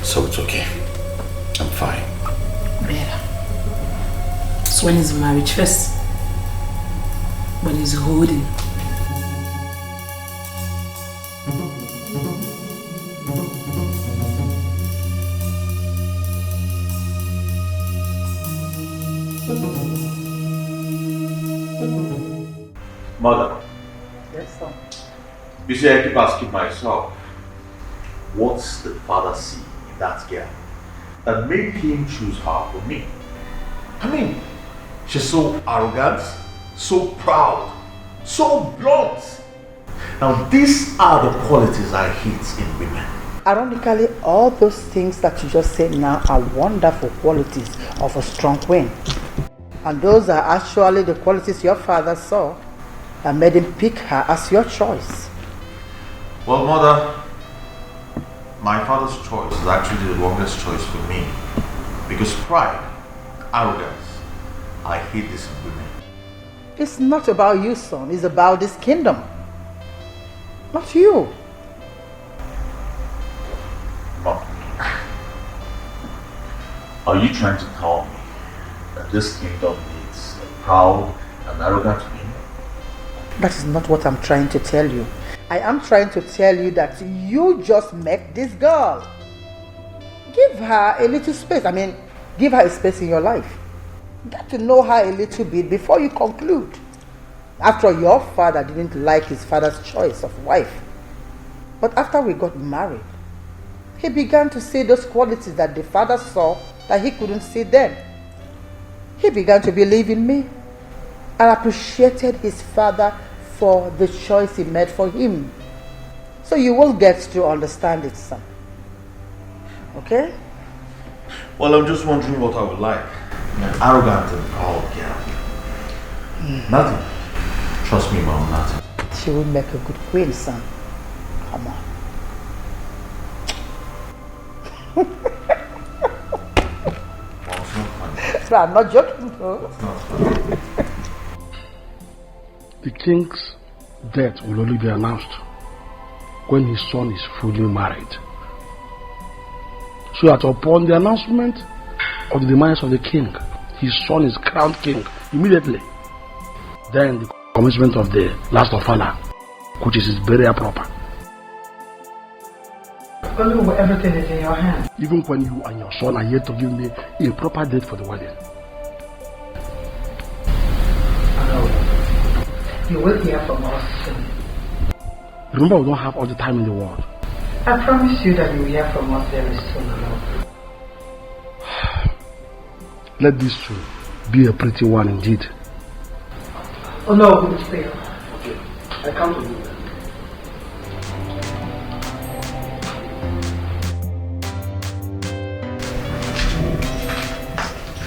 Speaker 11: So it's okay. I'm fine.
Speaker 6: Better. So when is the marriage first? When is the holding?
Speaker 11: Mother.
Speaker 1: Yes, son.
Speaker 11: You see, I keep asking myself, what's the father see in that girl that made him choose her for me? I mean, she's so arrogant, so proud, so blunt. Now, these are the qualities I hate in women.
Speaker 1: Ironically, all those things that you just said now are wonderful qualities of a strong queen. And those are actually the qualities your father saw and made him pick her as your choice.
Speaker 11: Well, Mother, my father's choice is actually the wrongest choice for me. Because pride, arrogance, I hate this in women.
Speaker 1: It's not about you, son. It's about this kingdom. Not you.
Speaker 11: Mom, are you trying to tell me that this kingdom needs a proud and arrogant woman?
Speaker 1: That is not what I'm trying to tell you. I am trying to tell you that you just met this girl. Give her a little space. I mean, give her a space in your life. Get to know her a little bit before you conclude. After all, your father didn't like his father's choice of wife. But after we got married, he began to see those qualities that the father saw that he couldn't see then. He began to believe in me and appreciated his father for the choice he made for him. So you will get to understand it, son. Okay?
Speaker 11: Well, I'm just wondering what I would like. An arrogant and proud girl. Nothing. Trust me, Mom, nothing.
Speaker 1: She will make a good queen, son. Come on. So I'm not joking, though.
Speaker 5: The king's death will only be announced when his son is fully married. So that upon the announcement of the demise of the king, his son is crowned king immediately. Then the commencement of the last of Wahala, which is his burial proper.
Speaker 1: Only everything is in your hands.
Speaker 5: Even when you and your son are yet to give me a proper date for the wedding.
Speaker 1: You will hear from us soon.
Speaker 5: Remember, we don't have all the time in the world.
Speaker 1: I promise you that you will hear from us very soon, love.
Speaker 5: Let this soon be a pretty one indeed.
Speaker 1: Oh no, we will stay.
Speaker 5: Okay, I come to you then.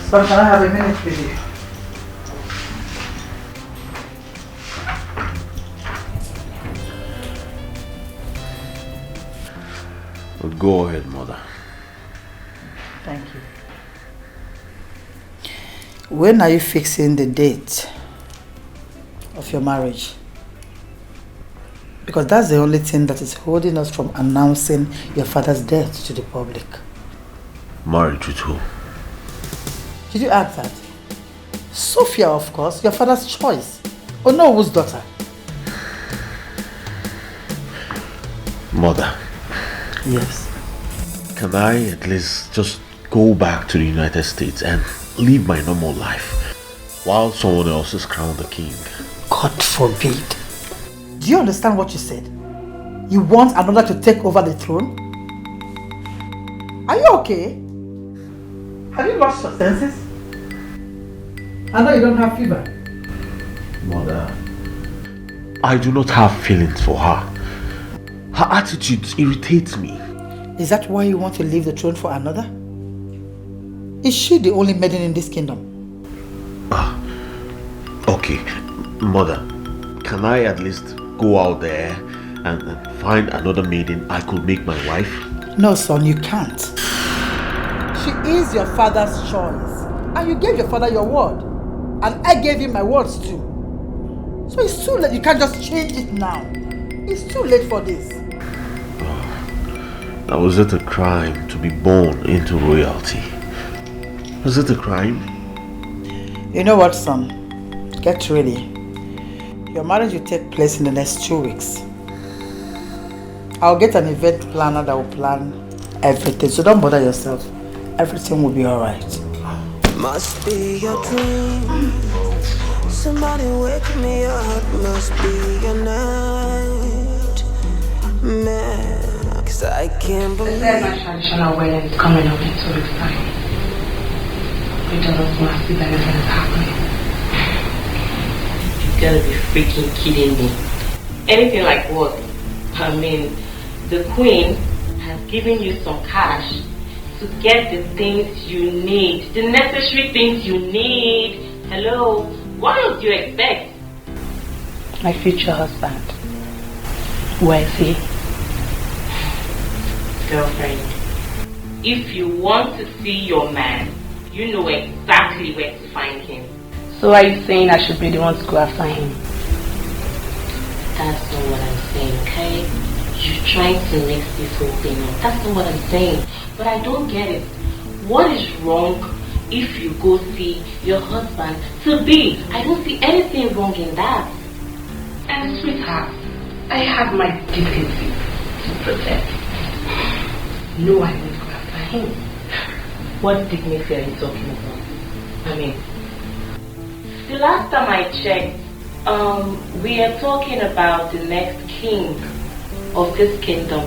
Speaker 1: Son, can I have a minute with you?
Speaker 11: Go ahead, Mother.
Speaker 1: Thank you. When are you fixing the date of your marriage? Because that's the only thing that is holding us from announcing your father's death to the public.
Speaker 11: Marriage with who?
Speaker 1: Did you add that? Sophia, of course, your father's choice. Oh no, whose daughter?
Speaker 11: Mother.
Speaker 1: Yes.
Speaker 11: Can I at least just go back to the United States and live my normal life while someone else is crowned the king?
Speaker 1: God forbid. Do you understand what you said? You want another to take over the throne? Are you okay? Have you lost your senses? I know you don't have fever.
Speaker 4: Mother, I do not have feelings for her. Her attitude irritates me.
Speaker 1: Is that why you want to leave the throne for another? Is she the only maiden in this kingdom?
Speaker 4: Okay, Mother, can I at least go out there and find another maiden I could make my wife?
Speaker 1: No, son, you can't. She is your father's choice. And you gave your father your word. And I gave him my words too. So it's too late. You can't just change it now. It's too late for this.
Speaker 4: Now, was it a crime to be born into royalty? Was it a crime?
Speaker 1: You know what, son? Get ready. Your marriage will take place in the next 2 weeks. I'll get an event planner that will plan everything. So don't bother yourself. Everything will be alright.
Speaker 12: Must be your dream. Somebody wake me up. Must be your night. Man, 'cause I can't believe.
Speaker 14: My traditional wedding is coming up in 2 weeks' time. We don't must be that anything is happening.
Speaker 6: You gotta be freaking kidding me. Anything like what? I mean, the queen has given you some cash to get the things you need, the necessary things you need. Hello, what else do you expect?
Speaker 14: My future husband. Where is he?
Speaker 6: Girlfriend, if you want to see your man, you know exactly where to find him.
Speaker 14: So are you saying I should be the one to go after him?
Speaker 6: That's not what I'm saying, okay? You're trying to mix this whole thing up. That's not what I'm saying. But I don't get it. What is wrong if you go see your husband to be? I don't see anything wrong in that.
Speaker 14: And sweetheart, I have my dignity to protect. No, I won't go after him.
Speaker 6: What dignity are you talking about? I mean, the last time I checked, we are talking about the next king of this kingdom.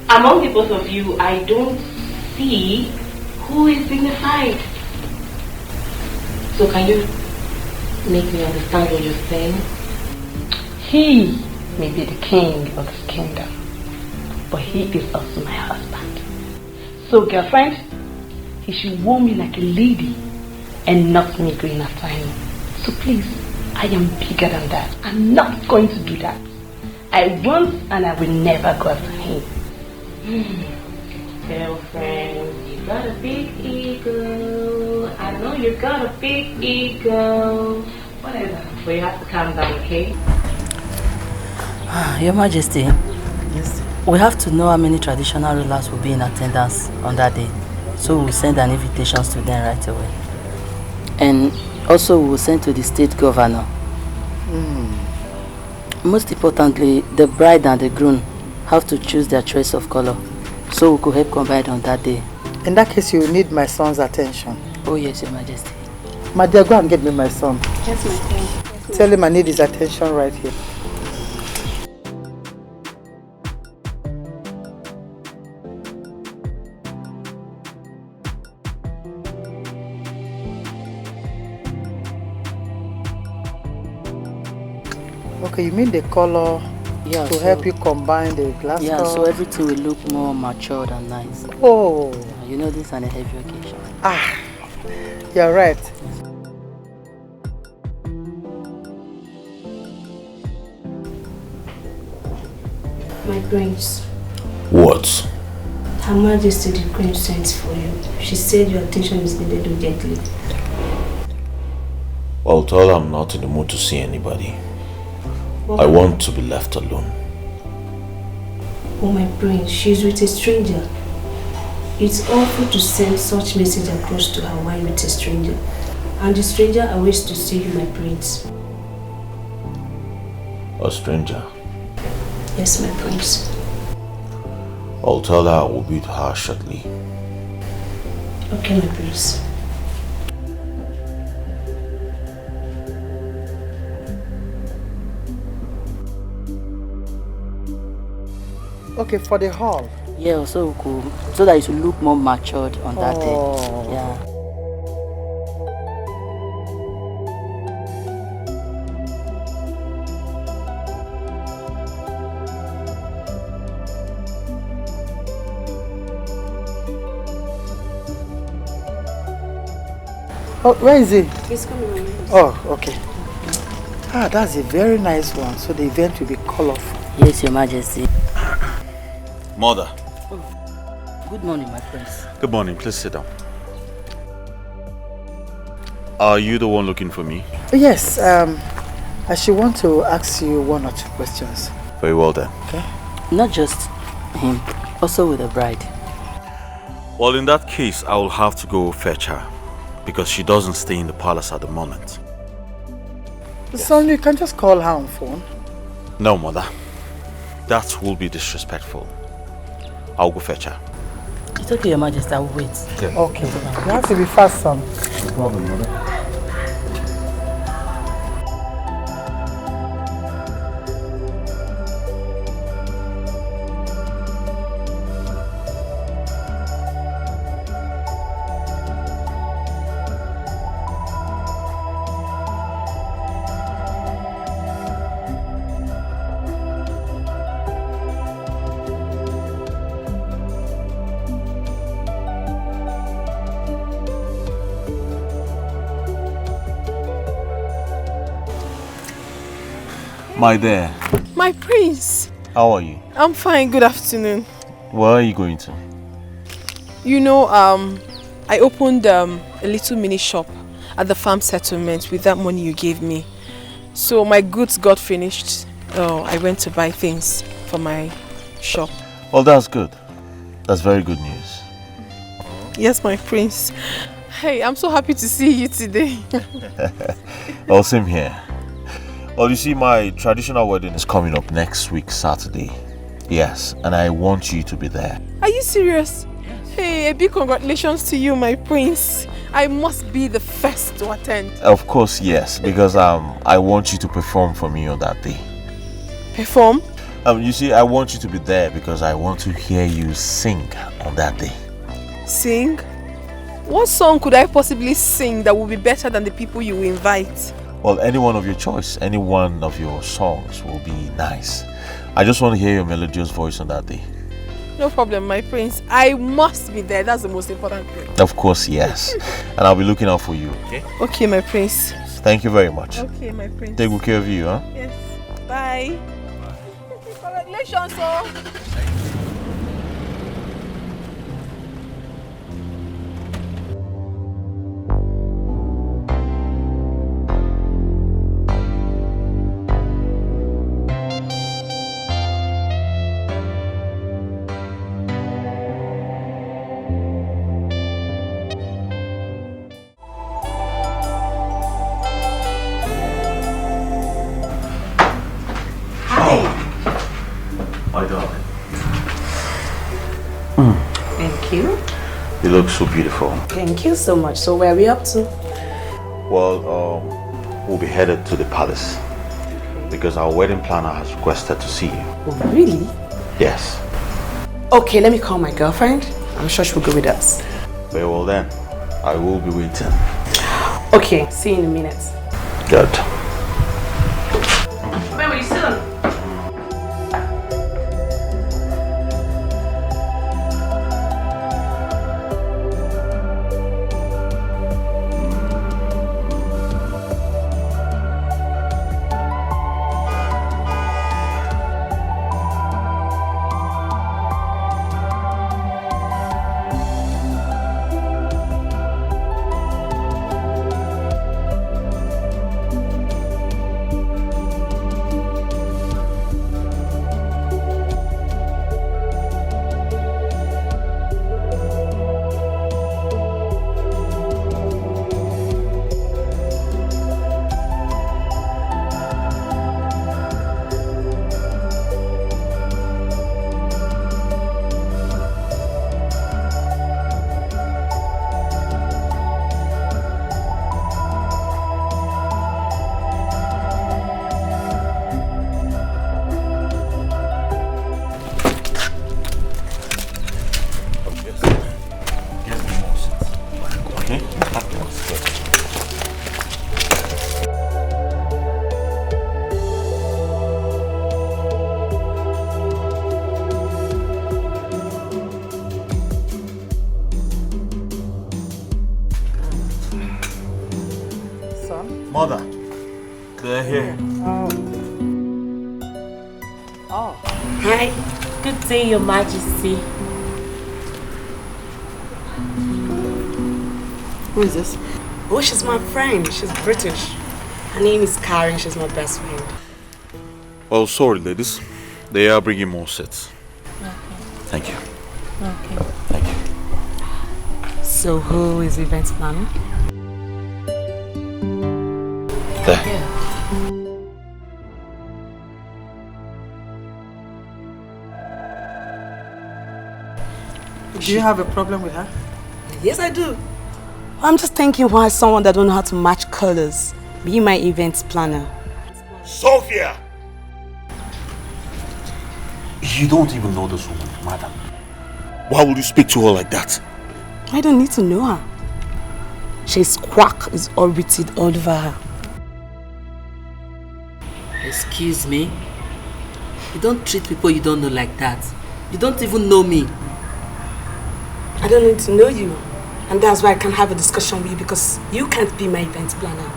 Speaker 6: Among the both of you, I don't see who is dignified. So can you make me understand what you're saying?
Speaker 14: He may be the king of this kingdom, but he is also my husband. So girlfriend, he should warm me like a lady and not me going after him. So please, I am bigger than that. I'm not going to do that. I won't and I will never go after him.
Speaker 6: Girlfriend, you got a big ego. I know you got a big ego. Whatever. But you have to calm down, okay?
Speaker 13: Your Majesty, yes. We have to know how many traditional rulers will be in attendance on that day. So we will send an invitation to them right away. And also we will send to the state governor. Most importantly, the bride and the groom have to choose their choice of color. So we could help combine on that day.
Speaker 1: In that case, you need my son's attention.
Speaker 13: Oh yes, Your Majesty.
Speaker 1: My dear, go and get me my son.
Speaker 16: Yes, my queen. Yes,
Speaker 1: Tell him I need his attention right here. Okay, you mean the color to help you combine the glass
Speaker 13: Yeah,
Speaker 1: color?
Speaker 13: so everything will look more matured and nice.
Speaker 1: Oh.
Speaker 13: You know this is a heavy occasion.
Speaker 1: Ah, you're right.
Speaker 16: My prince.
Speaker 4: What?
Speaker 16: Her Majesty the Queen sent for you. She said your attention is needed urgently.
Speaker 4: I'll tell her I'm not in the mood to see anybody. I want to be left alone.
Speaker 16: Oh my prince, she's with a stranger. It's awful to send such message across to her while with a stranger. And the stranger awaits to see you, my prince.
Speaker 4: A stranger?
Speaker 16: Yes, my prince.
Speaker 4: I'll tell her I will be with her shortly.
Speaker 16: Okay, my prince.
Speaker 1: Okay, for the hall.
Speaker 13: Yeah, so cool. So that it will look more matured on that day. Yeah.
Speaker 1: Oh, where is he?
Speaker 16: He's coming.
Speaker 1: Oh, okay. Ah, that's a very nice one. So the event will be colorful.
Speaker 20: Yes, Your Majesty.
Speaker 11: Mother.
Speaker 20: Good morning, my prince.
Speaker 11: Good morning. Please sit down. Are you the one looking for me?
Speaker 1: Yes, I should want to ask you one or two questions.
Speaker 11: Very well then.
Speaker 1: Okay.
Speaker 20: Not just him, also with the bride.
Speaker 11: Well, in that case, I will have to go fetch her because she doesn't stay in the palace at the moment.
Speaker 1: Son, you can just call her on phone.
Speaker 11: No, Mother. That will be disrespectful. I'll go fetch her.
Speaker 20: It's okay, Your Majesty, I will wait.
Speaker 11: Okay.
Speaker 1: Okay. You have to be fast, son.
Speaker 11: No problem, Mother. My dear.
Speaker 2: My prince.
Speaker 11: How are you?
Speaker 2: I'm fine. Good afternoon.
Speaker 11: Where are you going to?
Speaker 2: You know, I opened a little mini shop at the farm settlement with that money you gave me. So my goods got finished. I went to buy things for my shop.
Speaker 11: Well, that's good. That's very good news.
Speaker 2: Yes, my prince. Hey, I'm so happy to see you today.
Speaker 11: Well, same here. Well, you see, my traditional wedding is coming up next week, Saturday. Yes, and I want you to be there.
Speaker 2: Are you serious? Yes. Hey, a big congratulations to you, my prince. I must be the first to attend.
Speaker 11: Of course, yes, because I want you to perform for me on that day.
Speaker 2: Perform?
Speaker 11: You see, I want you to be there because I want to hear you sing on that day.
Speaker 2: Sing? What song could I possibly sing that would be better than the people you invite?
Speaker 11: Well, any one of your choice, any one of your songs will be nice. I just want to hear your melodious voice on that day.
Speaker 2: No problem, my prince. I must be there. That's the most important thing.
Speaker 11: Of course, yes. And I'll be looking out for you, okay?
Speaker 2: Okay, my prince.
Speaker 11: Thank you very much.
Speaker 2: Okay, my prince.
Speaker 11: Take good care of you, huh?
Speaker 2: Yes. Bye. Congratulations, oh.
Speaker 11: My darling.
Speaker 6: Thank you.
Speaker 11: You look so beautiful.
Speaker 6: Thank you so much. So where are we up to?
Speaker 11: Well, we'll be headed to the palace because our wedding planner has requested to see you.
Speaker 6: Oh, really?
Speaker 11: Yes.
Speaker 6: Okay, let me call my girlfriend. I'm sure she'll go with us.
Speaker 11: Very well then. I will be waiting.
Speaker 6: Okay, see you in a minute.
Speaker 11: Good.
Speaker 6: Very soon. Hi. Good day, Your Majesty.
Speaker 1: Who is this?
Speaker 6: Oh, she's my friend. She's British. Her name is Karen. She's my best friend.
Speaker 11: Well, sorry, ladies. They are bringing more sets.
Speaker 6: Okay.
Speaker 11: Thank you.
Speaker 6: Okay.
Speaker 11: Thank you.
Speaker 6: So, who is the event planner?
Speaker 11: There.
Speaker 6: Yeah.
Speaker 1: Do you have a problem with her?
Speaker 6: Yes, I do. I'm just thinking why someone that don't know how to match colors be my event planner.
Speaker 11: Sophia! You don't even know this woman, madam. Why would you speak to her like that?
Speaker 6: I don't need to know her. She's quack is all written all over her.
Speaker 20: Excuse me? You don't treat people you don't know like that. You don't even know me.
Speaker 6: I don't need to know you. And that's why I can't have a discussion with you because you can't be my event planner.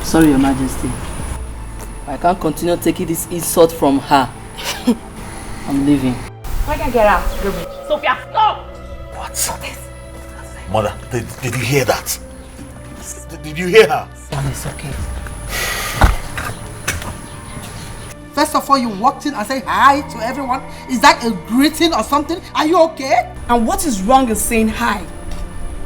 Speaker 20: Sorry, Your Majesty. I can't continue taking this insult from her. I'm leaving.
Speaker 6: Why can't I get out? Sophia, stop!
Speaker 11: What? Mother, did you hear that? Did you hear her?
Speaker 20: Son, it's okay.
Speaker 1: First of all, you walked in and said hi to everyone. Is that a greeting or something? Are you okay?
Speaker 2: And what is wrong in saying hi?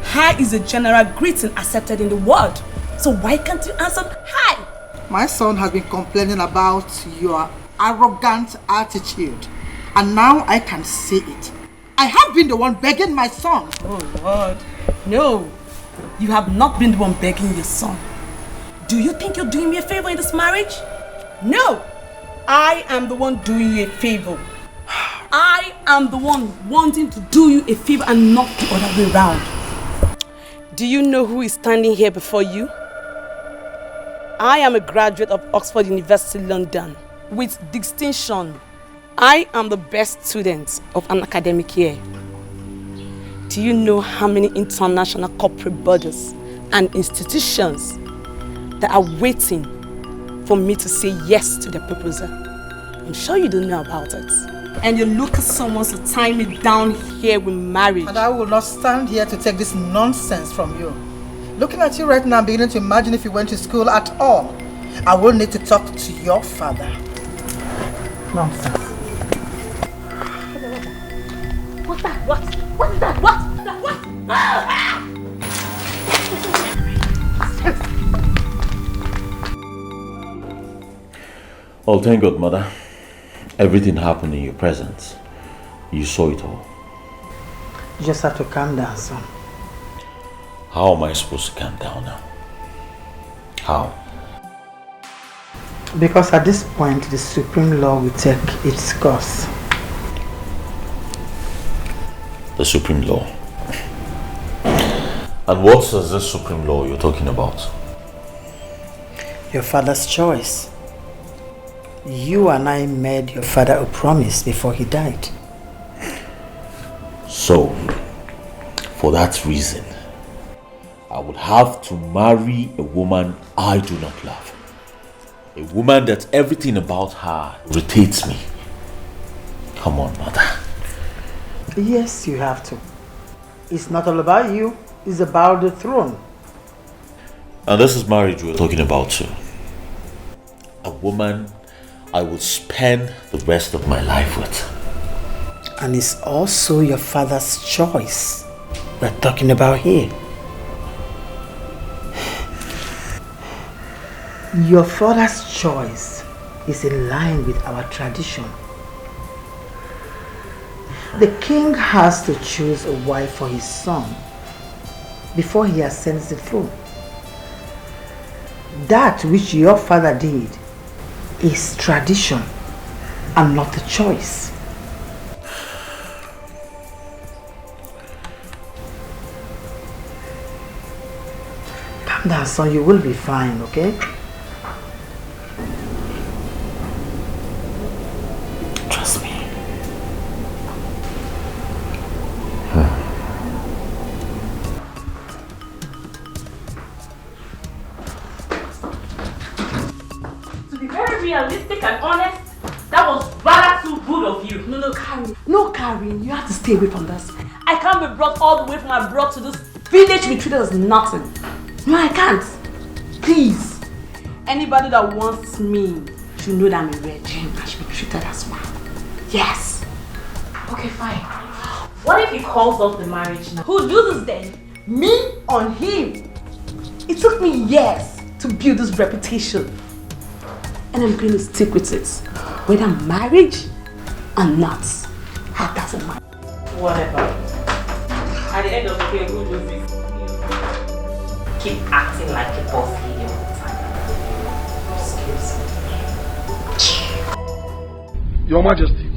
Speaker 2: Hi is a general greeting accepted in the world. So why can't you answer hi?
Speaker 1: My son has been complaining about your arrogant attitude. And now I can see it. I have been the one begging my son.
Speaker 2: Oh Lord. No, you have not been the one begging your son. Do you think you're doing me a favor in this marriage? No, I am the one doing you a favor. I am the one wanting to do you a favor and not the other way around.
Speaker 6: Do you know who is standing here before you? I am a graduate of Oxford University, London, with distinction. I am the best student of an academic year. Do you know how many international corporate bodies and institutions that are waiting for me to say yes to their proposal? I'm sure you don't know about it. And you look at someone to tie me down here with marriage.
Speaker 1: And I will not stand here to take this nonsense from you. Looking at you right now, I'm beginning to imagine if you went to school at all. I will need to talk to your father. Nonsense.
Speaker 6: What's that? What? What is that? What? What?
Speaker 11: Well, thank God, Mother. Everything happened in your presence. You saw it all.
Speaker 1: You just have to calm down, son.
Speaker 11: How am I supposed to calm down now? How?
Speaker 1: Because at this point, the supreme law will take its course.
Speaker 11: The supreme law? And what is this supreme law you're talking about?
Speaker 1: Your father's choice. You and I made your father a promise before he died.
Speaker 11: So, for that reason, I would have to marry a woman I do not love. A woman that everything about her irritates me. Come on, Mother.
Speaker 1: Yes, you have to. It's not all about you. It's about the throne.
Speaker 11: And this is marriage we're talking about too. A woman I will spend the rest of my life with.
Speaker 1: And it's also your father's choice we're talking about here. Your father's choice is in line with our tradition. The king has to choose a wife for his son before he ascends the throne. That which your father did is tradition and not a choice. Calm down, son. You will be fine, okay?
Speaker 11: Trust me.
Speaker 6: realistic and honest. That was rather too good of you.
Speaker 3: No, Karen. No, Karen. You have to stay away from this. I can't be brought all the way from abroad to this village to be treated as nothing. No, I can't. Please. Anybody that wants me should know that I'm a virgin. I should be treated as one. Yes.
Speaker 6: Okay, fine. What if he calls off the marriage now?
Speaker 3: Who loses then? Me on him? It took me years to build this reputation. And I'm going to stick with it. Whether marriage or not. That doesn't matter.
Speaker 6: Whatever. At the end of the day, who loses? Keep acting like a boss lady all the time. Excuse me.
Speaker 21: Your Majesty.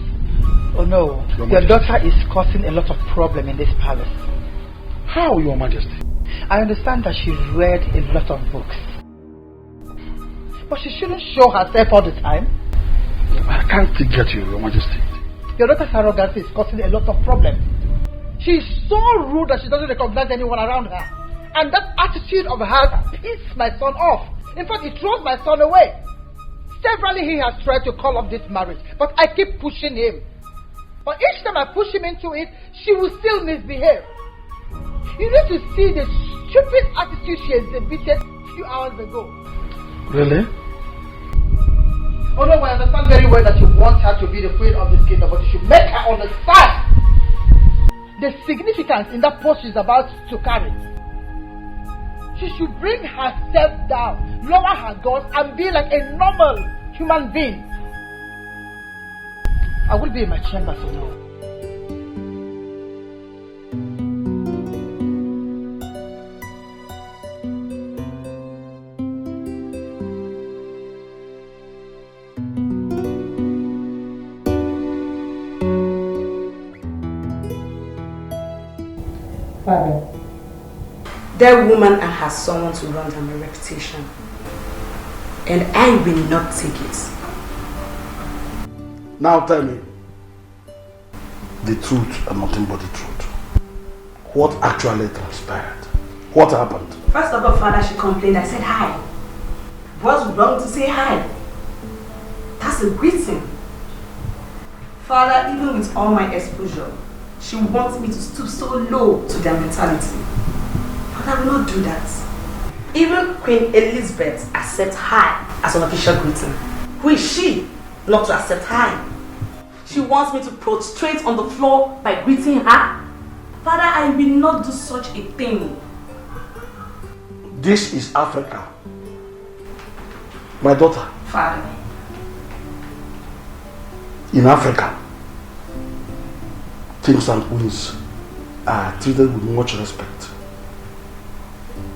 Speaker 22: Oh no, your daughter is causing a lot of problem in this palace.
Speaker 21: How, Your Majesty?
Speaker 22: I understand that she's read a lot of books. But she shouldn't show herself all the time.
Speaker 21: I can't get you, Your Majesty.
Speaker 22: Your daughter's arrogance is causing a lot of problems. She's so rude that she doesn't recognize anyone around her. And that attitude of hers pisses my son off. In fact, it throws my son away. Severally he has tried to call off this marriage, but I keep pushing him. But each time I push him into it, she will still misbehave. You need to see the stupid attitude she exhibited a few hours ago.
Speaker 21: Really?
Speaker 22: Oh no, I understand very well that you want her to be the queen of this kingdom, but you should make her understand the significance in that post she's about to carry. She should bring herself down, lower her guards, and be like a normal human being. I will be in my chamber for now.
Speaker 3: Father, that woman and her son want to run down my reputation. And I will not take it.
Speaker 5: Now tell me the truth and nothing but the truth. What actually transpired? What happened?
Speaker 3: First of all, Father, she complained. I said hi. What's wrong to say hi? That's a greeting. Father, even with all my exposure, she wants me to stoop so low to their mentality. But I will not do that. Even Queen Elizabeth accepts hi as an official greeting. Who is she not to accept hi? She wants me to prostrate on the floor by greeting her. Father, I will not do such a thing.
Speaker 5: This is Africa. My daughter.
Speaker 3: Father.
Speaker 5: In Africa, kings and queens are treated with much respect.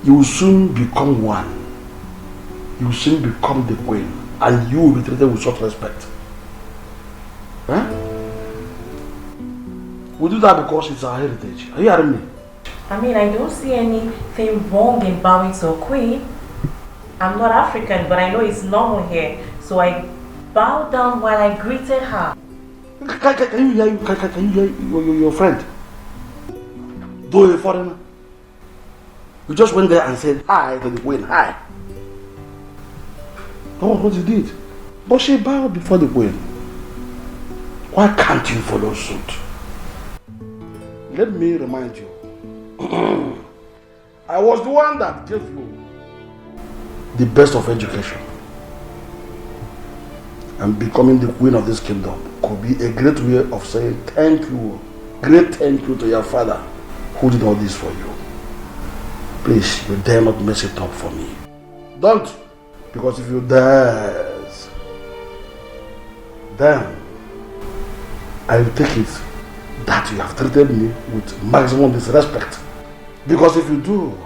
Speaker 5: You will soon become one. You will soon become the queen, and you will be treated with such respect. Huh? We do that because it's our heritage. Are you hearing me?
Speaker 6: I mean, I don't see anything wrong in bowing to a queen. I'm not African, but I know it's normal here. So I bowed down while I greeted her.
Speaker 5: Can you hear your friend? Though a foreigner, you just went there and said hi to the queen. Hi. That was what you did. But she bowed before the queen. Why can't you follow suit? Let me remind you. I was the one that gave you the best of education. And becoming the queen of this kingdom could be a great way of saying thank you, great thank you to your father who did all this for you. Please, you dare not mess it up for me. Don't, because if you dare, then I will take it that you have treated me with maximum disrespect. Because if you do,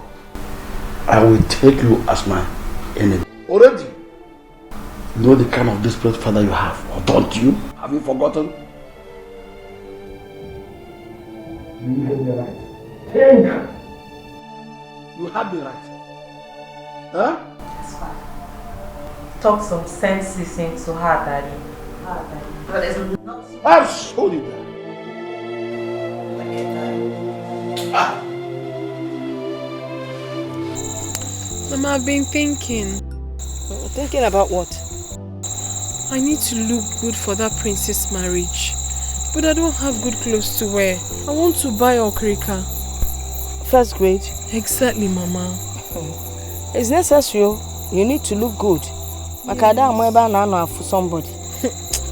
Speaker 5: I will take you as my enemy. Already, you know the kind of desperate father you have, or don't you? Have you forgotten? You had me right. Think! You had me right. Huh?
Speaker 6: That's fine. Talk some senses into her, Daddy. But there's not...
Speaker 5: I'll show you that.
Speaker 2: Mama, I've been thinking.
Speaker 15: Thinking about what?
Speaker 2: I need to look good for that princess marriage. But I don't have good clothes to wear. I want to buy okrika.
Speaker 15: First grade?
Speaker 2: Exactly, Mama.
Speaker 15: It's necessary. You need to look good. Yes. For somebody.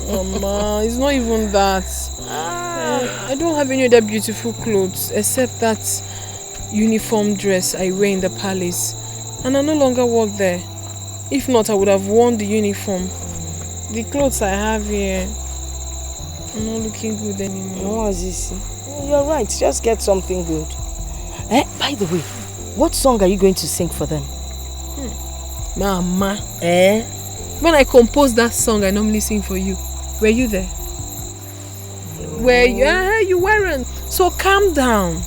Speaker 2: Mama, it's not even that. I don't have any other beautiful clothes except that uniform dress I wear in the palace. And I no longer work there. If not, I would have worn the uniform. The clothes I have here, I'm not looking good anymore.
Speaker 15: No, Azizi. You're right. Just get something good. By the way, what song are you going to sing for them?
Speaker 2: Mama. When I composed that song I normally sing for you, were you there? Were you? You weren't. So calm down.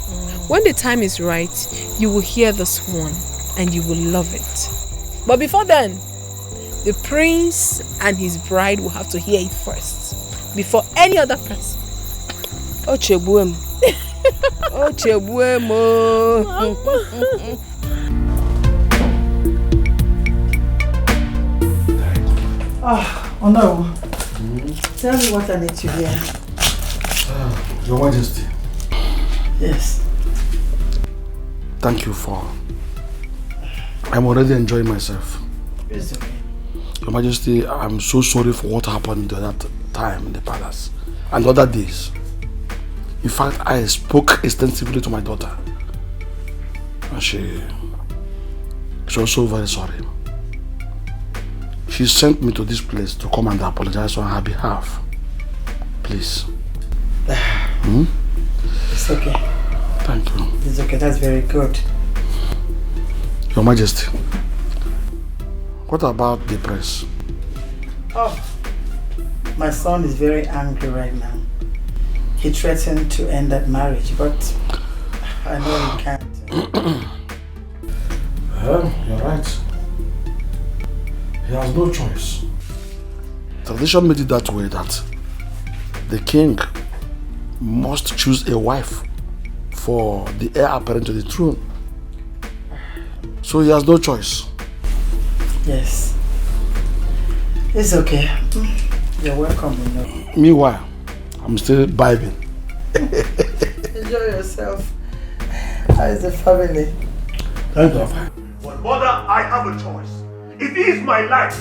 Speaker 2: When the time is right, you will hear this one and you will love it. But before then, the prince and his bride will have to hear it first, before any other person.
Speaker 15: Ochebuem. Ochebuem.
Speaker 1: Oh no. Tell me what I need to hear.
Speaker 5: Your Majesty.
Speaker 1: Yes.
Speaker 5: Thank you for... I'm already enjoying myself.
Speaker 1: It's okay.
Speaker 5: Your Majesty, I'm so sorry for what happened at that time in the palace and other days. In fact, I spoke extensively to my daughter. And she's also very sorry. She sent me to this place to come and apologize on her behalf. Please.
Speaker 1: It's okay.
Speaker 5: Thank you.
Speaker 1: It's okay, that's very good.
Speaker 5: Your Majesty, what about the prince?
Speaker 1: Oh, my son is very angry right now. He threatened to end that marriage, but I know he can't.
Speaker 5: You're right. He has no choice. Tradition made it that way that the king must choose a wife for the heir apparent to the throne. So he has no choice.
Speaker 1: Yes. It's okay. You're welcome, you know.
Speaker 5: Meanwhile, I'm still vibing.
Speaker 1: Enjoy yourself. How is the family?
Speaker 5: Thank you.
Speaker 7: But mother, I have a choice. It is my life.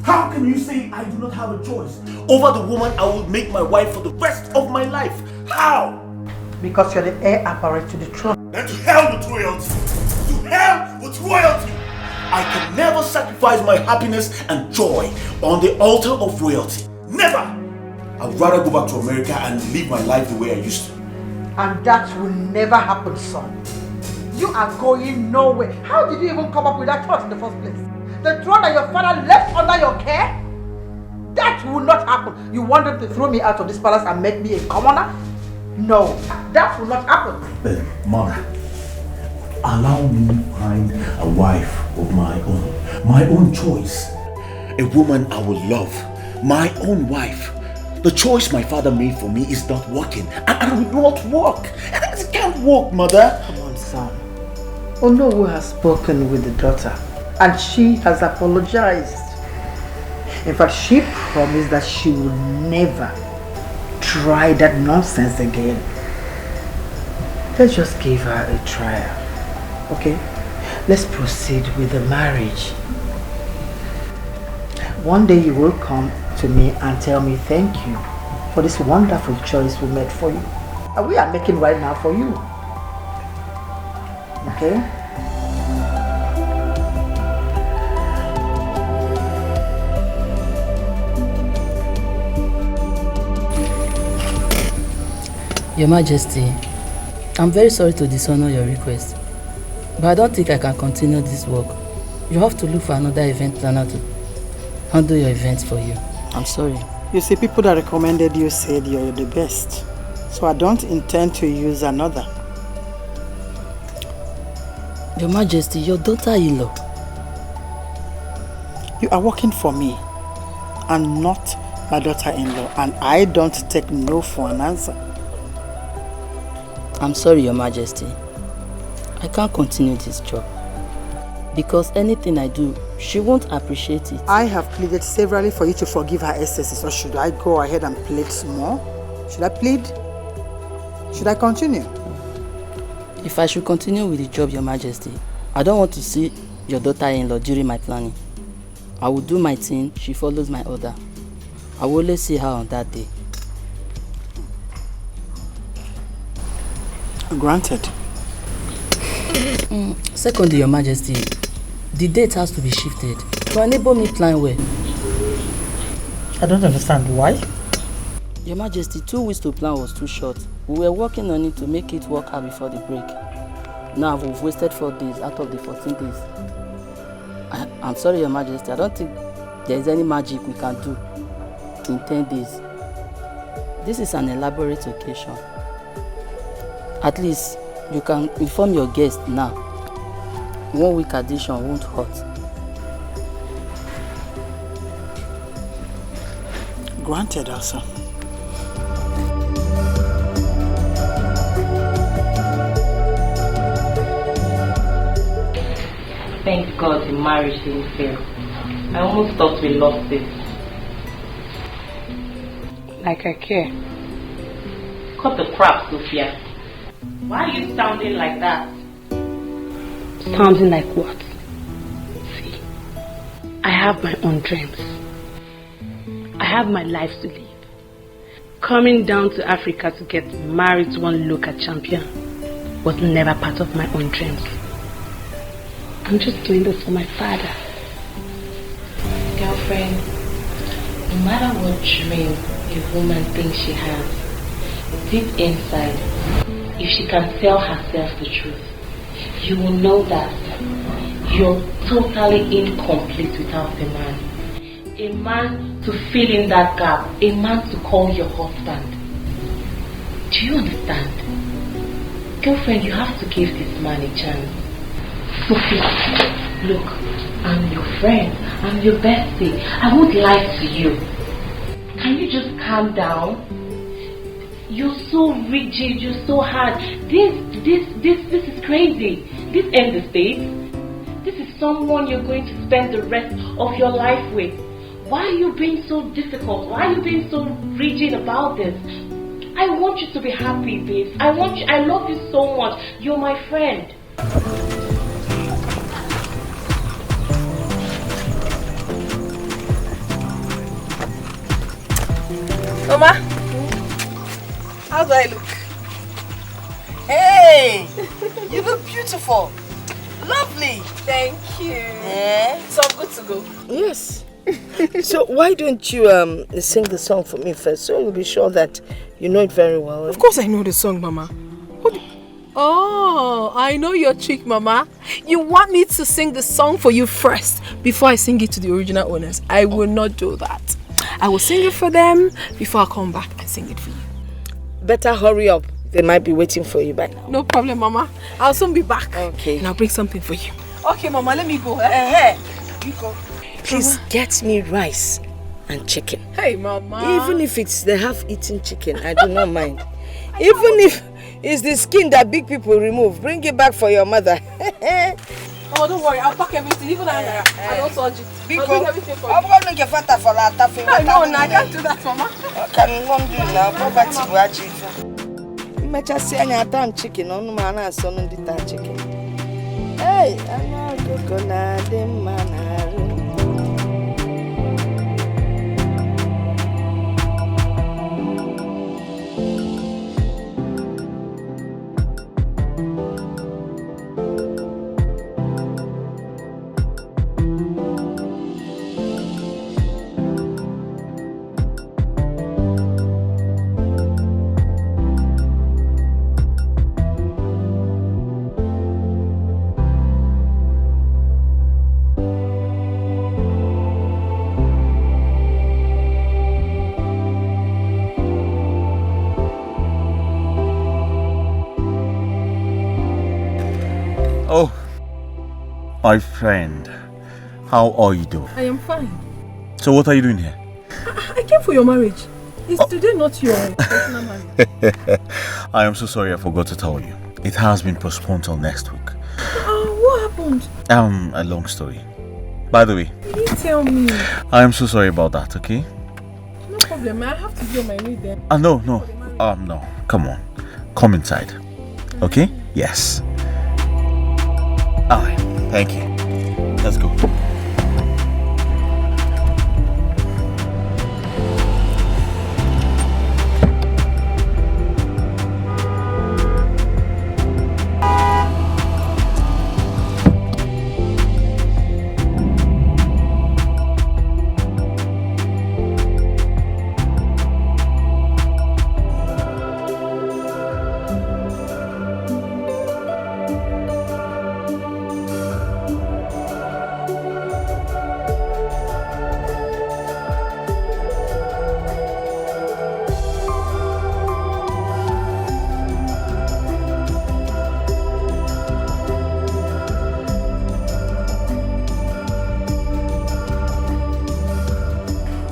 Speaker 7: How can you say I do not have a choice over the woman I will make my wife for the rest of my life? How?
Speaker 1: Because you're the heir apparent to the throne.
Speaker 7: Then to hell with royalty. To hell with royalty. I can never sacrifice my happiness and joy on the altar of royalty. Never. I'd rather go back to America and live my life the way I used to.
Speaker 1: And that will never happen, son. You are going nowhere. How did you even come up with that thought in the first place? The throne that your father left under your care? That will not happen. You want them to throw me out of this palace and make me a commoner? No, that will not happen.
Speaker 7: But mother, allow me to find a wife of my own choice. A woman I will love, my own wife. The choice my father made for me is not working. I will not work. It can't work, mother.
Speaker 1: Come on, son. Onowu has spoken with the daughter and she has apologized. In fact, she promised that she will never try that nonsense again. Let's just give her a trial. Okay? Let's proceed with the marriage. One day you will come to me and tell me thank you for this wonderful choice we made for you. And we are making right now for you. Okay?
Speaker 20: Your Majesty, I'm very sorry to dishonor your request, but I don't think I can continue this work. You have to look for another event planner to handle your events for you. I'm sorry.
Speaker 1: You see, people that recommended you said you're the best. So I don't intend to use another.
Speaker 20: Your Majesty, your daughter-in-law.
Speaker 1: You are working for me and not my daughter-in-law, and I don't take no for an answer.
Speaker 20: I'm sorry, Your Majesty. I can't continue this job because anything I do She won't appreciate it.
Speaker 1: I have pleaded severally for you to forgive her excesses, or should I go ahead and plead some more? Should I plead? Should I continue?
Speaker 20: If I should continue with the job, Your Majesty, I don't want to see your daughter-in-law during my planning. I will do my thing, she follows my order. I will only see her on that day.
Speaker 1: Granted.
Speaker 20: Secondly, Your Majesty, the date has to be shifted to enable me plan well.
Speaker 22: I don't understand why.
Speaker 20: Your Majesty, 2 weeks to plan was too short. We were working on it to make it work out before the break. Now we've wasted 4 days out of the 14 days. I'm sorry, Your Majesty, I don't think there is any magic we can do in 10 days. This is an elaborate occasion. At least you can inform your guests now. 1 week addition won't hurt.
Speaker 1: Granted, also.
Speaker 14: Thank God the marriage didn't fail. I almost thought we lost it. Like I care. Cut the crap, Sophia. Why are you sounding like that?
Speaker 19: Sounding like what? See, I have my own dreams. I have my life to live. Coming down to Africa to get married to one local champion was never part of my own dreams. I'm just doing this for my father.
Speaker 14: Girlfriend, no matter what dream a woman thinks she has, deep inside, if she can tell herself the truth, you will know that you're totally incomplete without a man. A man to fill in that gap, a man to call your husband. Do you understand? Girlfriend, you have to give this man a chance. Sophie, look, I'm your friend, I'm your bestie. I won't lie to you. Can you just calm down? You're so rigid, you're so hard. This is crazy. This ain't the States. This is someone you're going to spend the rest of your life with. Why are you being so difficult? Why are you being so rigid about this? I want you to be happy, babes. I love you so much. You're my friend.
Speaker 15: Mama, how do I look? Hey, you look beautiful. Lovely.
Speaker 2: Thank you.
Speaker 15: Yeah.
Speaker 2: So I'm good to go.
Speaker 15: Yes. So why don't you sing the song for me first, so you'll be sure that you know it very well.
Speaker 2: Of course I know the song, Mama. Oh, I know your trick, Mama. You want me to sing the song for you first before I sing it to the original owners. I will not do that. I will sing it for them before I come back and sing it for you.
Speaker 15: Better hurry up. They might be waiting for you by now.
Speaker 2: No problem, Mama. I'll soon be back.
Speaker 15: Okay.
Speaker 2: And I'll bring something for you. Okay, Mama, let me go.
Speaker 15: You go. Please get me rice and chicken.
Speaker 2: Hey, Mama.
Speaker 15: Even if it's the half-eaten chicken, I do not mind. Even if it's the skin that big people remove, bring it back for your mother.
Speaker 2: Oh, don't worry. I'll pack everything. Even I don't surge it. I'll bring everything for you.
Speaker 15: I'm going to get fatter for that.
Speaker 2: No, I can't do that, Mama.
Speaker 15: Can you go do now? Poverty will achieve. You might just say I have chicken. No, man, I saw no chicken. Hey, I'm not going to do man.
Speaker 11: Oh, my friend, how are you doing?
Speaker 2: I am fine.
Speaker 11: So what are you doing here?
Speaker 2: I came for your marriage. Is today not your personal marriage?
Speaker 11: I am so sorry I forgot to tell you. It has been postponed till next week.
Speaker 2: What happened?
Speaker 11: A long story. By the way,
Speaker 2: Can you tell me?
Speaker 11: I am so sorry about that, okay?
Speaker 2: No problem, I have to be on my way then.
Speaker 11: No. No. Come on. Come inside. Okay? Yes. Alright, thank you. Let's go.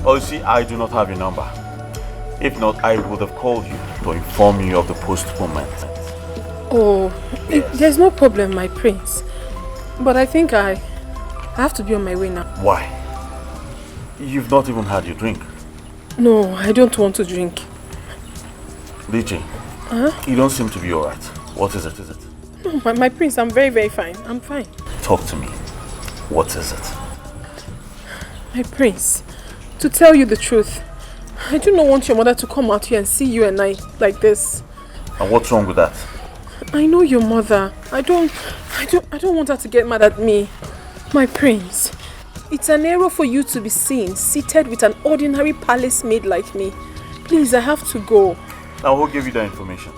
Speaker 11: Oh, see, I do not have your number. If not, I would have called you to inform you of the postponement.
Speaker 2: Oh, there's no problem, my prince. But I think I have to be on my way now.
Speaker 11: Why? You've not even had your drink.
Speaker 2: No, I don't want to drink.
Speaker 11: DJ,
Speaker 2: Huh?
Speaker 11: you don't seem to be alright. What is it?
Speaker 2: No, my prince, I'm very, very fine. I'm fine.
Speaker 11: Talk to me. What is it?
Speaker 2: My prince, to tell you the truth, I do not want your mother to come out here and see you and I like this.
Speaker 11: And what's wrong with that?
Speaker 2: I know your mother. I don't want her to get mad at me. My prince, it's an error for you to be seen seated with an ordinary palace maid like me. Please, I have to go.
Speaker 11: Now, who gave you that information?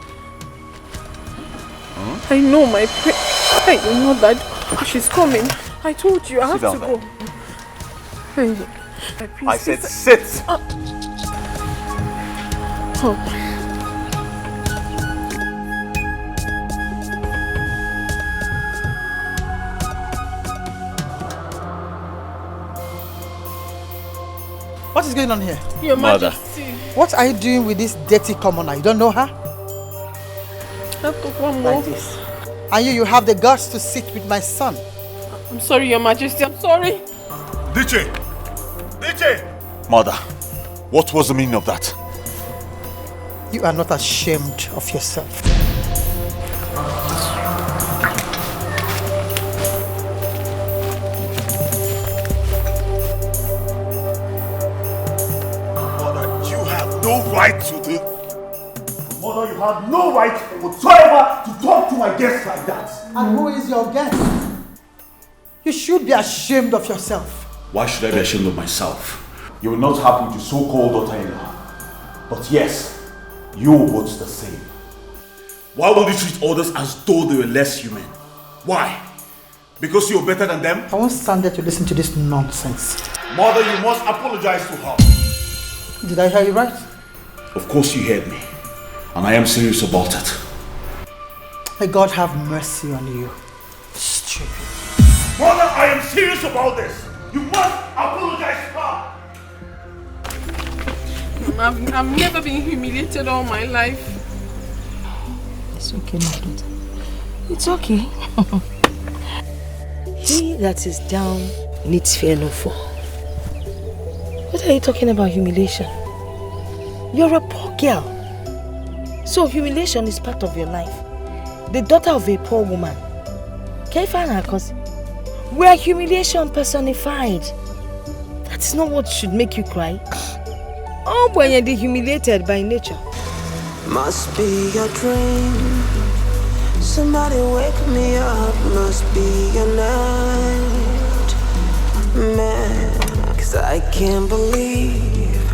Speaker 2: I know my prince. Hey, you know that she's coming. I told you, I have to go. Hey, my prince.
Speaker 11: I said sit!
Speaker 2: Oh.
Speaker 1: What is going on here?
Speaker 2: Your
Speaker 11: Mother.
Speaker 2: Majesty.
Speaker 1: What are you doing with this dirty commoner? You don't know her?
Speaker 2: I took one more.
Speaker 1: Like this. And you have the guts to sit with my son.
Speaker 2: I'm sorry, Your Majesty. I'm sorry.
Speaker 11: DJ! Mother, what was the meaning of that?
Speaker 1: You are not ashamed of yourself.
Speaker 7: Mother, you have no right to do. Mother, you have no right whatsoever to talk to my guests like that.
Speaker 1: And who is your guest? You should be ashamed of yourself.
Speaker 7: Why should I be ashamed of myself? You will not happen to so-called daughter-in-law. But yes, you will both the same. Why will you treat others as though they were less human? Why? Because you're better than them?
Speaker 1: I won't stand there to listen to this nonsense.
Speaker 7: Mother, you must apologize to her.
Speaker 1: Did I hear you right?
Speaker 7: Of course you heard me. And I am serious about it.
Speaker 1: May God have mercy on you. Stupid.
Speaker 7: Mother, I am serious about this. You must apologize to her.
Speaker 2: I've never been humiliated all my life.
Speaker 15: It's okay, my daughter. It's okay. He that is down needs fear no fall. What are you talking about humiliation? You're a poor girl. So humiliation is part of your life. The daughter of a poor woman. Can you find her cousin? We are humiliation personified. That is not what should make you cry. Oh, when you're humiliated by nature.
Speaker 12: Must be a dream. Somebody wake me up. Must be a night. Man, 'cause I can't believe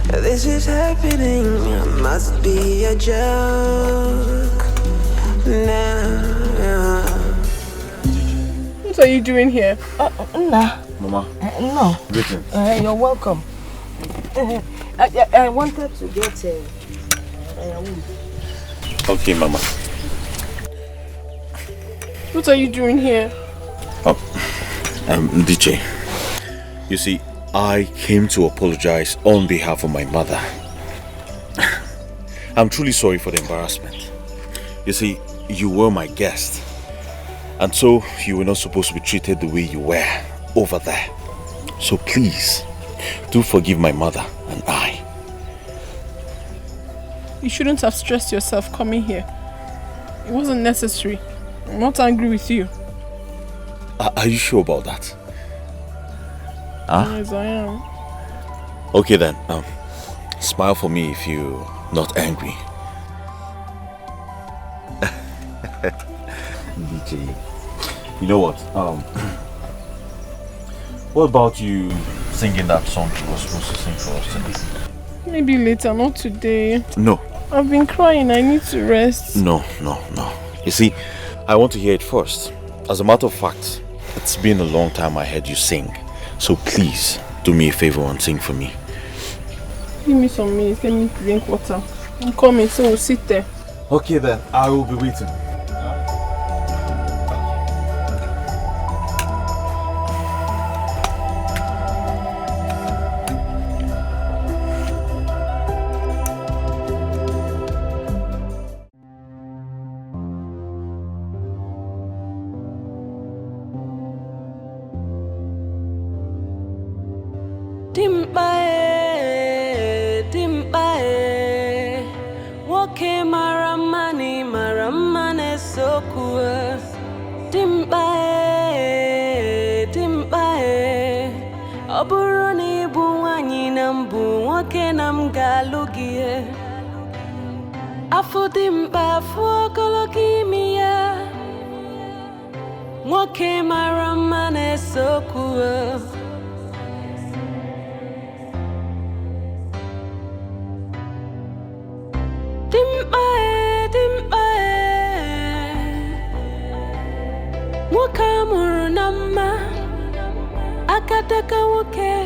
Speaker 12: this is happening. Must be a joke. Nah.
Speaker 2: What are you doing here?
Speaker 15: Nah.
Speaker 11: Mama.
Speaker 15: No.
Speaker 11: Greetings.
Speaker 15: You're welcome. I wanted to get
Speaker 11: Okay, Mama.
Speaker 2: What are you doing here?
Speaker 11: DJ. You see, I came to apologize on behalf of my mother. I'm truly sorry for the embarrassment. You see, you were my guest. And so, you were not supposed to be treated the way you were. over there. So please, do forgive my mother and I.
Speaker 2: You shouldn't have stressed yourself coming here. It wasn't necessary. I'm not angry with you.
Speaker 11: Are you sure about that? Huh?
Speaker 2: Yes, I am.
Speaker 11: Okay then, smile for me if you're not angry. DJ, you know what? What about you singing that song you were supposed to sing for us today?
Speaker 2: Maybe later, not today.
Speaker 11: No.
Speaker 2: I've been crying, I need to rest.
Speaker 11: No. You see, I want to hear it first. As a matter of fact, it's been a long time I heard you sing. So please, do me a favor and sing for me.
Speaker 2: Give me some minutes, let me drink water. I'm coming, so we'll sit there.
Speaker 11: Okay then, I will be waiting.
Speaker 8: Afudimba fuokolokimia Mwoke maramane sokua Dimpae Mwakamuru nama Akataka woke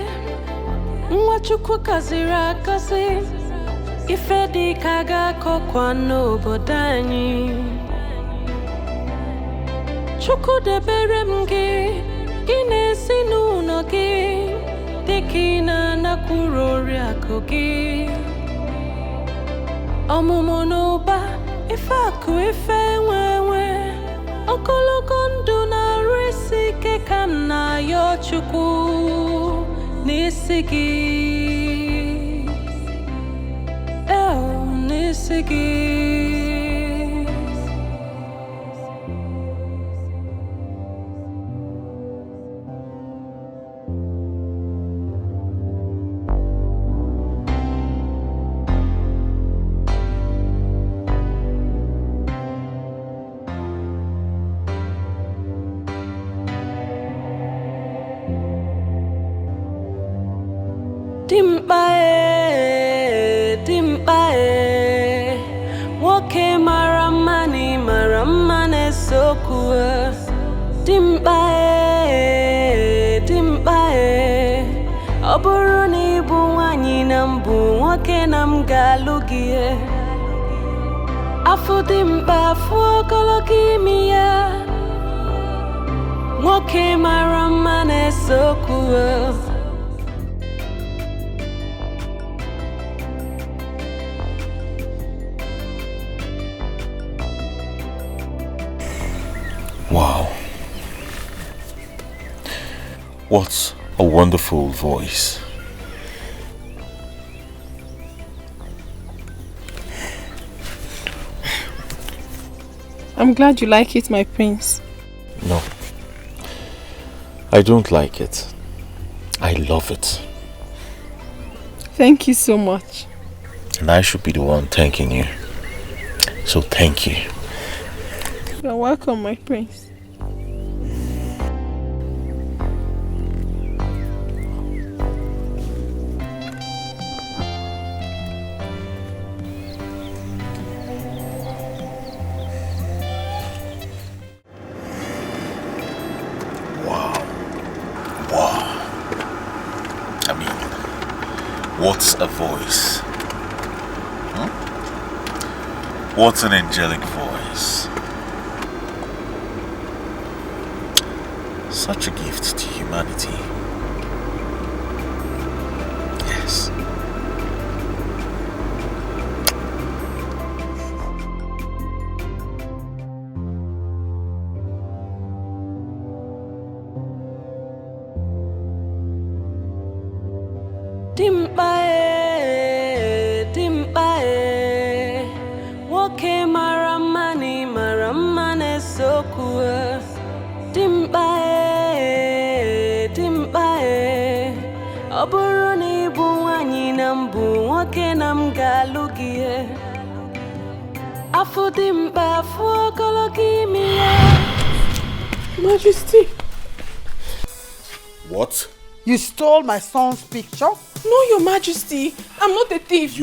Speaker 8: Mwachukwu kazira kazi Ifedi kaga kokwa n'obodanyi Chukwu debere m gị Gị na-esi n'ụlọ gị Dịka ị na-anakwuru oriakụ gị Ọmụmụ n'ụba Ife akụ ife nwenwe Ogologo ndụ na-arụ isi ike ka m na-ayọ Chukwu n'isi gị Dimpae Woke maramane sokua Dimpae Oburu na ibu nwanyi na mbu Nwoke na m ga-alụ gị Afudimba fuokolokimia Nwoke maramane sokua
Speaker 11: Wow. What a wonderful voice.
Speaker 2: I'm glad you like it, my prince.
Speaker 11: No. I don't like it. I love it.
Speaker 2: Thank you so much.
Speaker 11: And I should be the one thanking you. So thank you.
Speaker 2: You're welcome, my prince.
Speaker 11: Wow. I mean, what's a voice? What's an angelic voice? Such a gift to humanity. Yes.
Speaker 8: dimbae woke maramane sokua dimbae oburu ni bu anyi nambu woke nam galugie afu dimba afu okologi miya.
Speaker 2: Majesty.
Speaker 11: What?
Speaker 1: You stole my son's picture?
Speaker 2: No, Your Majesty. I'm not a thief.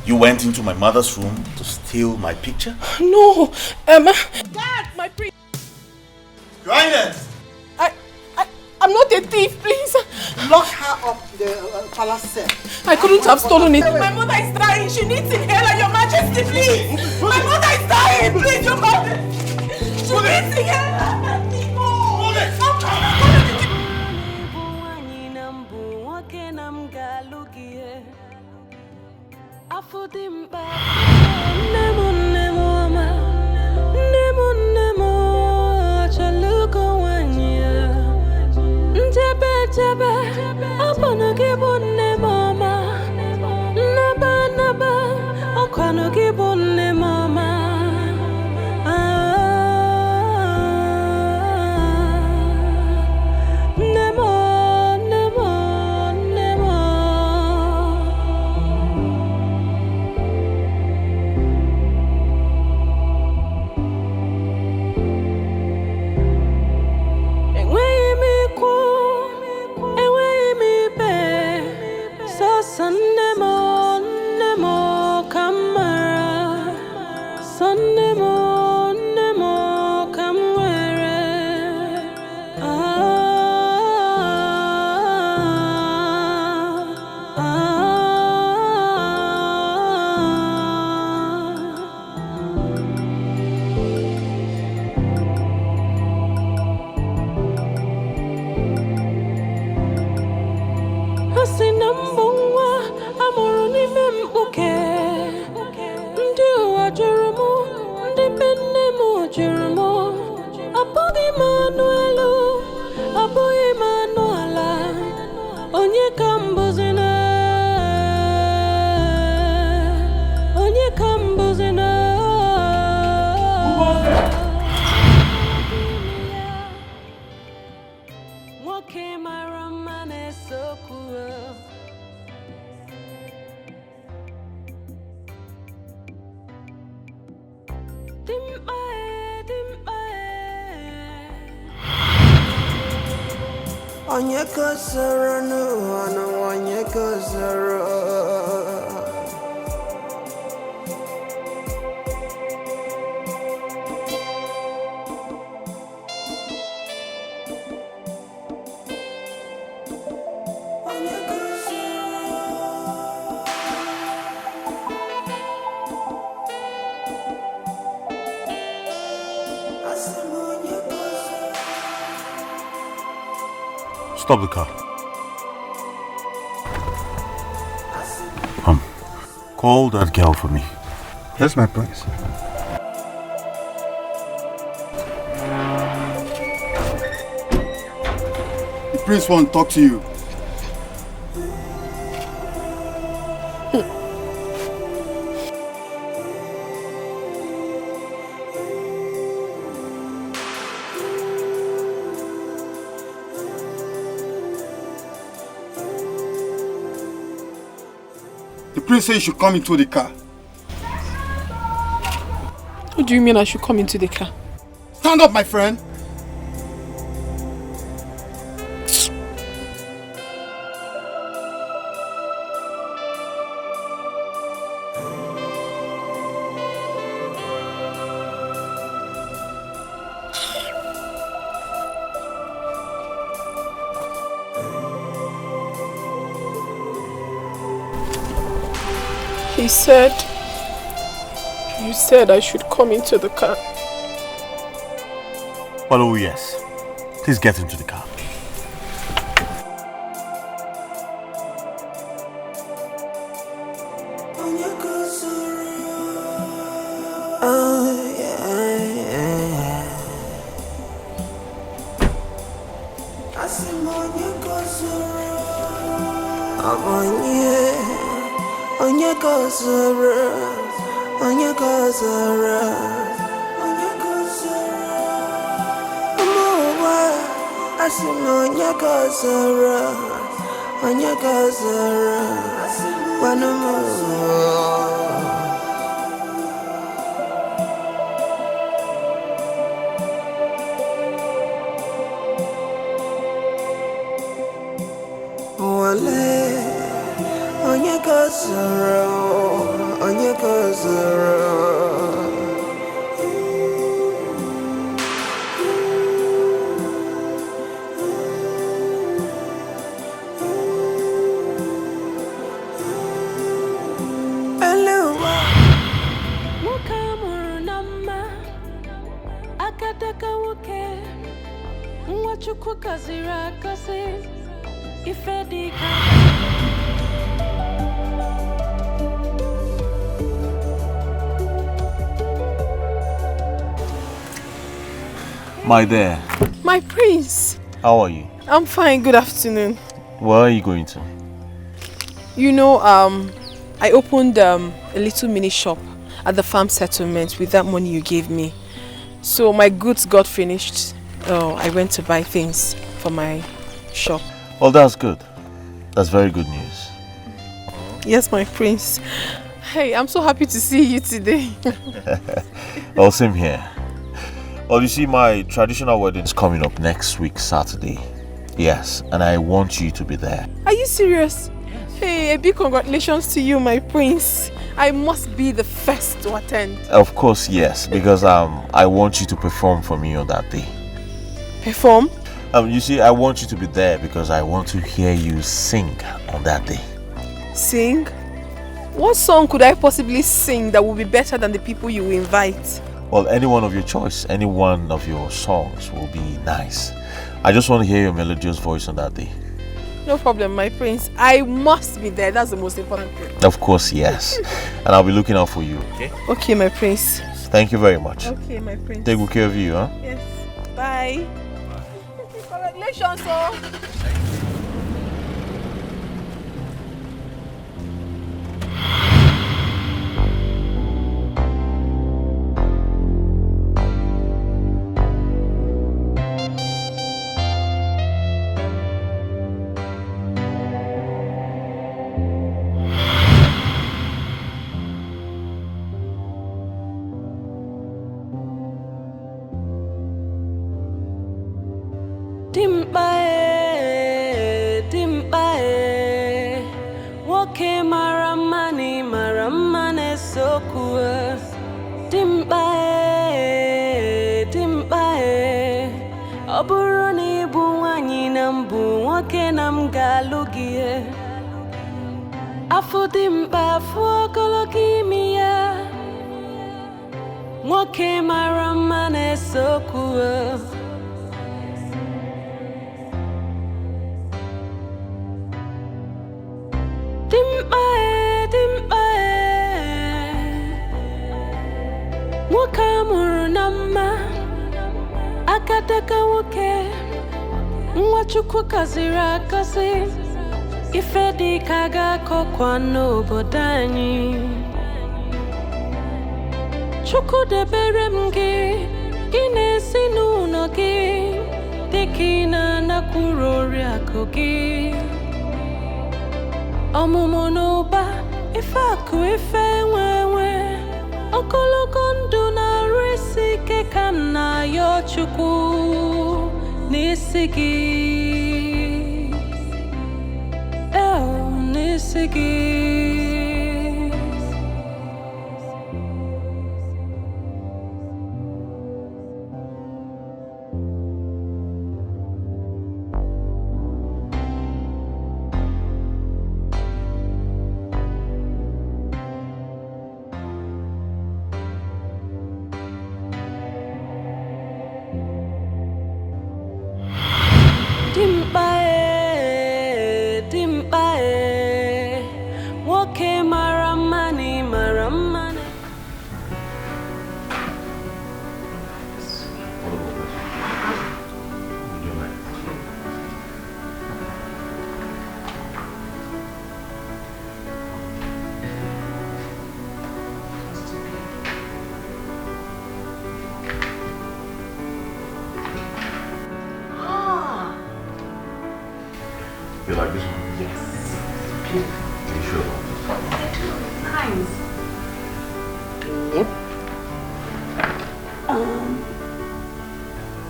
Speaker 11: You went into my mother's room to steal my picture?
Speaker 2: No. Dad, my priest.
Speaker 11: Your Highness!
Speaker 2: I'm not a thief, please.
Speaker 1: Lock her up in the palace cell.
Speaker 2: I couldn't have stolen it. My mother is dying. She needs inhaler, Your Majesty, please. My mother is dying, please, Your Majesty. She needs inhaler.
Speaker 11: Stop the car. Call that girl for me.
Speaker 10: Yes, my prince. The prince wants to talk to you. The prince says you should come into the car.
Speaker 2: What do you mean I should come into the car?
Speaker 10: Stand up, my friend.
Speaker 2: You said I should come into the car.
Speaker 11: Well, oh yes. Please get into the car.
Speaker 12: onye gozoro Umuwa asimo onye gozoro Wanumu Wale onye gozoro
Speaker 8: Chukwu kaziri akazi ife dika
Speaker 11: My dear.
Speaker 2: My prince.
Speaker 11: How are you?
Speaker 2: I'm fine. Good afternoon.
Speaker 11: Where are you going to?
Speaker 2: You know, I opened a little mini shop at the farm settlement with that money you gave me. So my goods got finished. I went to buy things for my shop.
Speaker 11: Well, that's good. That's very good news.
Speaker 2: Yes, my prince. Hey, I'm so happy to see you today.
Speaker 11: Well, same here. Well, you see, my traditional wedding is coming up next week, Saturday. Yes, and I want you to be there.
Speaker 2: Are you serious? Yes. Hey, a big congratulations to you, my prince. I must be the first to attend.
Speaker 11: Of course, yes, because I want you to perform for me on that day.
Speaker 2: Perform?
Speaker 11: You see, I want you to be there because I want to hear you sing on that day.
Speaker 2: Sing? What song could I possibly sing that would be better than the people you invite?
Speaker 11: Well, any one of your choice, any one of your songs will be nice. I just want to hear your melodious voice on that day.
Speaker 2: No problem, my prince. I must be there. That's the most important thing.
Speaker 11: Of course, yes. And I'll be looking out for you, okay?
Speaker 2: Okay, my prince.
Speaker 11: Thank you very much.
Speaker 2: Okay, my prince.
Speaker 11: Take good care of you, huh?
Speaker 2: Yes. Bye. Congratulations, oh.
Speaker 8: Dimbae, woke maramane sokue. Dimbae, oburoni buwanyi nambu, woke nam galugie. Afu dimba fuokologi miya, woke maramane sokue. Dimbae, wakamuru nama, akataka woke, mwachukwu kazira kazi, ifedi kaga kokwano bodani. Chukwu debere mgi, gine sinu nogi, dikina nakurori akogi. Omumonoba, ifaku ife wewe, okologo ndu na risi kekam na yo chukwu nisigi, nisigi.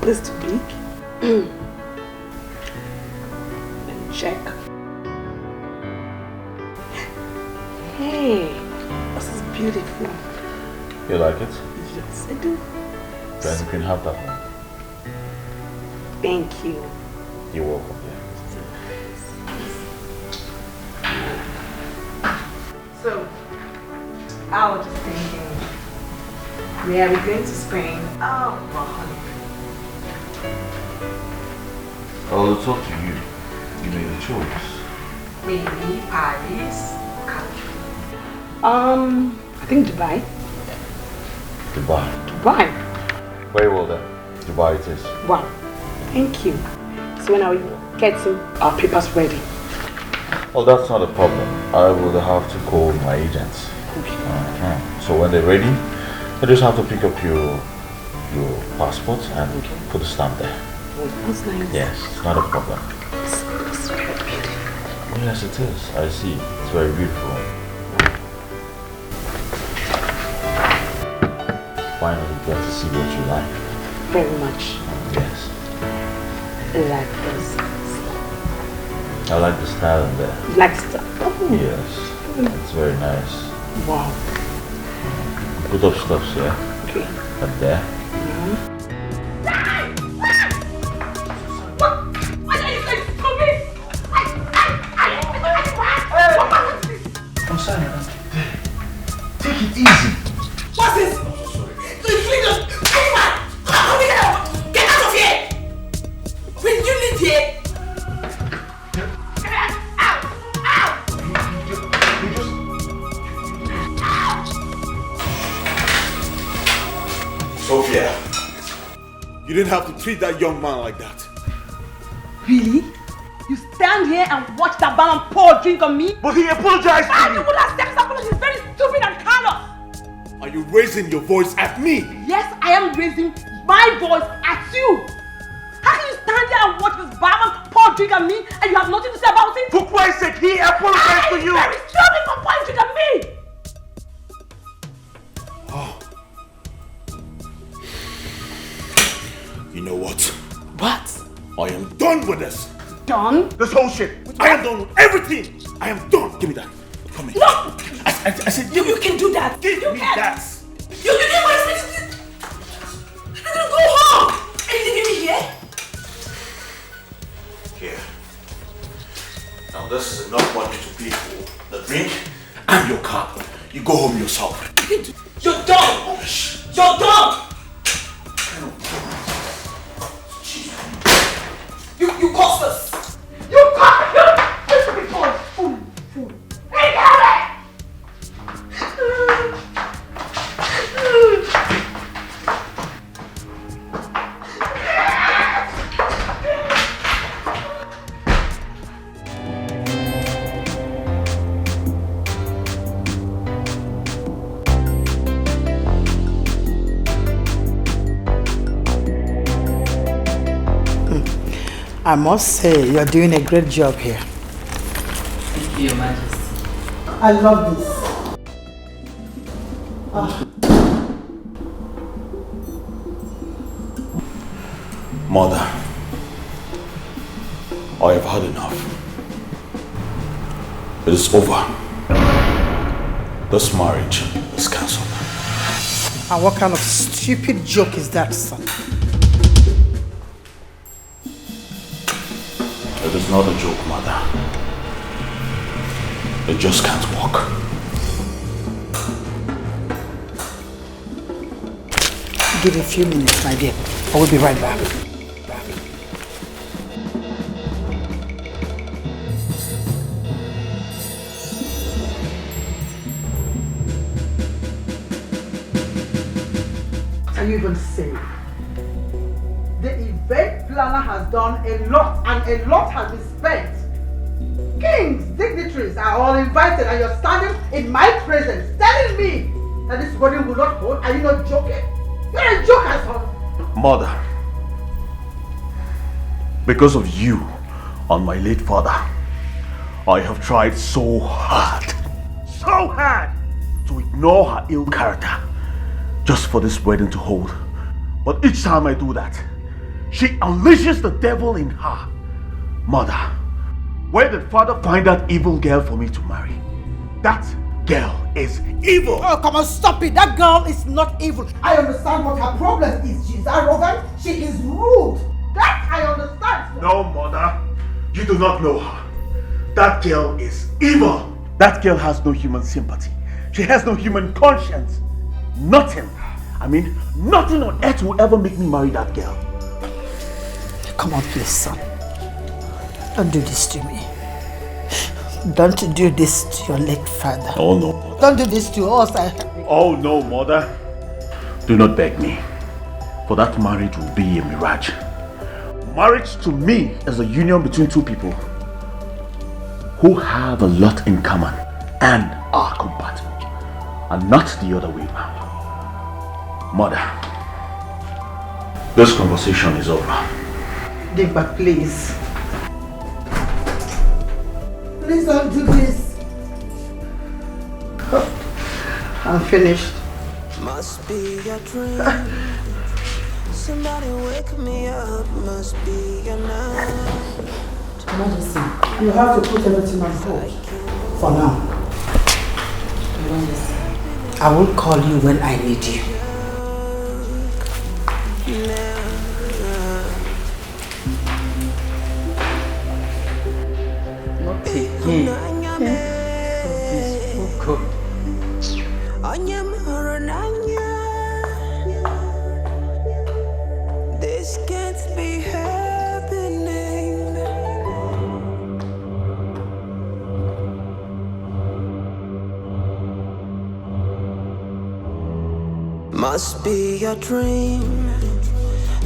Speaker 6: This is too big. Let me check. Hey, this is beautiful.
Speaker 11: You like it?
Speaker 6: Yes, I do.
Speaker 11: Then you can have that one.
Speaker 6: Thank you.
Speaker 11: You're welcome.
Speaker 6: So, I was just thinking, where are we going to spend our holiday?
Speaker 11: I'll talk to you. You made a choice.
Speaker 6: Maybe Paris, country. I think Dubai.
Speaker 11: Dubai.
Speaker 6: Dubai.
Speaker 11: Very well then. Dubai it is.
Speaker 6: Wow. Thank you. So when are we getting our papers ready?
Speaker 11: Well, that's not a problem. I will have to call my agents. So when they're ready, I just have to pick up your passport and put a stamp there.
Speaker 6: That's nice.
Speaker 11: Yes, it's not a problem.
Speaker 6: It's very beautiful.
Speaker 11: Yes, it is. I see. It's very beautiful. Finally get to see what you like.
Speaker 6: Very much.
Speaker 11: Yes.
Speaker 6: Like this.
Speaker 11: I like the style in there.
Speaker 6: Like stuff. Oh.
Speaker 11: Yes. It's very nice.
Speaker 6: Wow.
Speaker 11: Put up stuff here.
Speaker 6: Okay.
Speaker 11: Up there.
Speaker 6: What are you saying to me?
Speaker 7: I'm sorry, madam. Take it easy.
Speaker 6: What's this? Get out of here! Will you leave here?
Speaker 7: Sophia, you didn't have to treat that young man like that.
Speaker 6: Really? You stand here and watch that man pour a drink on me?
Speaker 7: But he apologized to
Speaker 6: you would accept his apology. It's very stupid and callous.
Speaker 7: Are you raising your voice at me?
Speaker 6: Yes, I am raising my voice at you. How can you stand here and watch this barman pour a drink on me and you have nothing to say about it?
Speaker 7: For Christ's sake, he apologized to you.
Speaker 6: It's very stupid for pouring a drink on me.
Speaker 7: You know what?
Speaker 6: What?
Speaker 7: I am done with this.
Speaker 6: Done?
Speaker 7: This whole shit. I am done with everything. I am done. Give me that. Come here.
Speaker 6: No!
Speaker 7: I said,
Speaker 6: You can do that.
Speaker 7: Give me that.
Speaker 6: You didn't want to I'm gonna go home. Are you leaving me here?
Speaker 7: Here. Now this is enough money to pay for the drink and your car. You go home yourself.
Speaker 6: You're done. You're done. You cost us. You cost us. You fool. Hey, get away.
Speaker 1: I must say, you're doing a great job here.
Speaker 20: Thank you, Your Majesty.
Speaker 1: I love this.
Speaker 7: Mother, I have had enough. It is over. This marriage is cancelled.
Speaker 1: And what kind of stupid joke is that, son?
Speaker 7: It is not a joke, Mother. It just can't work.
Speaker 1: Give it a few minutes, my dear. I will be right back. Can you even say? The event planner has done a lot and a lot has been spent. Kings, dignitaries are all invited and you're standing in my presence telling me that this wedding will not hold. Are you not joking? You're a joker, son.
Speaker 7: Mother, because of you and my late father, I have tried so hard to ignore her ill character just for this wedding to hold. But each time I do that, She unleashes the devil in her. Mother, where did father find that evil girl for me to marry? That girl is evil.
Speaker 1: Oh, come on, stop it. That girl is not evil. I understand what her problem is. She's arrogant. She is rude. That I understand.
Speaker 7: No, mother. You do not know her. That girl is evil. That girl has no human sympathy. She has no human conscience. Nothing. I mean, nothing on earth will ever make me marry that girl.
Speaker 1: Come on, please, son. Don't do this to me. Don't do this to your late father.
Speaker 7: Oh no, mother.
Speaker 1: Don't do this to us.
Speaker 7: Oh no, mother. Do not beg me. For that marriage will be a mirage. Marriage to me is a union between two people who have a lot in common and are compatible, and not the other way around. Mother, this conversation is over.
Speaker 1: Dimba, please. Please don't do this. I'm finished.
Speaker 12: Must be a dream. Somebody wake me up. Must be a night.
Speaker 1: Majesty, you have to put everything on hold. For now. I will call you when I need you.
Speaker 12: This can't be happening. Must be a dream.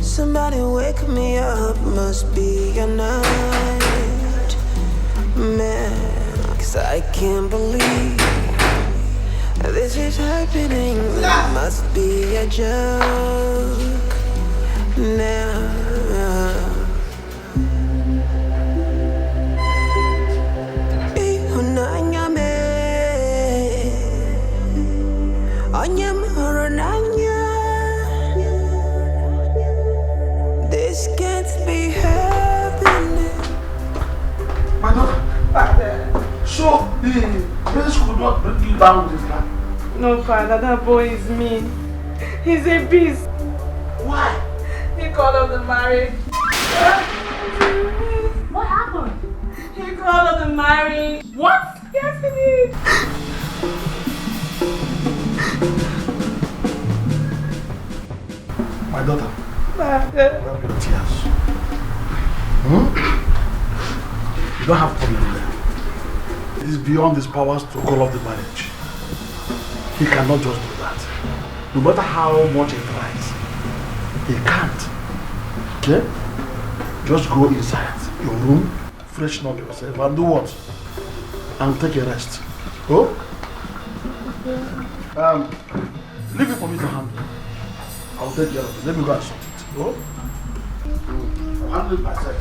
Speaker 12: Somebody wake me up. Must be a night. Man, 'cause I can't believe this is happening. Must be a joke now. This can't be happening.
Speaker 5: My daughter, so the prince could not bring you down this time.
Speaker 2: No, father, that boy is mean. He's a beast.
Speaker 5: Why?
Speaker 2: He called off the marriage.
Speaker 6: What happened?
Speaker 2: He called off the marriage.
Speaker 5: What?
Speaker 2: Yes, he did.
Speaker 5: My daughter,
Speaker 2: Father.
Speaker 5: wipe your tears. You don't have problem there. It is beyond his powers to call off the marriage. He cannot just do that. No matter how much he tries, he can't. Okay? Just go inside your room, freshen up yourself, and do what? And take a rest. Go? Leave it for me to handle. I'll take care of it. Let me go and sort it. Go? I'll handle it myself.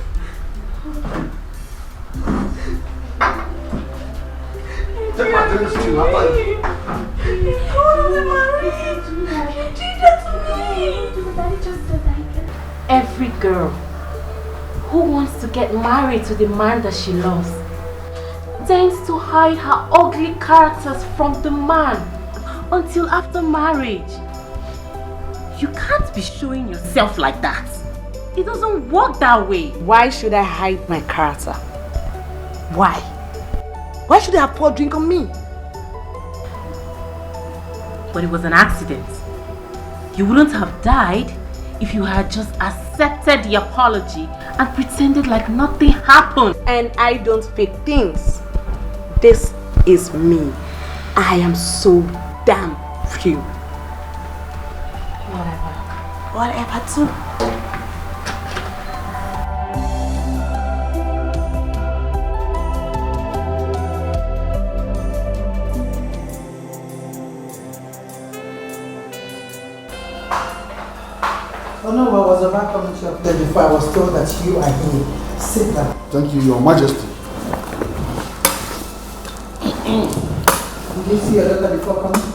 Speaker 5: Take my drinks too, after you.
Speaker 2: He called off the marriage. He did that to me.
Speaker 6: Daddy just said that. Every girl who wants to get married to the man that she loves tends to hide her ugly characters from the man until after marriage. You can't be showing yourself like that. It doesn't work that way.
Speaker 1: Why should I hide my character? Why? Why should they have poured drink on me?
Speaker 6: But it was an accident. You wouldn't have died if you had just accepted the apology and pretended like nothing happened.
Speaker 1: And I don't fake things. This is me. I am so damn real. Whatever too. Oh no, I was about coming to your place before I was told that you are here. Sit down.
Speaker 5: Thank you, Your Majesty.
Speaker 1: Did you see your daughter before coming?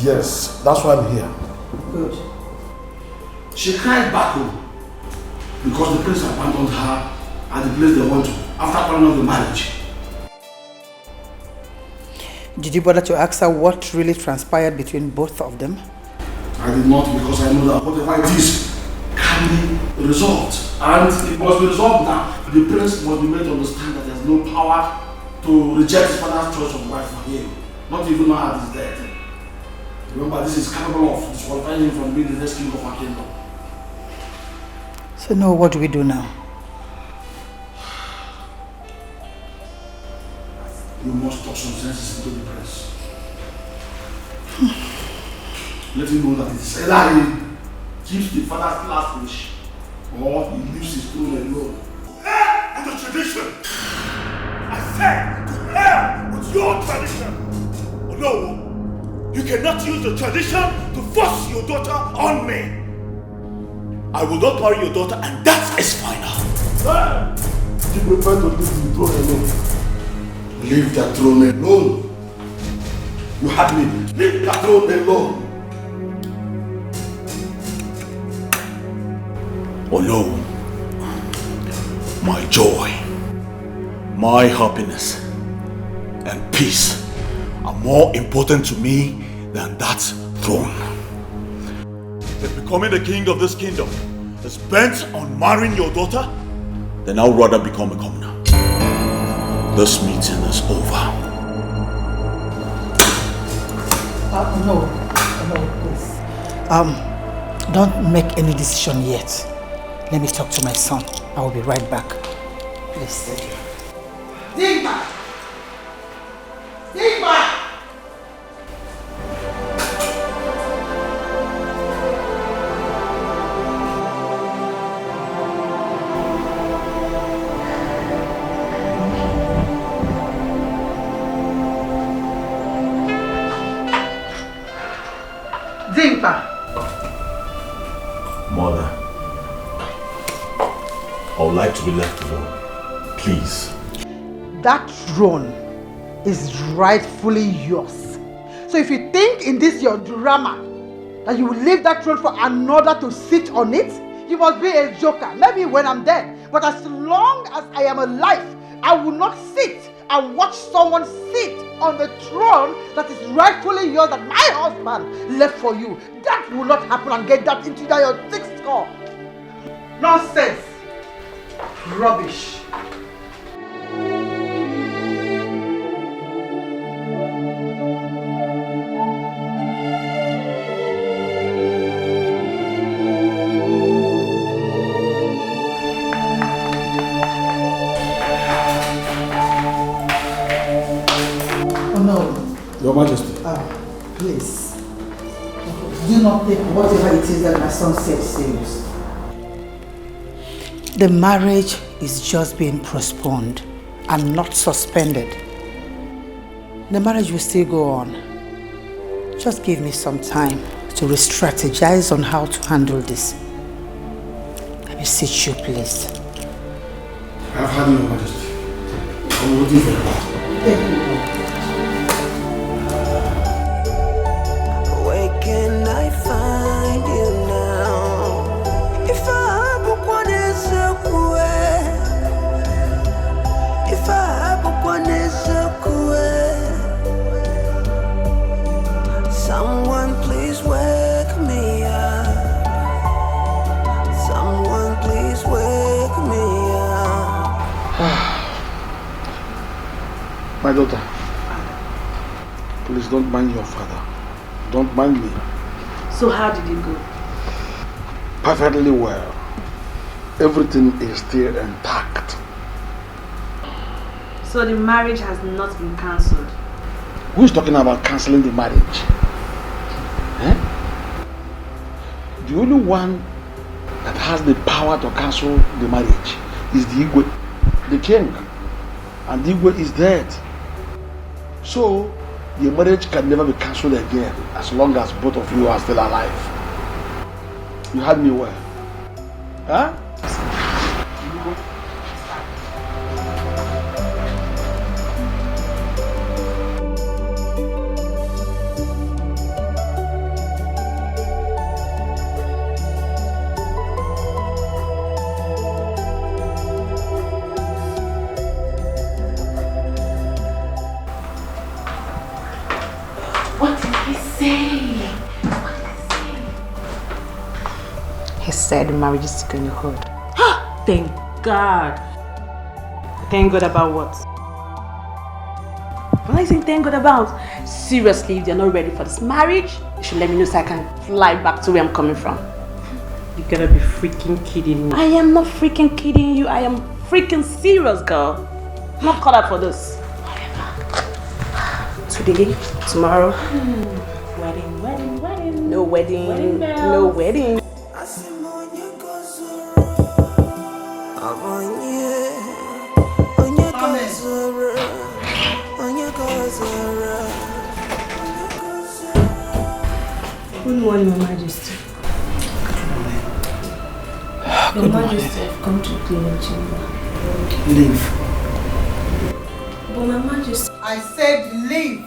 Speaker 5: Yes, that's why I'm here.
Speaker 1: Good.
Speaker 5: She cried back home. because the prince abandoned her at the place they went to after calling off the marriage.
Speaker 1: Did you bother to ask her what really transpired between both of them?
Speaker 5: I did not, because I know that whatever it is can be resolved. And it must be resolved now. The prince must be made to understand that there's no power to reject his father's choice of wife for him. Not even now that he's dead. Remember, this is capable of disqualifying him from being the next king of our kingdom.
Speaker 1: So now what do we do now?
Speaker 5: You must talk some sense into the prince. Let him know that it is either he keeps the father's last wish or he leaves his throne alone.
Speaker 7: And the tradition! I said to hell with your tradition! Oh no! You cannot use the tradition to force your daughter on me! I will not marry your daughter, and that is final!
Speaker 5: You prefer to leave the throne alone. Leave that throne alone. You had me. Leave that throne alone.
Speaker 11: Oh no. My joy, my happiness, and peace are more important to me than that throne. If becoming the king of this kingdom is bent on marrying your daughter, then I'll rather become a commoner. This meeting is over.
Speaker 1: No, please. Don't make any decision yet. Let me talk to my son. I will be right back. Please. Digba! Digba!
Speaker 11: Mother, I would like to be left alone. Please.
Speaker 1: That throne is rightfully yours. So if you think in this your drama that you will leave that throne for another to sit on it, you must be a joker. Maybe when I'm dead. But as long as I am alive, I will not sit and watch someone sit on the throne that is rightfully yours that my husband left for you. That will not happen, and get that into your thick skull. Nonsense. Rubbish.
Speaker 5: Your Majesty.
Speaker 1: Please. Do not take whatever it is that my son said serious. The marriage is just being postponed and not suspended. The marriage will still go on. Just give me some time to re-strategize on how to handle this. I beseech you, please.
Speaker 5: I have had Your Majesty. I'm waiting for you.
Speaker 1: Thank you.
Speaker 12: Can I find you now? If I book one is a if I book one is a someone please wake me up. Someone please wake me up.
Speaker 5: My daughter, please don't mind your father. Don't mind me.
Speaker 16: So how did it go?
Speaker 5: Perfectly well. Everything is still intact.
Speaker 16: So the marriage has not been cancelled?
Speaker 5: Who is talking about cancelling the marriage? Eh? The only one that has the power to cancel the marriage is the Igwe, the king. And the Igwe is dead. So, the marriage can never be cancelled again as long as both of you are still alive. You had me well. Huh?
Speaker 6: said the marriage is still going to hold. Thank God. Thank God about what? What am I saying thank God about? Seriously, if they're not ready for this marriage, you should let me know so I can fly back to where I'm coming from. You gotta be freaking kidding me. I am not freaking kidding you. I am freaking serious, girl. I'm not caught up for this. Today, tomorrow. Wedding. No wedding. No wedding. Good morning, Your Majesty. Your Majesty, I've come to clean your chamber.
Speaker 13: Leave.
Speaker 6: But my Majesty...
Speaker 1: I said leave.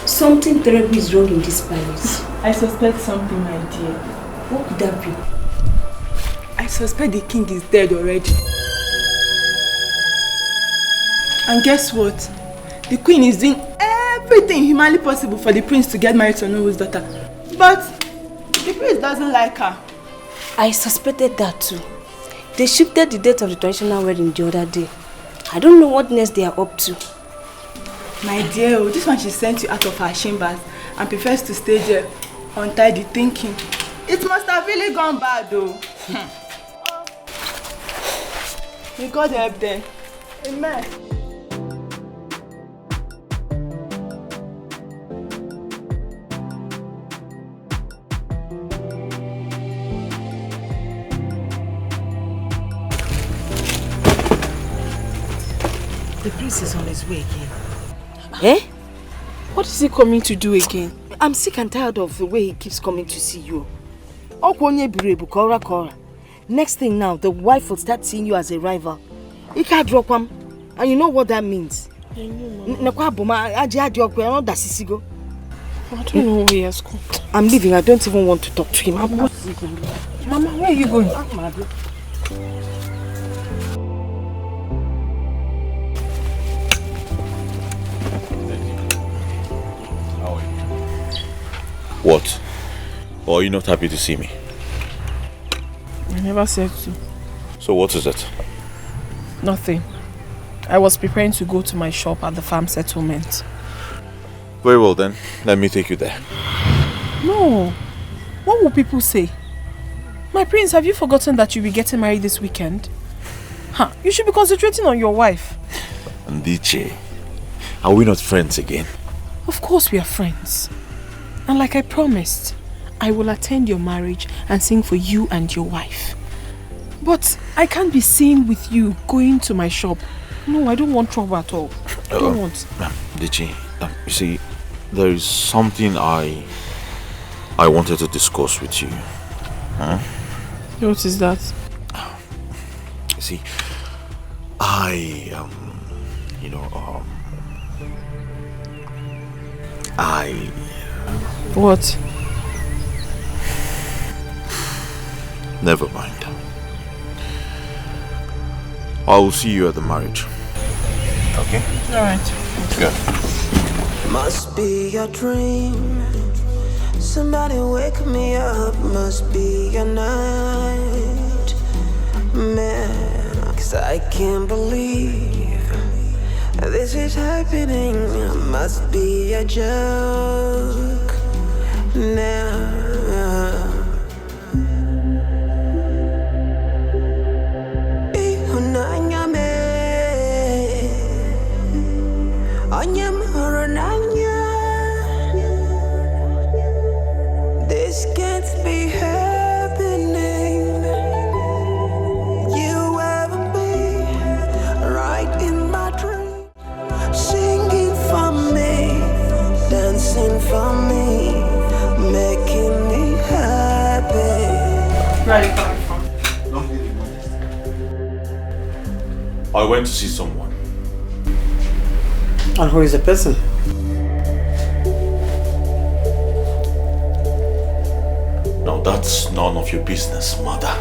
Speaker 16: Something terrible is wrong in this palace.
Speaker 2: I suspect something, my dear.
Speaker 16: What could that be?
Speaker 2: I suspect the king is dead already. And guess what? The queen is doing everything humanly possible for the prince to get married to Onowo's daughter. But the prince doesn't like her.
Speaker 16: I suspected that too. They shifted the date of the traditional wedding the other day. I don't know what next they are up to.
Speaker 2: My dear, this one she sent you out of her chambers and prefers to stay there untidy thinking. It must have really gone bad though. May God help them. Amen.
Speaker 15: The prince is on his way again.
Speaker 2: Eh? What is he coming to do again?
Speaker 15: I'm sick and tired of the way he keeps coming to see you. Next thing now, the wife will start seeing you as a rival. And you know what that means.
Speaker 2: I know, Mama.
Speaker 15: I don't know
Speaker 2: where he has gone.
Speaker 15: I'm leaving. I don't even want to talk to him.
Speaker 2: Mama, where are you going?
Speaker 11: What? Or are you not happy to see me?
Speaker 2: I never said so.
Speaker 11: So what is it?
Speaker 2: Nothing. I was preparing to go to my shop at the farm settlement.
Speaker 11: Very well then, let me take you there.
Speaker 2: No. What will people say? My prince, have you forgotten that you'll be getting married this weekend? Huh, you should be concentrating on your wife.
Speaker 11: Ndiche, are we not friends again?
Speaker 2: Of course we are friends. And like I promised, I will attend your marriage and sing for you and your wife. But I can't be seen with you going to my shop. No, I don't want trouble at all. I don't want.
Speaker 11: Ndiche, you see, there is something I wanted to discuss with you. Huh?
Speaker 2: What is that?
Speaker 11: See,
Speaker 2: What?
Speaker 11: Never mind. I will see you at the marriage. Okay?
Speaker 2: Alright.
Speaker 11: Good.
Speaker 12: Must be a dream. Somebody wake me up. Must be a night. Man, 'cause I can't believe this is happening. Must be a joke now. This can't be happening. You ever be right in my dream, singing for me, dancing for me, making me happy.
Speaker 2: Right.
Speaker 11: I went to see someone.
Speaker 1: And who is the person?
Speaker 11: No, that's none of your business, mother.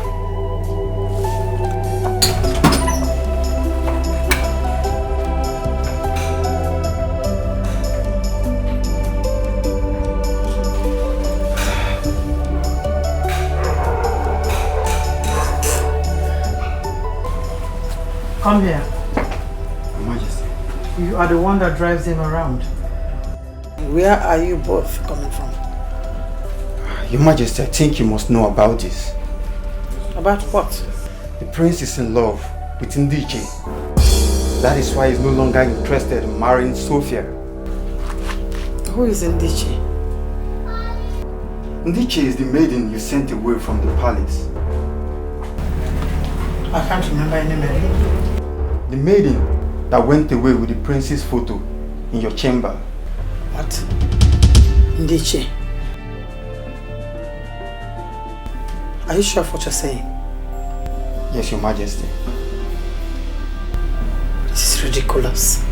Speaker 1: Come here.
Speaker 10: Your Majesty.
Speaker 1: You are the one that drives him around. Where are you both coming from?
Speaker 17: Your Majesty, I think you must know about this.
Speaker 1: About what?
Speaker 17: The prince is in love with Ndiche. That is why he's no longer interested in marrying Sophia.
Speaker 1: Who is Ndiche?
Speaker 17: Ndiche is the maiden you sent away from the palace.
Speaker 1: I can't remember any maiden.
Speaker 17: The maiden that went away with the prince's photo in your chamber.
Speaker 1: What? Ndiche? Are you sure of what you're saying?
Speaker 17: Yes, Your Majesty.
Speaker 1: This is ridiculous.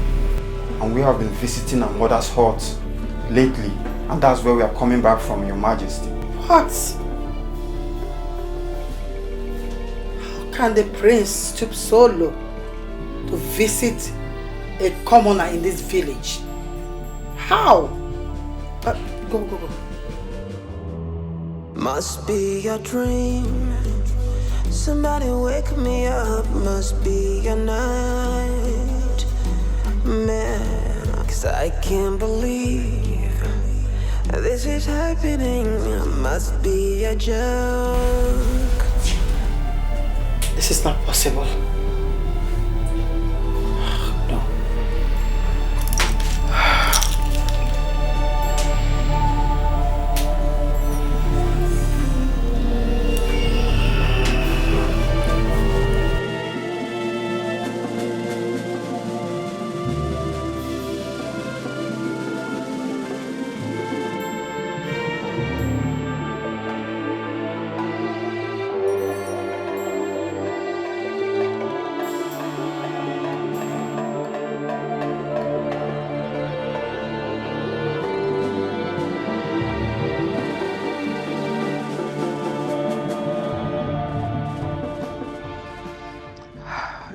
Speaker 17: And we have been visiting our mother's hut lately, and that's where we are coming back from, Your Majesty.
Speaker 1: What? How can the prince stoop so low to visit a commoner in this village? How? Go.
Speaker 12: Must be a dream. Somebody wake me up. Must be a night. Man, 'cause I can't believe this is happening. Must be a joke.
Speaker 1: This is not possible. No.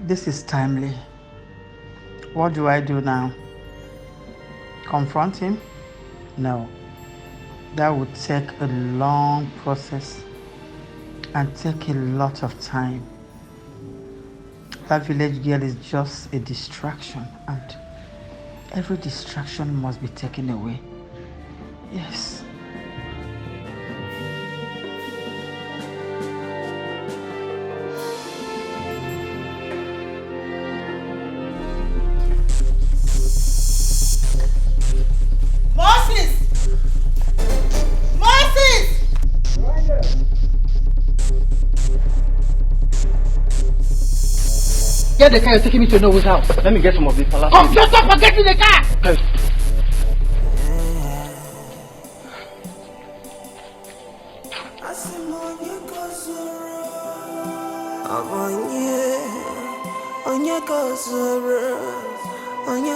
Speaker 1: This is timely. What do I do now? Confront him? No. That would take a long process and take a lot of time. That village girl is just a distraction, and every distraction must be taken away. Yes.
Speaker 22: Get the car, you're taking me to Noah's house.
Speaker 17: Let me get some of this.
Speaker 22: Come, just stop and get me the car!
Speaker 17: Okay.
Speaker 12: Onye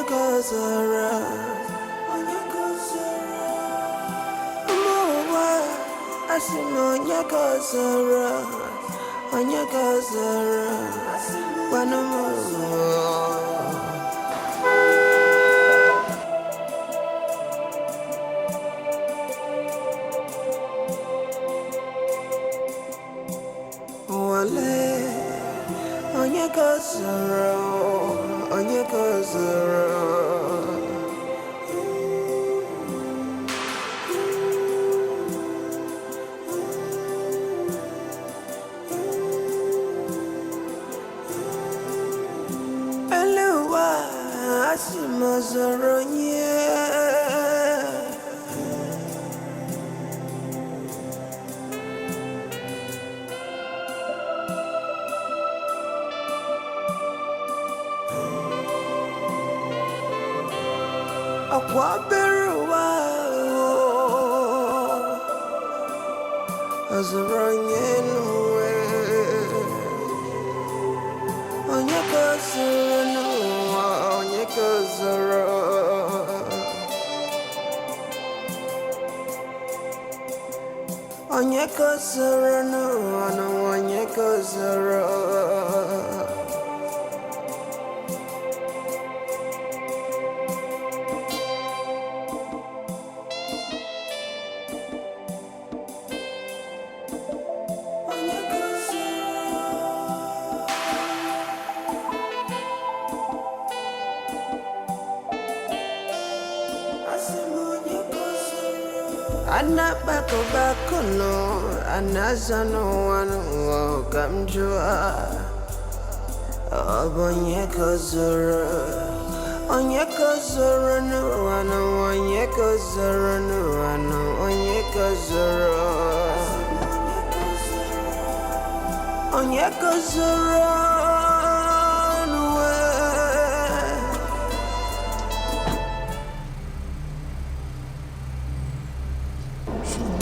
Speaker 12: Onye kozoro n'ụwa na onye kozoro. Ana bako no, anaza no wano kamjua. Onye kozoro no wano, onye kozoro no wano, onye kozoro. Onye kozoro no.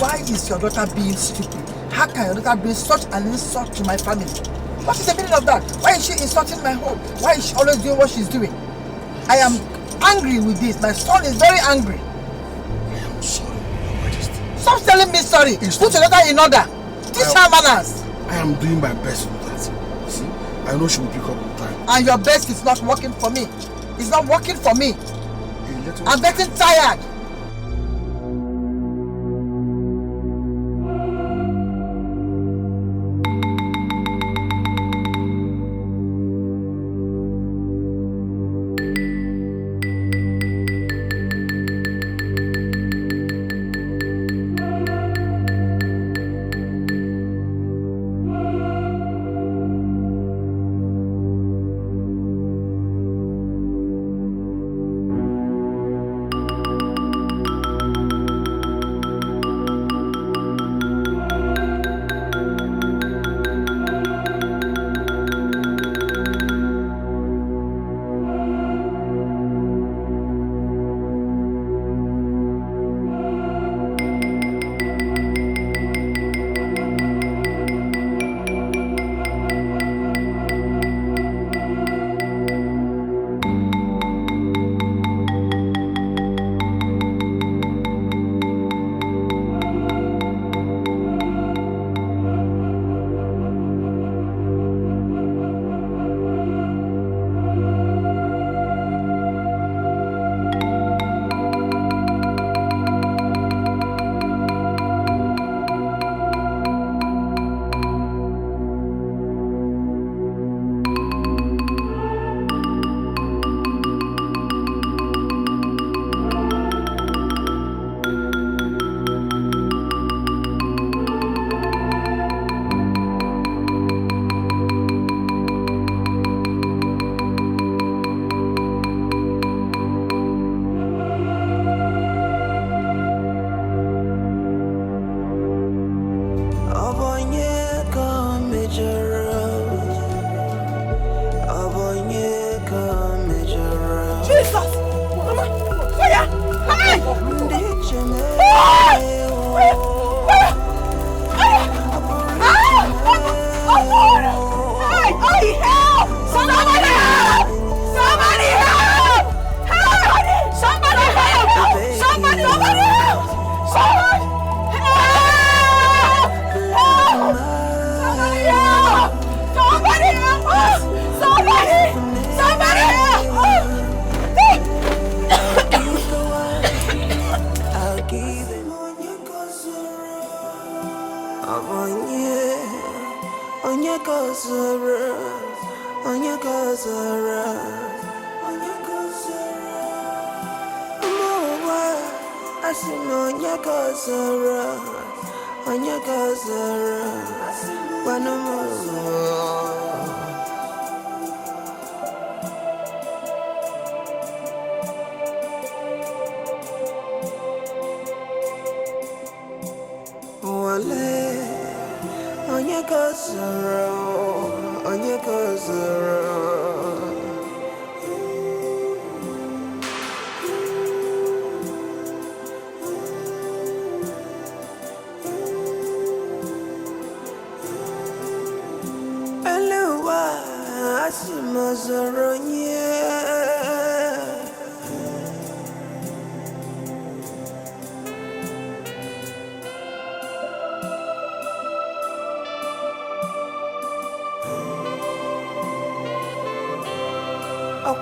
Speaker 22: Why is your daughter being stupid? How can your daughter bring such an insult to my family? What is the meaning of that? Why is she insulting my home? Why is she always doing what she's doing? I am angry with this. My son is very angry.
Speaker 5: I'm sorry, Your Majesty.
Speaker 22: Stop telling me sorry. Put your daughter in order. Teach her manners.
Speaker 5: I am doing my best with that. See, I know she will pick up on time.
Speaker 22: And your best is not working for me. It's not working for me. I'm getting tired.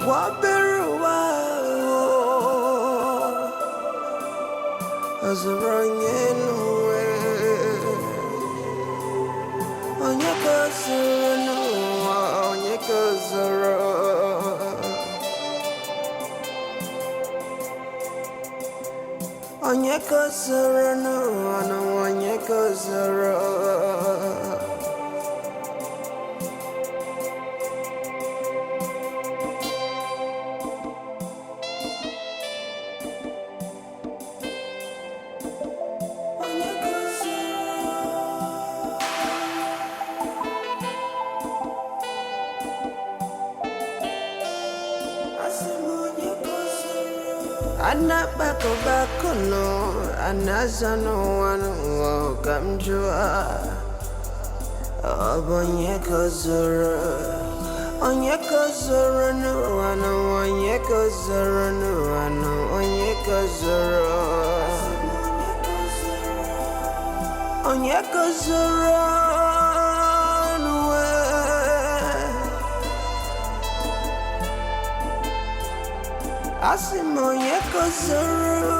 Speaker 12: Waberuwa Azranyenwe Onyekazarano Onyekazara Onyekazarano Onyekazara Bako no anazano wano kamjua Onyekazara no wano Onyekazara no wano Onyekazara no Asimo Onyekazara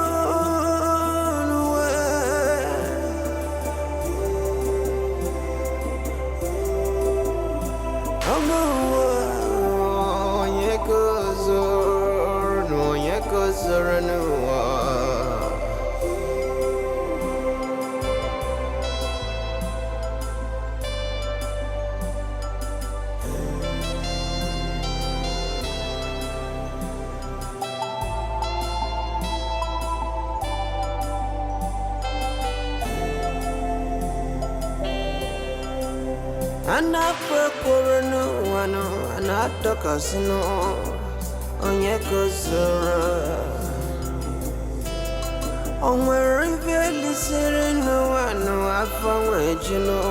Speaker 12: Anapakorano wano anatokasino Onyekazara Onwerivelisirino wano afamwejino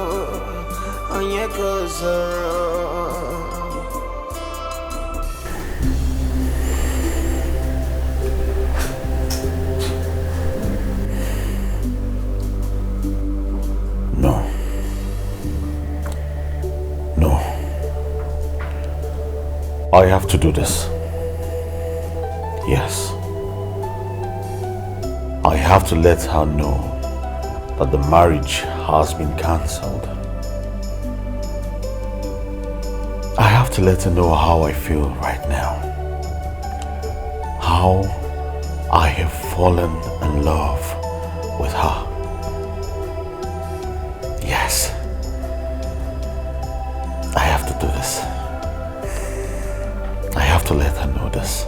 Speaker 12: Onyekazara
Speaker 11: I have to do this. Yes. I have to let her know that the marriage has been cancelled. I have to let her know how I feel right now. How I have fallen in love with her. Yes. I have to do this. I have to let her know this.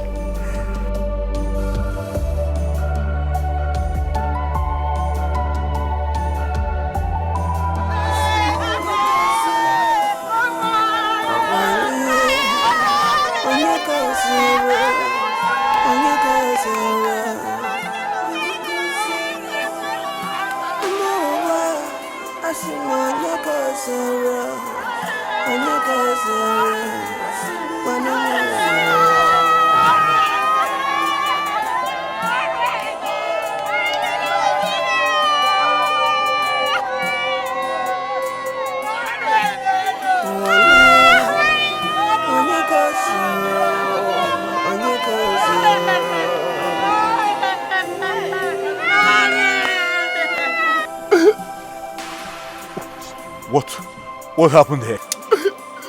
Speaker 7: What happened here?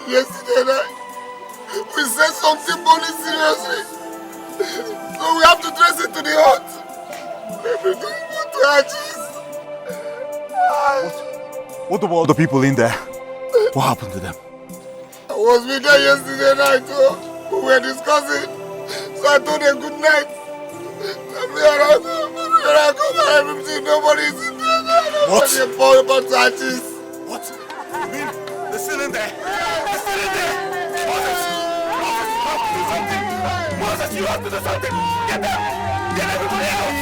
Speaker 4: Yesterday night, we said something funny seriously. So we have to trace it to the hut. Everything went to Archie's.
Speaker 7: What about the people in there? What happened to them?
Speaker 4: I was with them yesterday night, so we were discussing. So I told them good night. And when I come out, everything, nobody is in there.
Speaker 7: What?
Speaker 4: They fall about to Archie's.
Speaker 7: What? You mean they're still in there? They're still in there! Moses, you have to do something! Get them! Get everybody out!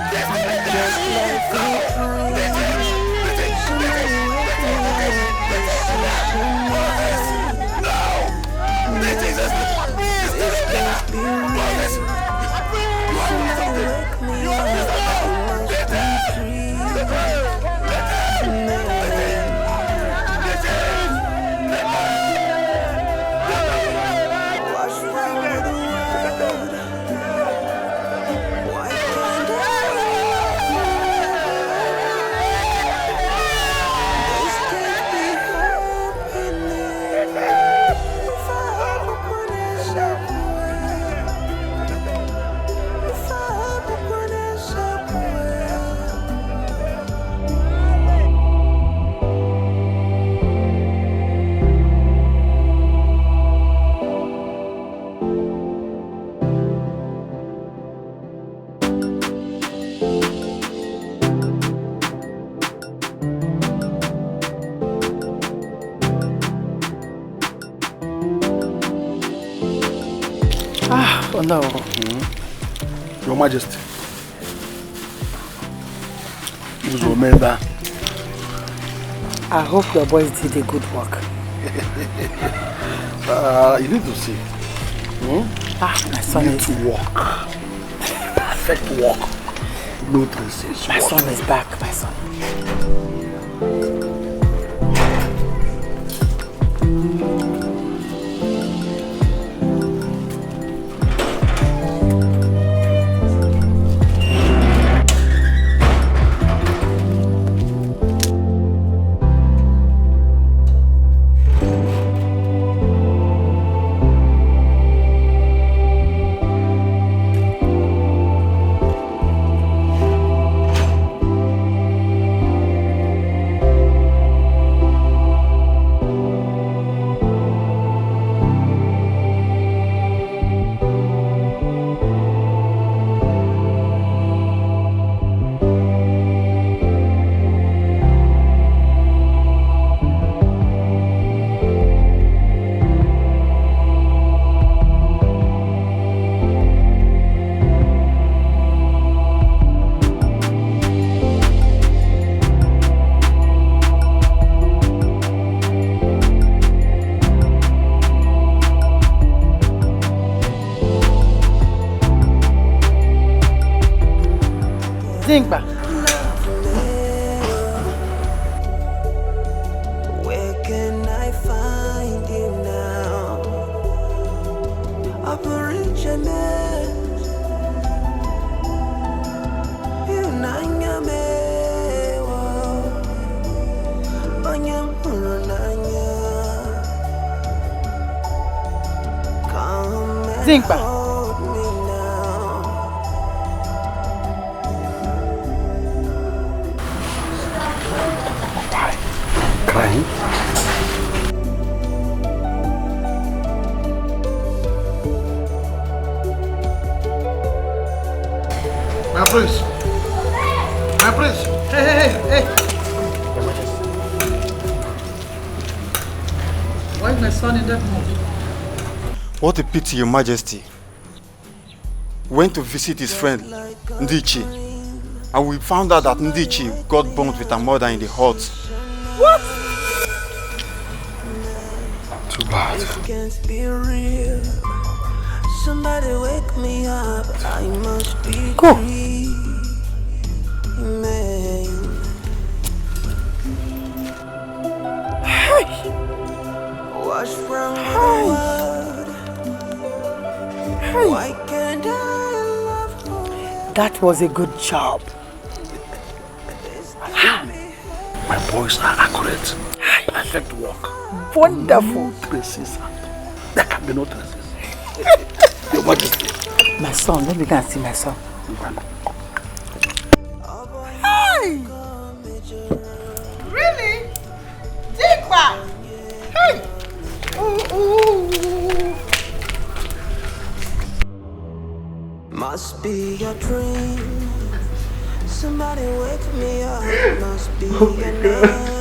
Speaker 7: They're still in there! No! Jesus! Moses! You have to do something! You have to do something!
Speaker 5: Oh, no. Your Majesty. Remember.
Speaker 15: I hope your boys did a good work.
Speaker 5: You need to see.
Speaker 15: My son
Speaker 5: is to walk. Perfect walk. No traces.
Speaker 15: My son is back, my son.
Speaker 22: Zingba.
Speaker 12: Where can I find you now? Operation
Speaker 22: Zingba.
Speaker 5: Crying?
Speaker 22: My prince. My prince. Hey. Why is my son in that mood?
Speaker 17: What a pity, Your Majesty. Went to visit his friend, Ndichi, and we found out that Ndichi got burnt with her mother in the hut.
Speaker 22: What?
Speaker 5: Too bad.
Speaker 12: It can't be real. Somebody wake me up. I must be dreaming.
Speaker 22: Hey.
Speaker 12: What's wrong with the world?
Speaker 22: Hey.
Speaker 12: Why can't I love her?
Speaker 15: That was a good job.
Speaker 5: My boys are accurate. Perfect work.
Speaker 15: Wonderful.
Speaker 5: No traces. There can be no traces. Your Majesty.
Speaker 15: My son, let me go and see my son.
Speaker 22: Hey! Really? Zingba! Hey! Ooh.
Speaker 12: Must be a dream. Somebody wake me up. Must be a night.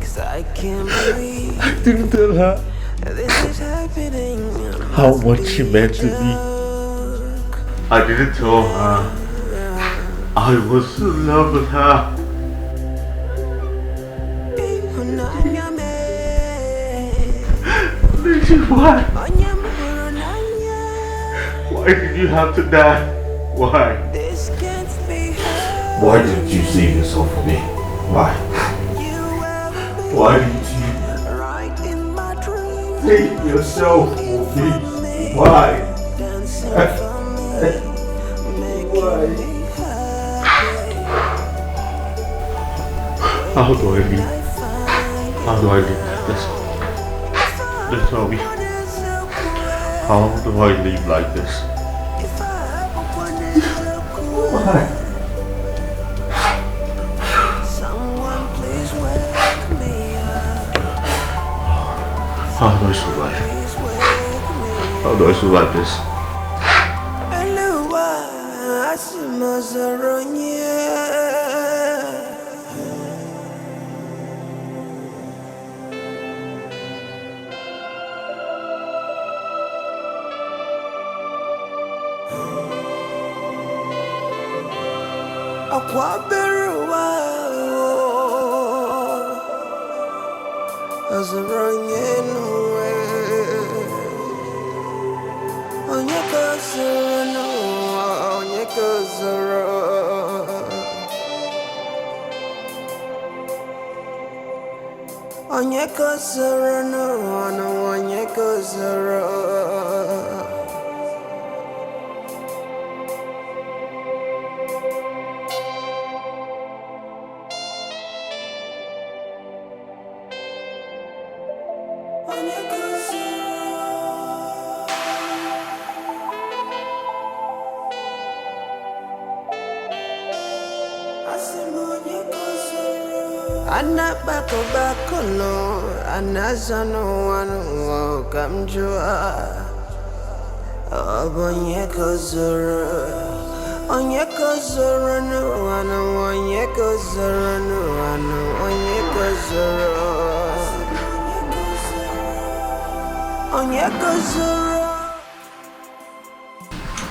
Speaker 12: Cause I can't believe
Speaker 7: I didn't tell her
Speaker 12: this is happening.
Speaker 7: how much she meant to me. I didn't tell her I was in love with her. Why? Why did you have to die? Why? Why didn't you save yourself for me? Why? Why didn't you save yourself for me? Why? Why? How do I live? How do I live like this? Just tell me. How do I live like this? Why? How do I survive? How do I survive this?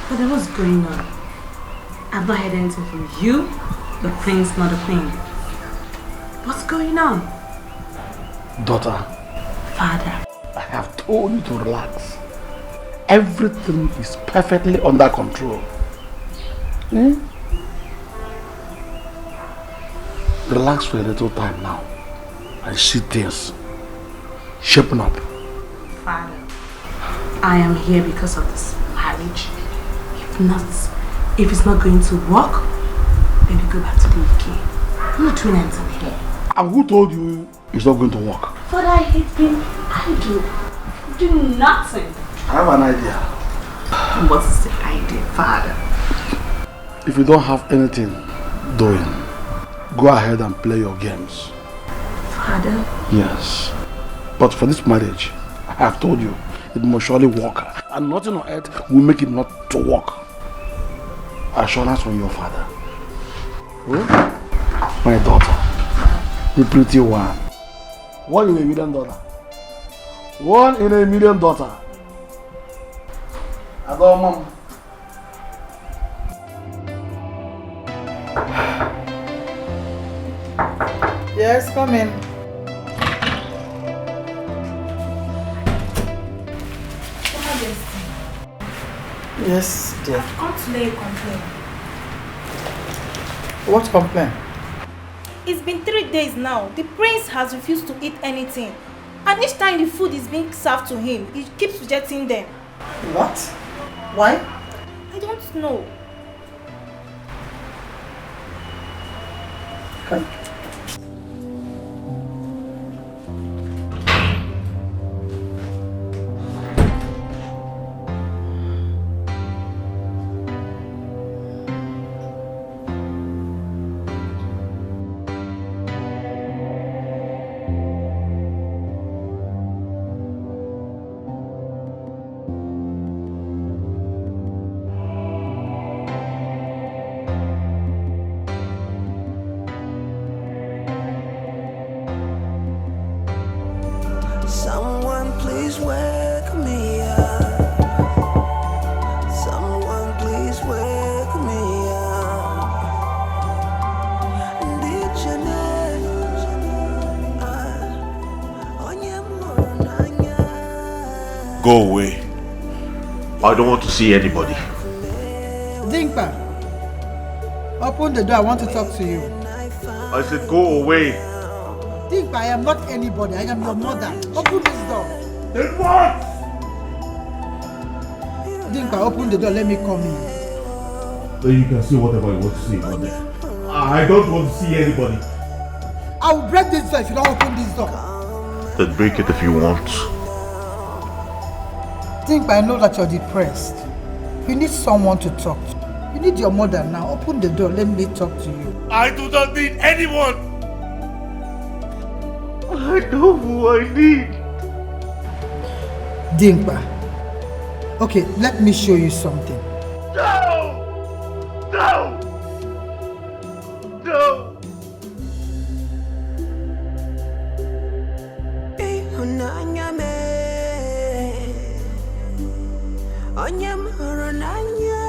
Speaker 6: But what's going on? I've not heard anything from you, the prince, not the queen. What's going on?
Speaker 5: Daughter.
Speaker 6: Father.
Speaker 5: I have told you to relax. Everything is perfectly under control. Relax for a little time now and see things shaping up.
Speaker 6: Father, I am here because of this marriage. If it's not going to work, then we go back to the UK. I'm not doing anything here.
Speaker 5: And who told you it's not going to work?
Speaker 6: Father, I hate being idle. Do nothing.
Speaker 5: I have an idea.
Speaker 6: What is the idea, Father?
Speaker 5: If you don't have anything doing, go ahead and play your games.
Speaker 6: Father?
Speaker 5: Yes. But for this marriage, I have told you, it must surely work. And nothing on earth will make it not to work. Assurance from your father. My daughter, the pretty one. 1 in a million daughter. 1 in a million daughter. Adore mom.
Speaker 1: Yes, come in. Yes, dear.
Speaker 2: I've come to lay a complaint.
Speaker 1: What complaint?
Speaker 2: It's been 3 days now. The prince has refused to eat anything. And each time the food is being served to him, he keeps rejecting them.
Speaker 1: What? Why?
Speaker 2: I don't know.
Speaker 1: Come.
Speaker 12: Someone please wake me up. Someone please wake me up. Did you know?
Speaker 7: Go away. I don't want to see anybody.
Speaker 1: Dinkpa, open the door. I want to talk to you.
Speaker 7: I said go away.
Speaker 1: Dinkpa, I am not anybody. I am your mother. Open this door.
Speaker 7: Then what?
Speaker 1: Dinkpa, open the door. Let me come in.
Speaker 7: Then you can see whatever you want to see out there. I don't want to see anybody.
Speaker 1: I will break this door if you don't open this door.
Speaker 7: Then break it if you want.
Speaker 1: Dinkpa, I know that you're depressed. You need someone to talk to. You need your mother now. Open the door. Let me talk to you.
Speaker 7: I do not need anyone. I know who I need.
Speaker 1: Dinkpa. Okay, let me show you something.
Speaker 7: No! No! No!
Speaker 12: Onyam harananya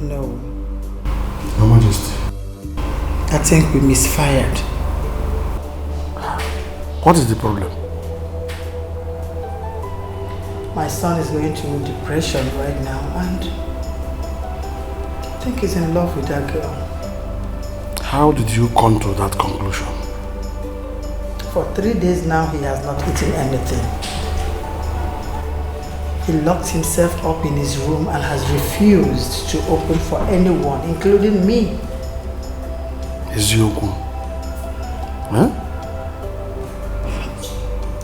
Speaker 1: No.
Speaker 5: Your Majesty.
Speaker 1: I think we misfired.
Speaker 5: What is the problem?
Speaker 1: My son is going through depression right now and I think he's in love with that girl.
Speaker 5: How did you come to that conclusion?
Speaker 1: For 3 days now he has not eaten anything. He locked himself up in his room and has refused to open for anyone, including me.
Speaker 5: Ezioku. Huh?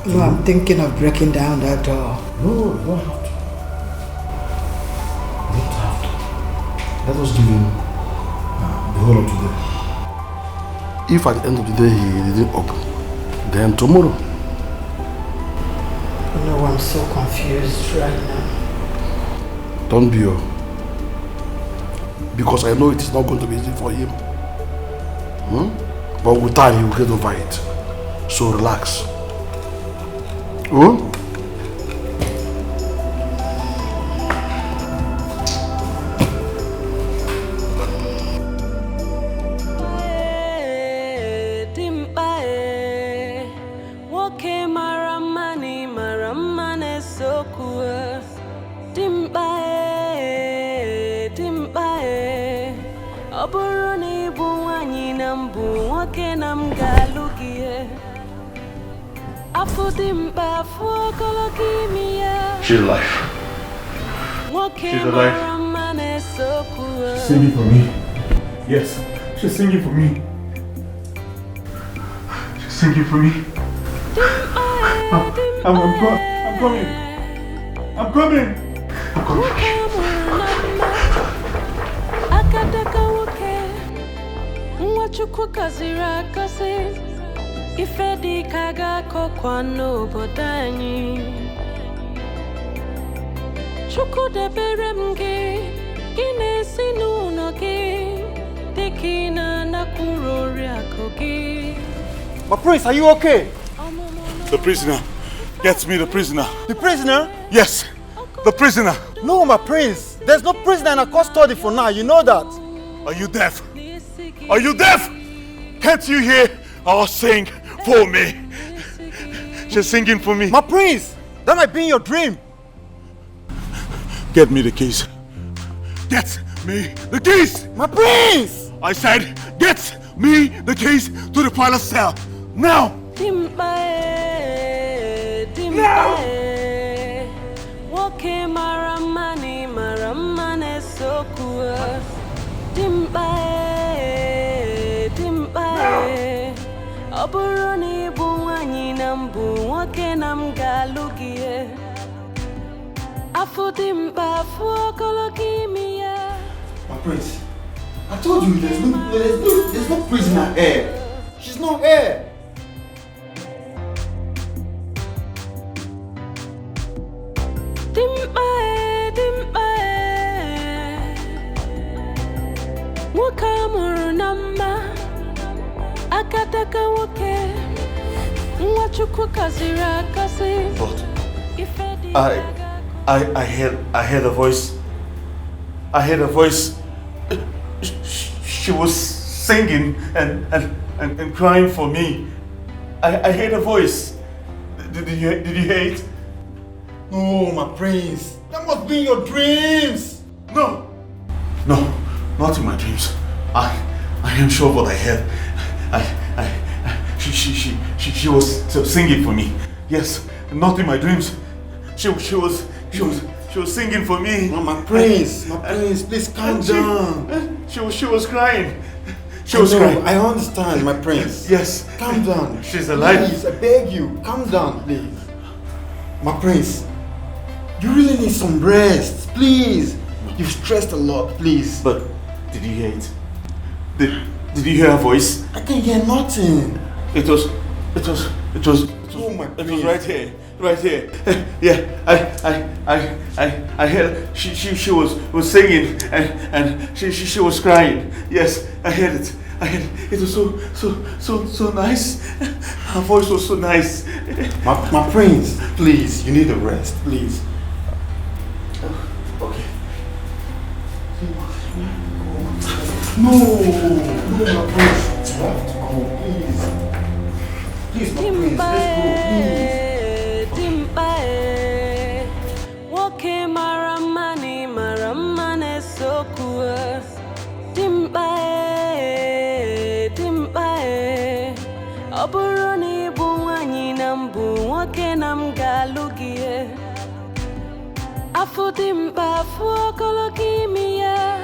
Speaker 1: No, I'm thinking of breaking down that door.
Speaker 5: No, you don't have to. You don't have to. Let us give him the whole of today. If at the end of the day he didn't open, then tomorrow.
Speaker 1: No, I'm so confused right now.
Speaker 5: Don't be. Because I know it is not going to be easy for him. But with time he will get over it. So relax. Oh?
Speaker 7: She's alive. She's alive. She's singing for me. Yes, she's singing for me. She's singing for me. I'm coming. I'm coming. I'm coming.
Speaker 8: Ifedi kaga kokwano bodani Chuku de beremge Gine sinuno ge Dekina nakurori akoge.
Speaker 17: My prince, are you okay?
Speaker 11: The prisoner. Get me the prisoner.
Speaker 17: The prisoner?
Speaker 11: Yes, the prisoner.
Speaker 17: No, my prince. There's no prisoner in a custody for now, you know that.
Speaker 11: Are you deaf? Are you deaf? Can't you hear her sing for me? She's singing for me.
Speaker 17: My prince, that might be in your dream.
Speaker 11: Get me the keys. Get me the keys.
Speaker 17: My prince!
Speaker 11: I said, get me the keys to the palace cell. Now!
Speaker 8: Now! Woke maramani maramane sokua. Dimbae. Oburoni buwanyi nambu woke namgalugie. Afudimba fuokologimia.
Speaker 17: My prince, I told you there's no prisoner here. She's not here.
Speaker 8: Dimbae. Wakamuru namba. Akataka woke. Mwachuku kazira kasi.
Speaker 11: I heard a voice. I heard a voice. She was singing and crying for me. I heard a voice. Did you hear it?
Speaker 17: No, my prince. That must be in your dreams.
Speaker 11: No, not in my dreams. I am sure what I heard. She was singing for me. Yes, not in my dreams. She was singing for me.
Speaker 17: My prince, please calm down.
Speaker 11: She was crying. She was crying.
Speaker 17: I understand, my prince.
Speaker 11: Yes.
Speaker 17: Calm down.
Speaker 11: She's alive.
Speaker 17: Please, I beg you, calm down, please. My prince, you really need some rest, please. You've stressed a lot, please.
Speaker 11: But did you hear it? Did you hear her voice?
Speaker 17: I can hear nothing.
Speaker 11: It was right here. Right here. Yeah, I heard she was singing and she was crying. Yes, I heard it. It was so nice. Her voice was so nice.
Speaker 17: My prince, please, you need a rest, please.
Speaker 11: Okay.
Speaker 5: No, my boss. You have to go, please. Please, my prince, let's go, please.
Speaker 8: Woke maramane sokua. Dimbae. Oburoni buwanyi nambu woke namgalugie. Afudimba fuokolokimia.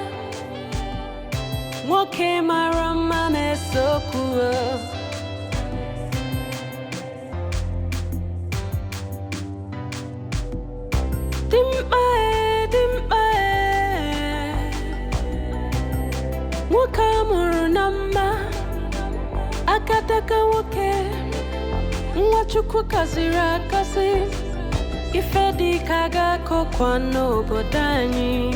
Speaker 8: Woke maramane sokua. Dimbae. Wakamuru nama. Akataka woke. Mwachukwu kazira kazi. Ifedi kaga kokwano bodani.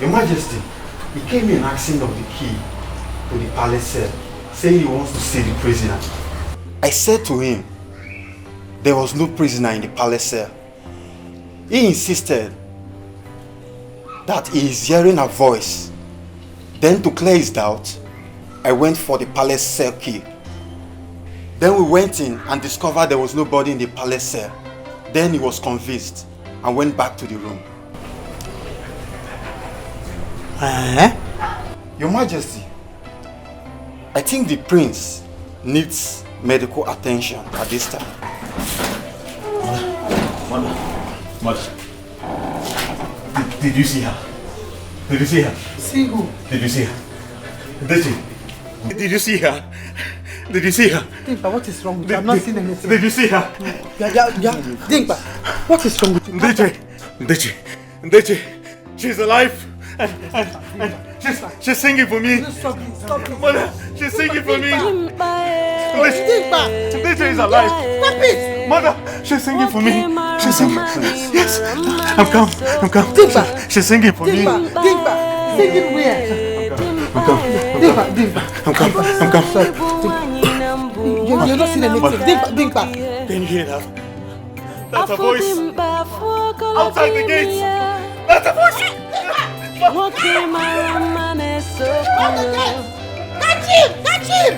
Speaker 17: Your Majesty, he came in asking of the key to the palace cell, saying he wants to see the prisoner. I said to him, there was no prisoner in the palace cell. He insisted that he is hearing a voice. Then to clear his doubt, I went for the palace cell key. Then we went in and discovered there was nobody in the palace cell. Then he was convinced and went back to the room. Your Majesty, I think the prince needs medical attention at this time.
Speaker 11: Mother. Did you see her? Did you see her?
Speaker 1: See who?
Speaker 11: Did you see her? Did you see her? Did you see her?
Speaker 1: Dimpa, what is wrong with you? I've not seen anything.
Speaker 11: Did you see her?
Speaker 1: Yeah. Dimpa, what is wrong with you?
Speaker 11: Ndeche, she's alive. And she's singing for me.
Speaker 1: Stop it.
Speaker 11: Mother, she's singing for me. Ndeche is alive.
Speaker 1: Stop it.
Speaker 11: Mother, she's singing for me. She's singing. Yes, I'm come.
Speaker 1: Dimpa.
Speaker 11: She's singing for me.
Speaker 1: Dimpa, singing where? Dimpa.
Speaker 11: I'm come.
Speaker 1: You're not seeing anything. Dimpa.
Speaker 11: Can you hear that? That's a voice. Outside the gates. That's a voice.
Speaker 8: Catch him!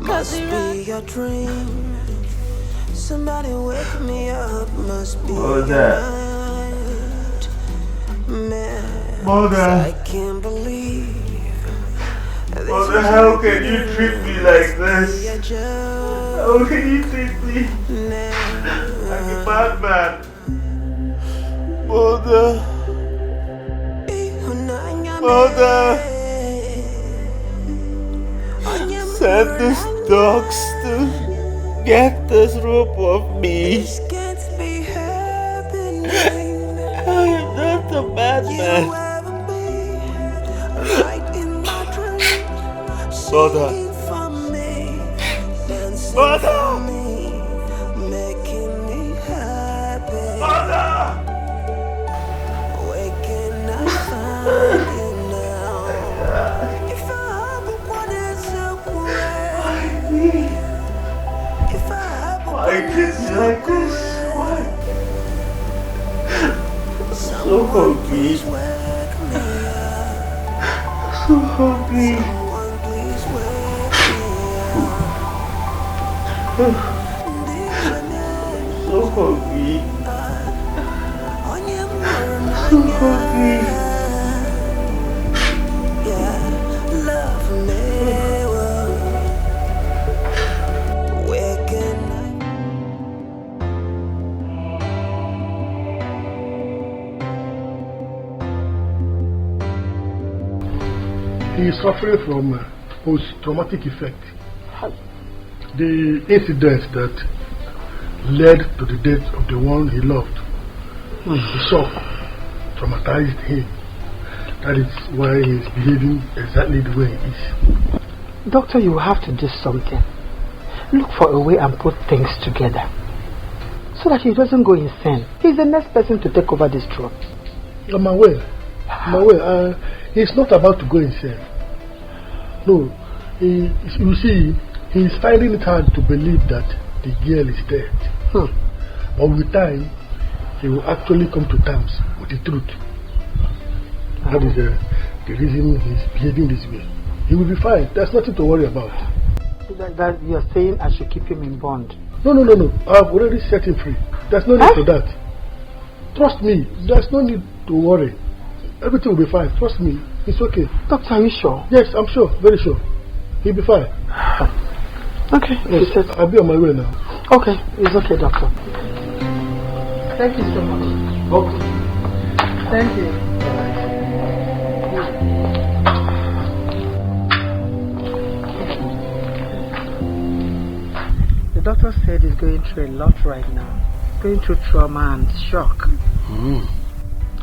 Speaker 12: Must be a dream. Somebody wake me up. Must be
Speaker 11: Mother.
Speaker 12: I can't believe.
Speaker 11: Mother, how can you treat me like this? How can you treat me like a bad man? Mother. Send these dogs to get this rope off me. I am not a bad man. Mother. Why kids like this? Why? So hungry. So hungry. So hungry. So hungry.
Speaker 5: He is suffering from post-traumatic effect. The incident that led to the death of the one he loved, the shock traumatized him. That is why he is behaving exactly the way he is.
Speaker 9: Doctor, you have to do something. Look for a way and put things together.
Speaker 22: so that he doesn't go insane. He's the next person to take over this truck.
Speaker 5: I'm aware. He's not about to go insane. No, you see, he's finding it hard to believe that the girl is dead. But with time, he will actually come to terms with the truth. That is the reason he's behaving this way. He will be fine. There's nothing to worry about.
Speaker 22: That you're saying I should keep him in bond?
Speaker 5: No. I've already set him free. There's no need for that. Trust me. There's no need to worry. Everything will be fine. Trust me. It's okay.
Speaker 22: Doctor, are you sure?
Speaker 5: Yes, I'm sure. Very sure. He'll be fine.
Speaker 22: Okay.
Speaker 5: Yes, I'll be on my way now.
Speaker 22: Okay. It's okay, doctor. Thank you so much.
Speaker 5: Okay.
Speaker 22: Thank you. The doctor said he's going through a lot right now. Going through trauma and shock.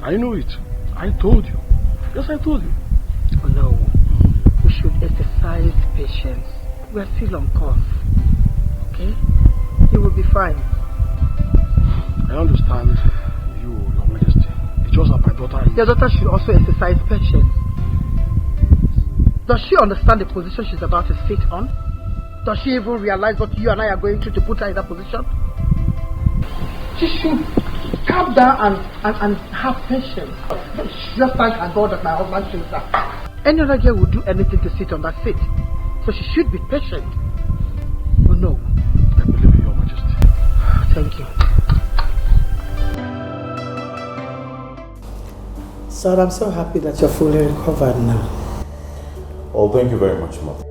Speaker 5: I know it. I told you. Yes, I told you.
Speaker 22: Oh, no. We should exercise patience. We're still on course. Okay? He will be fine.
Speaker 5: I understand you, Your Majesty. It's just that my daughter is...
Speaker 22: Your daughter should also exercise patience. Does she understand the position she's about to sit on? Does she even realize what you and I are going through to put her in that position? She should calm down and have patience. Just thank her God that my husband chose her. Any other girl would do anything to sit on that seat. So she should be patient. Oh no.
Speaker 5: I believe in Your Majesty.
Speaker 22: Thank you.
Speaker 1: Sir, I'm so happy that you're fully recovered now.
Speaker 11: Oh, thank you very much, Mother.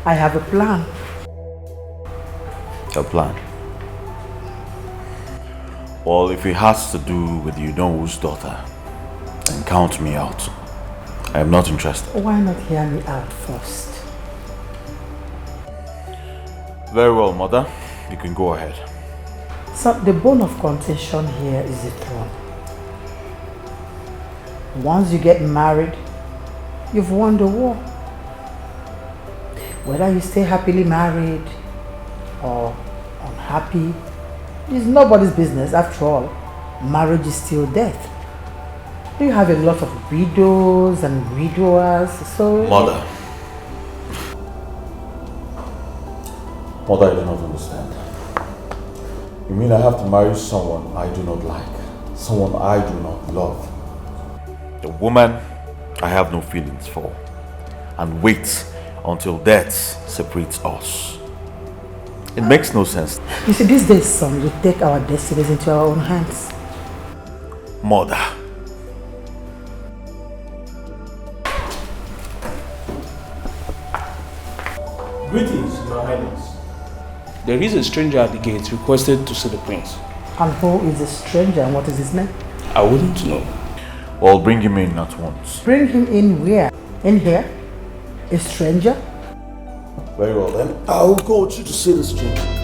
Speaker 1: I have a plan.
Speaker 11: A plan? Well, if it has to do with you know whose daughter, then count me out. I am not interested.
Speaker 1: Why not hear me out first?
Speaker 11: Very well, Mother. You can go ahead.
Speaker 1: So the bone of contention here is the throne. Once you get married, you've won the war. Whether you stay happily married or unhappy is nobody's business. After all, marriage is still death. You have a lot of widows and widowers, so...
Speaker 11: Mother, I do not understand. You mean I have to marry someone I do not like? Someone I do not love? The woman I have no feelings for. And wait until death separates us. It makes no sense.
Speaker 1: You see, these days, son, we take our destinies into our own hands.
Speaker 11: Mother.
Speaker 9: Greetings, Your Highness. There is a stranger at the gate requested to see the prince.
Speaker 1: And who is the stranger and what is his name?
Speaker 9: I wouldn't know.
Speaker 11: Well, bring him in at once.
Speaker 1: Bring him in where? In here? A stranger?
Speaker 11: Very well then. I'll go with you to see the stranger.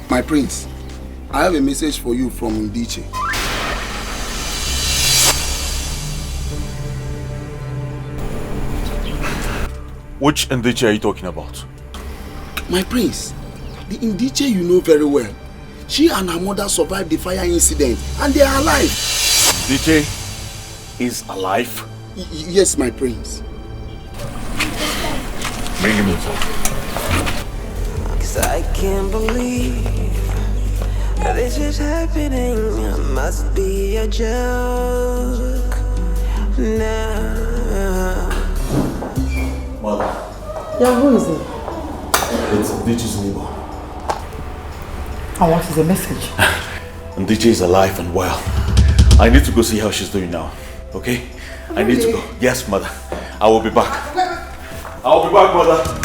Speaker 4: My prince, I have a message for you from Ndiche.
Speaker 11: Which Ndiche are you talking about?
Speaker 4: My prince, the Ndiche you know very well. She and her mother survived the fire incident and they are alive.
Speaker 11: Ndiche is alive?
Speaker 4: Yes, my prince.
Speaker 11: Bring him inside.
Speaker 12: I can't believe this is happening. Must be a joke now.
Speaker 11: Mother.
Speaker 1: Yeah, who is it?
Speaker 11: It's Ndiche's neighbor.
Speaker 1: And what is the message?
Speaker 11: Ndiche is alive and well. I need to go see how she's doing now. Okay? Really? I need to go. Yes, Mother. I will be back. I will be back, Mother.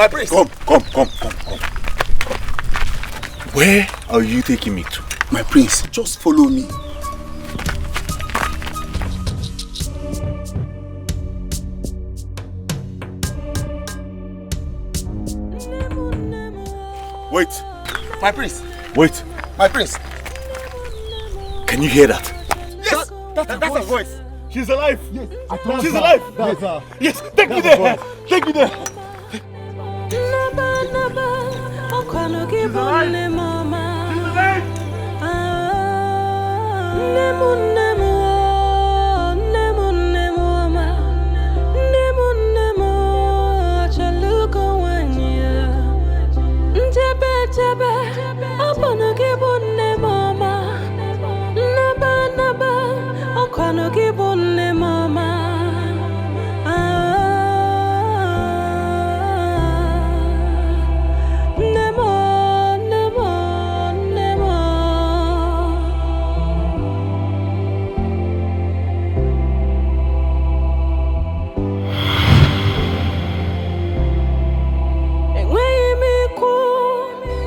Speaker 7: My prince! Come. Where are you taking me to?
Speaker 17: My prince, just follow me.
Speaker 7: Wait.
Speaker 17: My prince.
Speaker 7: Wait.
Speaker 17: My prince.
Speaker 7: Can you hear that?
Speaker 17: Yes! That's her voice.
Speaker 7: She's alive.
Speaker 17: Yes.
Speaker 7: She's alive.
Speaker 17: That's her.
Speaker 7: Yes. Take me there. Take me there.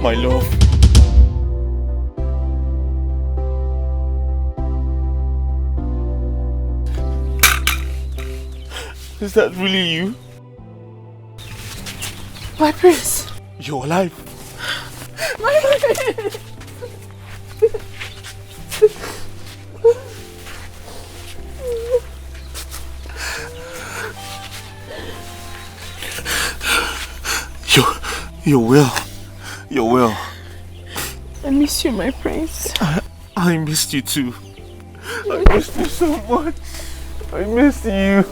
Speaker 7: My love. Is that really you?
Speaker 2: My prince.
Speaker 7: You're alive.
Speaker 2: My prince.
Speaker 7: You're well. You're well.
Speaker 2: I miss you, my prince.
Speaker 7: I missed you too. I missed you so much. I missed you.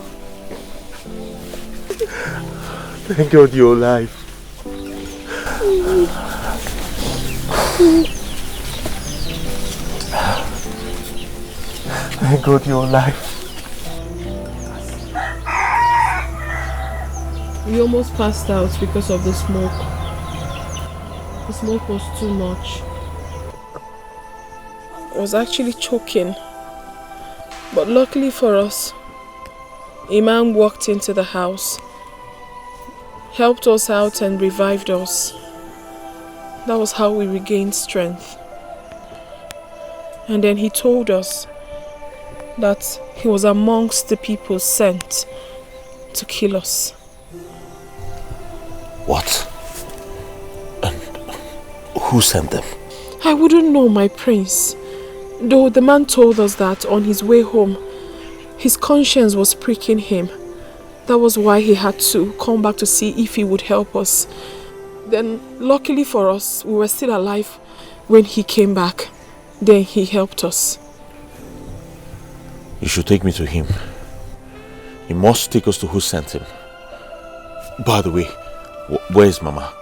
Speaker 7: Thank God you're alive. Thank God you're alive.
Speaker 2: We almost passed out because of the smoke. The smoke was too much. I was actually choking. But luckily for us, a man walked into the house, helped us out and revived us. That was how we regained strength. And then he told us that he was amongst the people sent to kill us.
Speaker 7: What? And who sent them?
Speaker 2: I wouldn't know, my prince. Though the man told us that on his way home, his conscience was pricking him. That was why he had to come back to see if he would help us. Then, luckily for us, we were still alive when he came back. Then he helped us.
Speaker 7: You should take me to him. He must take us to who sent him. By the way, where is Mama?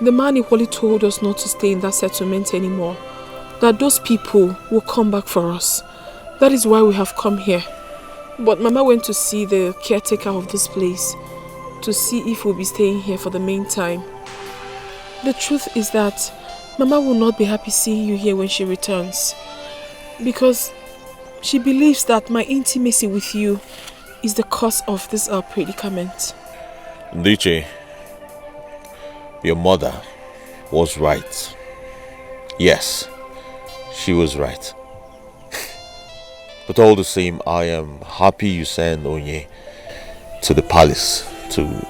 Speaker 2: The man equally told us not to stay in that settlement anymore. That those people will come back for us. That is why we have come here. But Mama went to see the caretaker of this place to see if we'll be staying here for the meantime. The truth is that Mama will not be happy seeing you here when she returns. Because she believes that my intimacy with you is the cause of this predicament.
Speaker 7: Ndiche, your mother was right. Yes, she was right. But all the same, I am happy you sent Onye to the palace to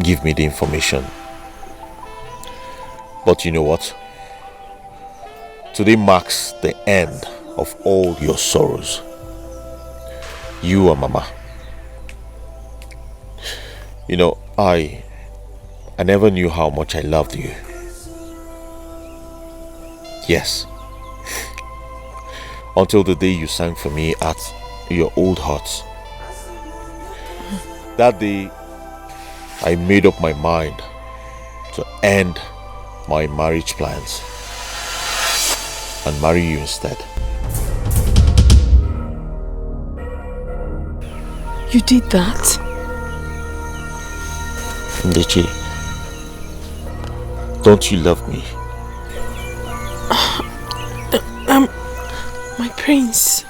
Speaker 7: give me the information. But you know what? Today marks the end of all your sorrows. You and Mama. You know, I never knew how much I loved you. Yes. Until the day you sang for me at your old hut. That day, I made up my mind to end my marriage plans and marry you instead.
Speaker 2: You did that?
Speaker 7: Ndiche, don't you love me?
Speaker 2: My prince.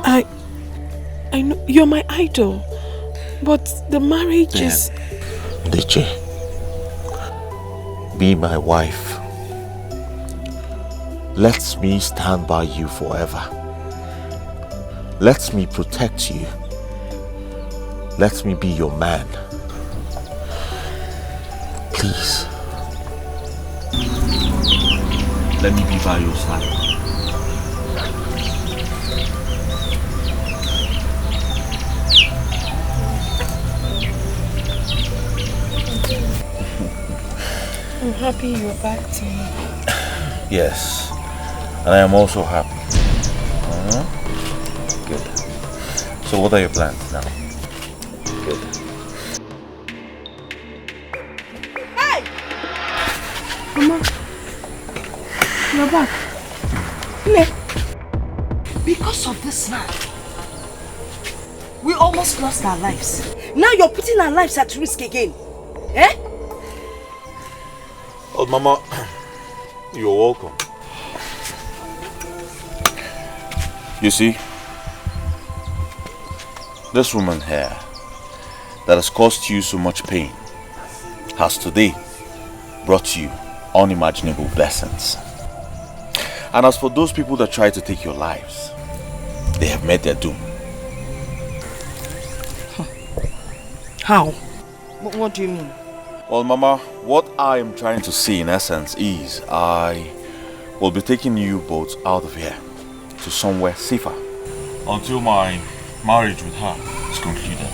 Speaker 2: I know you're my idol, but the marriage is...
Speaker 11: DJ, be my wife. Let me stand by you forever. Let me protect you. Let me be your man. Please. Let me be by your side.
Speaker 2: I'm happy you're back to me.
Speaker 11: Yes, and I am also happy. Good. So what are your plans now? Good.
Speaker 15: Hey! Mama, you're back. Because of this man, we almost lost our lives. Now you're putting our lives at risk again. Eh?
Speaker 11: Oh, Mama, you're welcome. You see, this woman here that has caused you so much pain has today brought you unimaginable blessings. And as for those people that try to take your lives, they have met their doom.
Speaker 15: How? What do you mean?
Speaker 11: Well, Mama, what I am trying to say in essence is I will be taking you both out of here to somewhere safer until my marriage with her is concluded.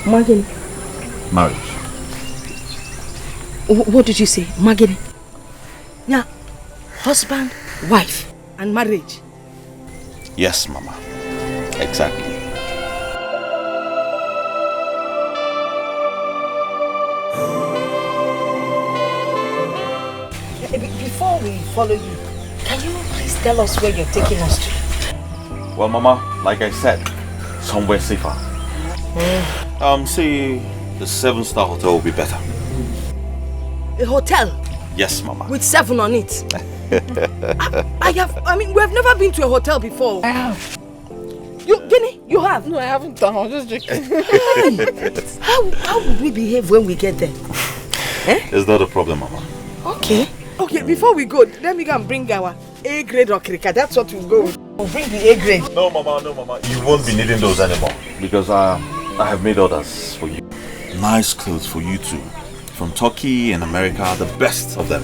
Speaker 15: Maggie.
Speaker 11: Marriage.
Speaker 15: What did you say? Maggie? Yeah. Husband, wife, and marriage.
Speaker 11: Yes, Mama. Exactly.
Speaker 15: Before we follow you, can you please tell us where you're taking us to?
Speaker 11: Well, Mama, like I said, somewhere safer. Say the 7-star hotel will be better.
Speaker 15: A hotel?
Speaker 11: Yes, Mama.
Speaker 15: With 7 on it. I mean, we have never been to a hotel before. I have. Guinea, you have?
Speaker 2: No, I haven't done. I was just joking.
Speaker 15: How would we behave when we get there?
Speaker 11: It's not a problem, Mama.
Speaker 15: Okay. Okay, before we go, let me go and bring our A-grade okrika. That's what we'll go with. We'll bring the A-grade.
Speaker 11: No, Mama, no, Mama. You won't be needing those anymore. Because I have made orders for you. Nice clothes for you too. From Turkey and America, the best of them.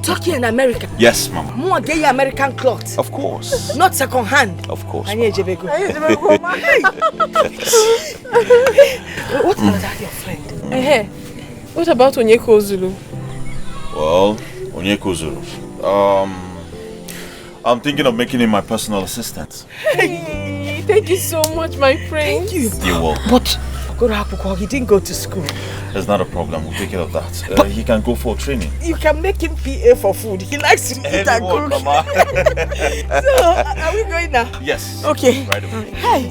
Speaker 15: Turkey and America?
Speaker 11: Yes, Mama.
Speaker 15: More gay American clothes?
Speaker 11: Of course.
Speaker 15: Not second hand?
Speaker 11: Of course,
Speaker 15: Mama. What about your friend?
Speaker 2: Hey, what about Onyeko Zulu?
Speaker 11: Well, Onyeko Zulu. I'm thinking of making him my personal assistant.
Speaker 2: Hey, thank you so much, my friend.
Speaker 15: Thank you.
Speaker 11: You're welcome.
Speaker 15: But he didn't go to school.
Speaker 11: It's not a problem. We'll take care of that. He can go for training.
Speaker 15: You can make him PA for food. He likes to eat and cook.
Speaker 11: Mama.
Speaker 15: So, are we going now?
Speaker 11: Yes.
Speaker 15: Okay.
Speaker 11: Right away.
Speaker 15: Hey,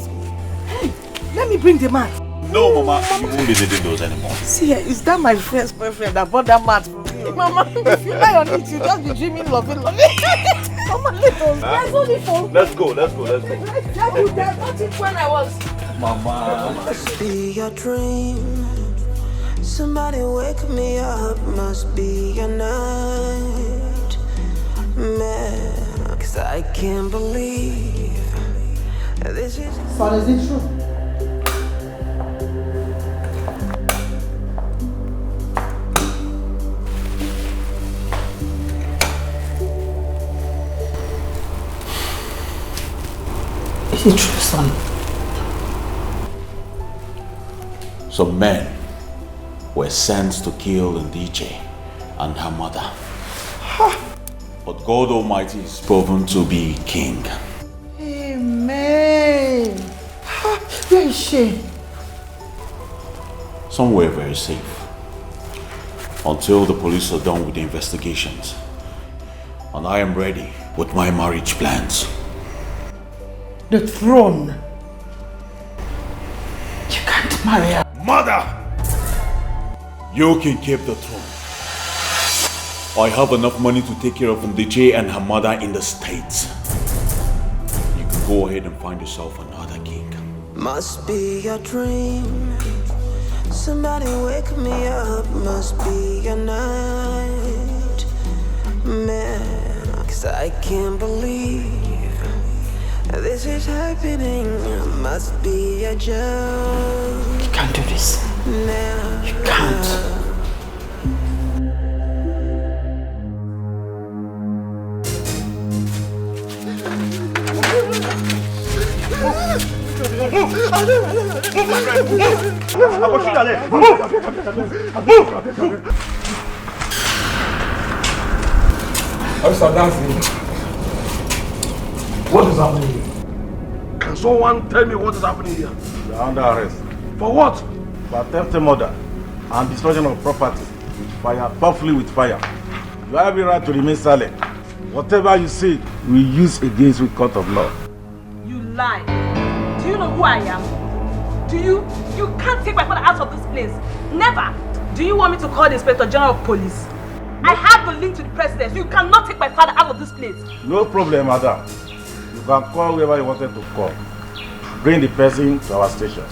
Speaker 15: let me bring the mat.
Speaker 11: No, Mama. You won't be needing those anymore.
Speaker 15: See, is that my friend's boyfriend that bought that mat for me? Mama, if you lie on it, you just be dreaming, loving. Mama, let's go.
Speaker 11: Let's go.
Speaker 15: I tell you that nothing when I was.
Speaker 11: Mama.
Speaker 12: Must be your dream. Somebody wake me up. Must be a night. Man, 'cause I can't believe this is.
Speaker 1: Son, is it true?
Speaker 15: Is it true, son?
Speaker 11: Some men were sent to kill DJ and her mother. But God Almighty is proven to be king.
Speaker 1: Amen. Where is she?
Speaker 11: Somewhere very safe. Until the police are done with the investigations. And I am ready with my marriage plans.
Speaker 1: The throne. You can't marry her.
Speaker 11: Mother! You can keep the throne. I have enough money to take care of DJ and her mother in the States. You can go ahead and find yourself another king.
Speaker 12: Must be a dream. Somebody wake me up. Must be a night. Man, 'cause I can't believe this is happening. Must be a joke.
Speaker 15: You can't do this. You can't.
Speaker 5: What is happening here? Can someone tell me what is happening here?
Speaker 18: You are under arrest.
Speaker 5: For what?
Speaker 18: For attempted murder and destruction of property with fire, powerfully with fire. You have every right to remain silent. Whatever you say, we use against with court of law.
Speaker 6: You lie. Do you know who I am? Do you? You can't take my father out of this place. Never. Do you want me to call the Inspector General of Police? I have the link to the president. You cannot take my father out of this place.
Speaker 18: No problem, madam. You can call whoever you wanted to call. Bring the person to our station.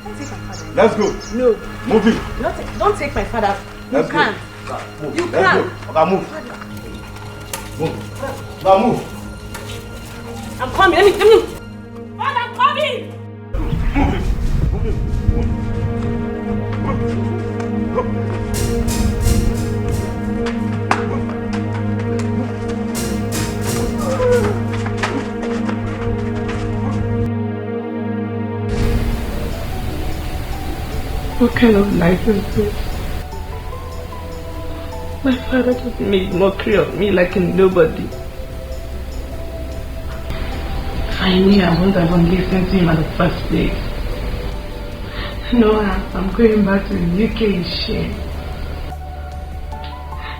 Speaker 6: Don't take my father.
Speaker 18: Let's go.
Speaker 6: No.
Speaker 18: Move it.
Speaker 6: Don't take my father.
Speaker 18: Let's
Speaker 6: you can't.
Speaker 18: Go. Move.
Speaker 6: You
Speaker 18: Let's
Speaker 6: can't.
Speaker 18: go. Okay, move. Move. Now move.
Speaker 6: I'm coming. Let me. Father, I'm coming.
Speaker 2: What kind of life is this? My father just made mockery of me like a nobody. If I knew I wouldn't have listened to him at the first place. No, I'm going back to the UK in shame.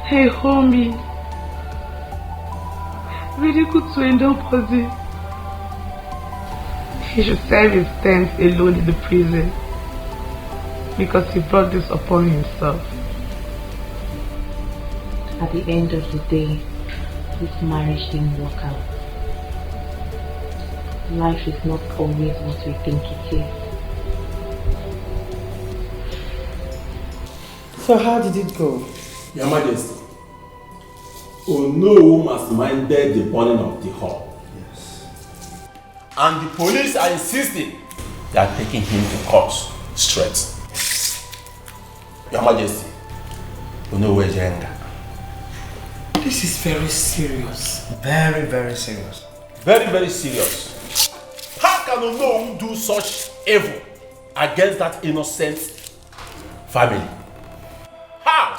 Speaker 2: Hey homie, really good to end up positive. He should serve his terms alone in the prison because he brought this upon himself.
Speaker 14: At the end of the day, this marriage didn't work out. Life is not always what we think it is.
Speaker 15: So how did it go?
Speaker 21: Your Majesty, Ono masterminded the burning of the hall.
Speaker 15: Yes.
Speaker 21: And the police are insisting they are taking him to court straight. Your Majesty, Ono Wejenga.
Speaker 15: This is very serious. Very, very serious.
Speaker 21: Very, very serious. How can Ono do such evil against that innocent family? How?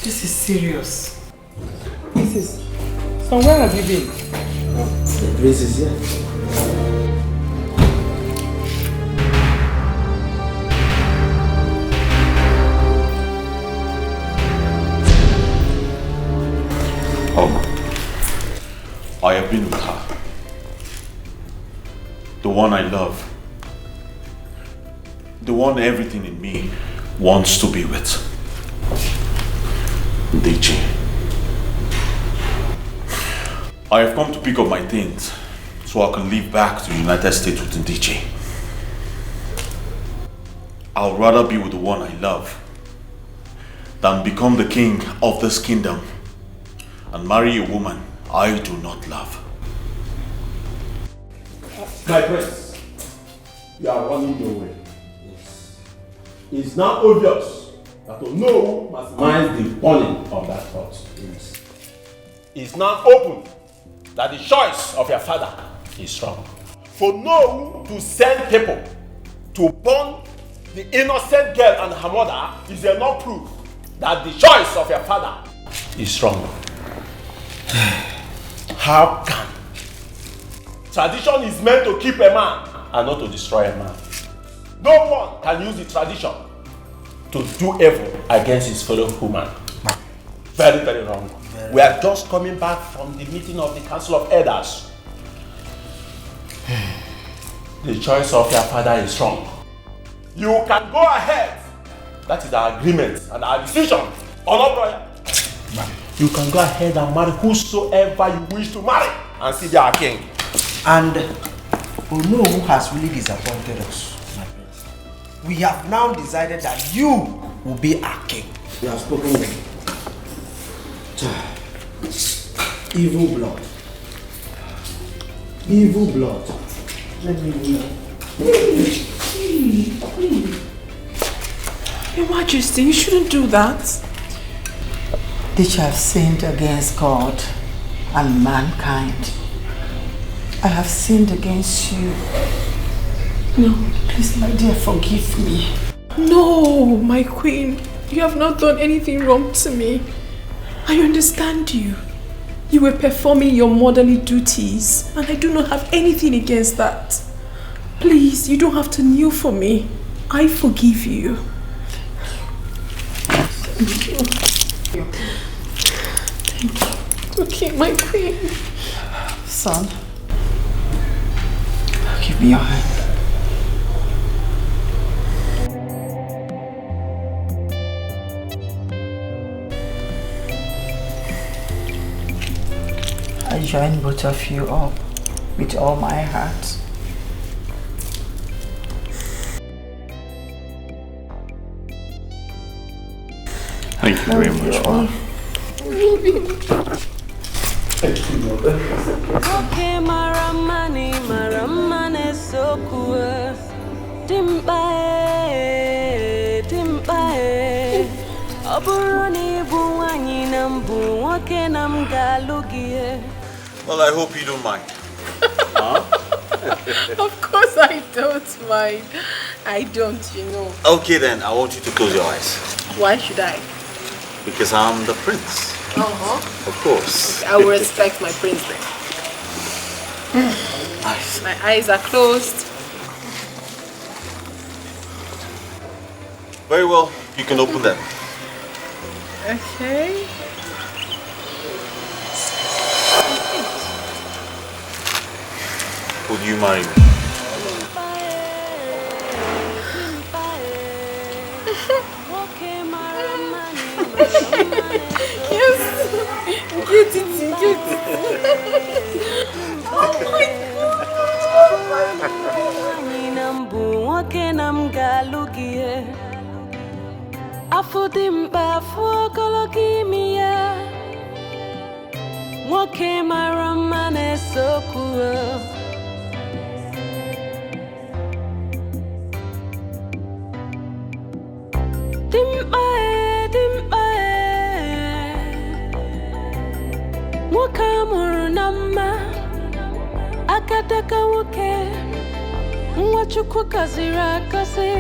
Speaker 15: This is serious. This is... So where have you been?
Speaker 21: The grace is here.
Speaker 11: I have been with her. The one I love. The one everything in me wants to be with. Ndichi. I have come to pick up my things so I can leave back to the United States with Ndichi. I'll rather be with the one I love than become the king of this kingdom and marry a woman I do not love.
Speaker 21: My prince, you are running nowhere. Yes. It's now obvious that Ono masterminds the burning of that pot. Yes. It's now open that the choice of your father is wrong. For Ono to send people to burn the innocent girl and her mother is enough proof that the choice of your father is wrong. How can? Tradition is meant to keep a man and not to destroy a man. No one can use the tradition to do evil against his fellow human. Very, very wrong. We are just coming back from the meeting of the Council of Elders. The choice of your father is wrong. You can go ahead. That is our agreement and our decision. Honorable. You can go ahead and marry whosoever you wish to marry and see their king.
Speaker 13: And Ono has really disappointed us, my prince. We have now decided that you will be our king.
Speaker 5: You have spoken well. Evil blood. Evil blood. Let me read.
Speaker 2: Your Majesty, you shouldn't do that.
Speaker 1: Which have sinned against God and mankind. I have sinned against you. No, please, my dear, forgive me.
Speaker 2: No, my queen. You have not done anything wrong to me. I understand you. You were performing your motherly duties, and I do not have anything against that. Please, you don't have to kneel for me. I forgive you. Thank you. Thank you. Okay, my queen.
Speaker 1: Son, give me your hand. I join both of you up with all my heart.
Speaker 11: Thank you very much, Mom.
Speaker 8: Okay, maramane so cool. Dimpae. Oburoni buwanyi nambu wake namgalugie.
Speaker 11: Well, I hope you don't mind.
Speaker 2: Of course I don't mind. I don't, you know.
Speaker 11: Okay then, I want you to close your eyes.
Speaker 2: Why should I?
Speaker 11: Because I'm the prince. Of course.
Speaker 2: Okay, I will respect my prince then.
Speaker 11: Nice.
Speaker 2: My eyes are closed.
Speaker 11: Very well, you can open them.
Speaker 2: Okay.
Speaker 11: Will you marry me?
Speaker 2: Yes. Get it. Oh my
Speaker 8: God. Afudimba fuokolokimia. Woke maramane sokuo. Wakamurnama akataka woke mwachukwu kazira kasi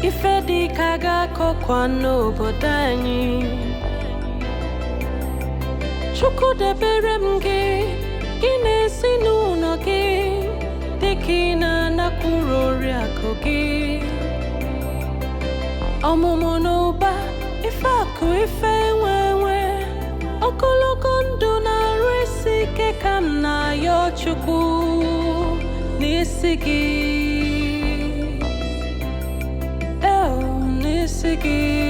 Speaker 8: ifedi kaga kokwano bodanyi chukwu debere mge gine sinu no ge dekina nakurori akogi omumonoba ifaku ifenwewe Okoloko ndu na resi kekam na yo chukwu nisigi nisigi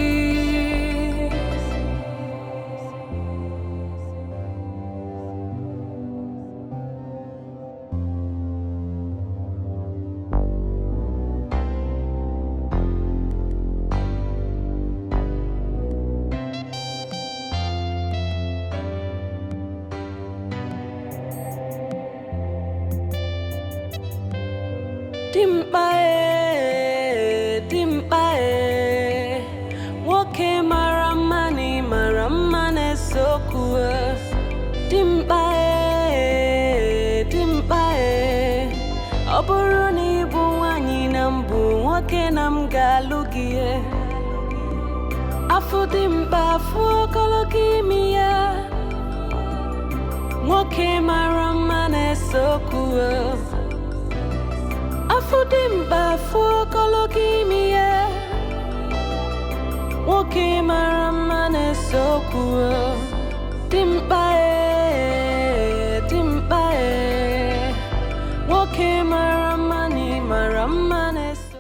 Speaker 8: Dimpae Woke maramane sokua Dimpae Oburoni buwanyi nambu Woke namgalugie Afudimba fuokolokimia Woke maramane sokua Afudimba fuokolokimia Woke maramane sokua Dimpae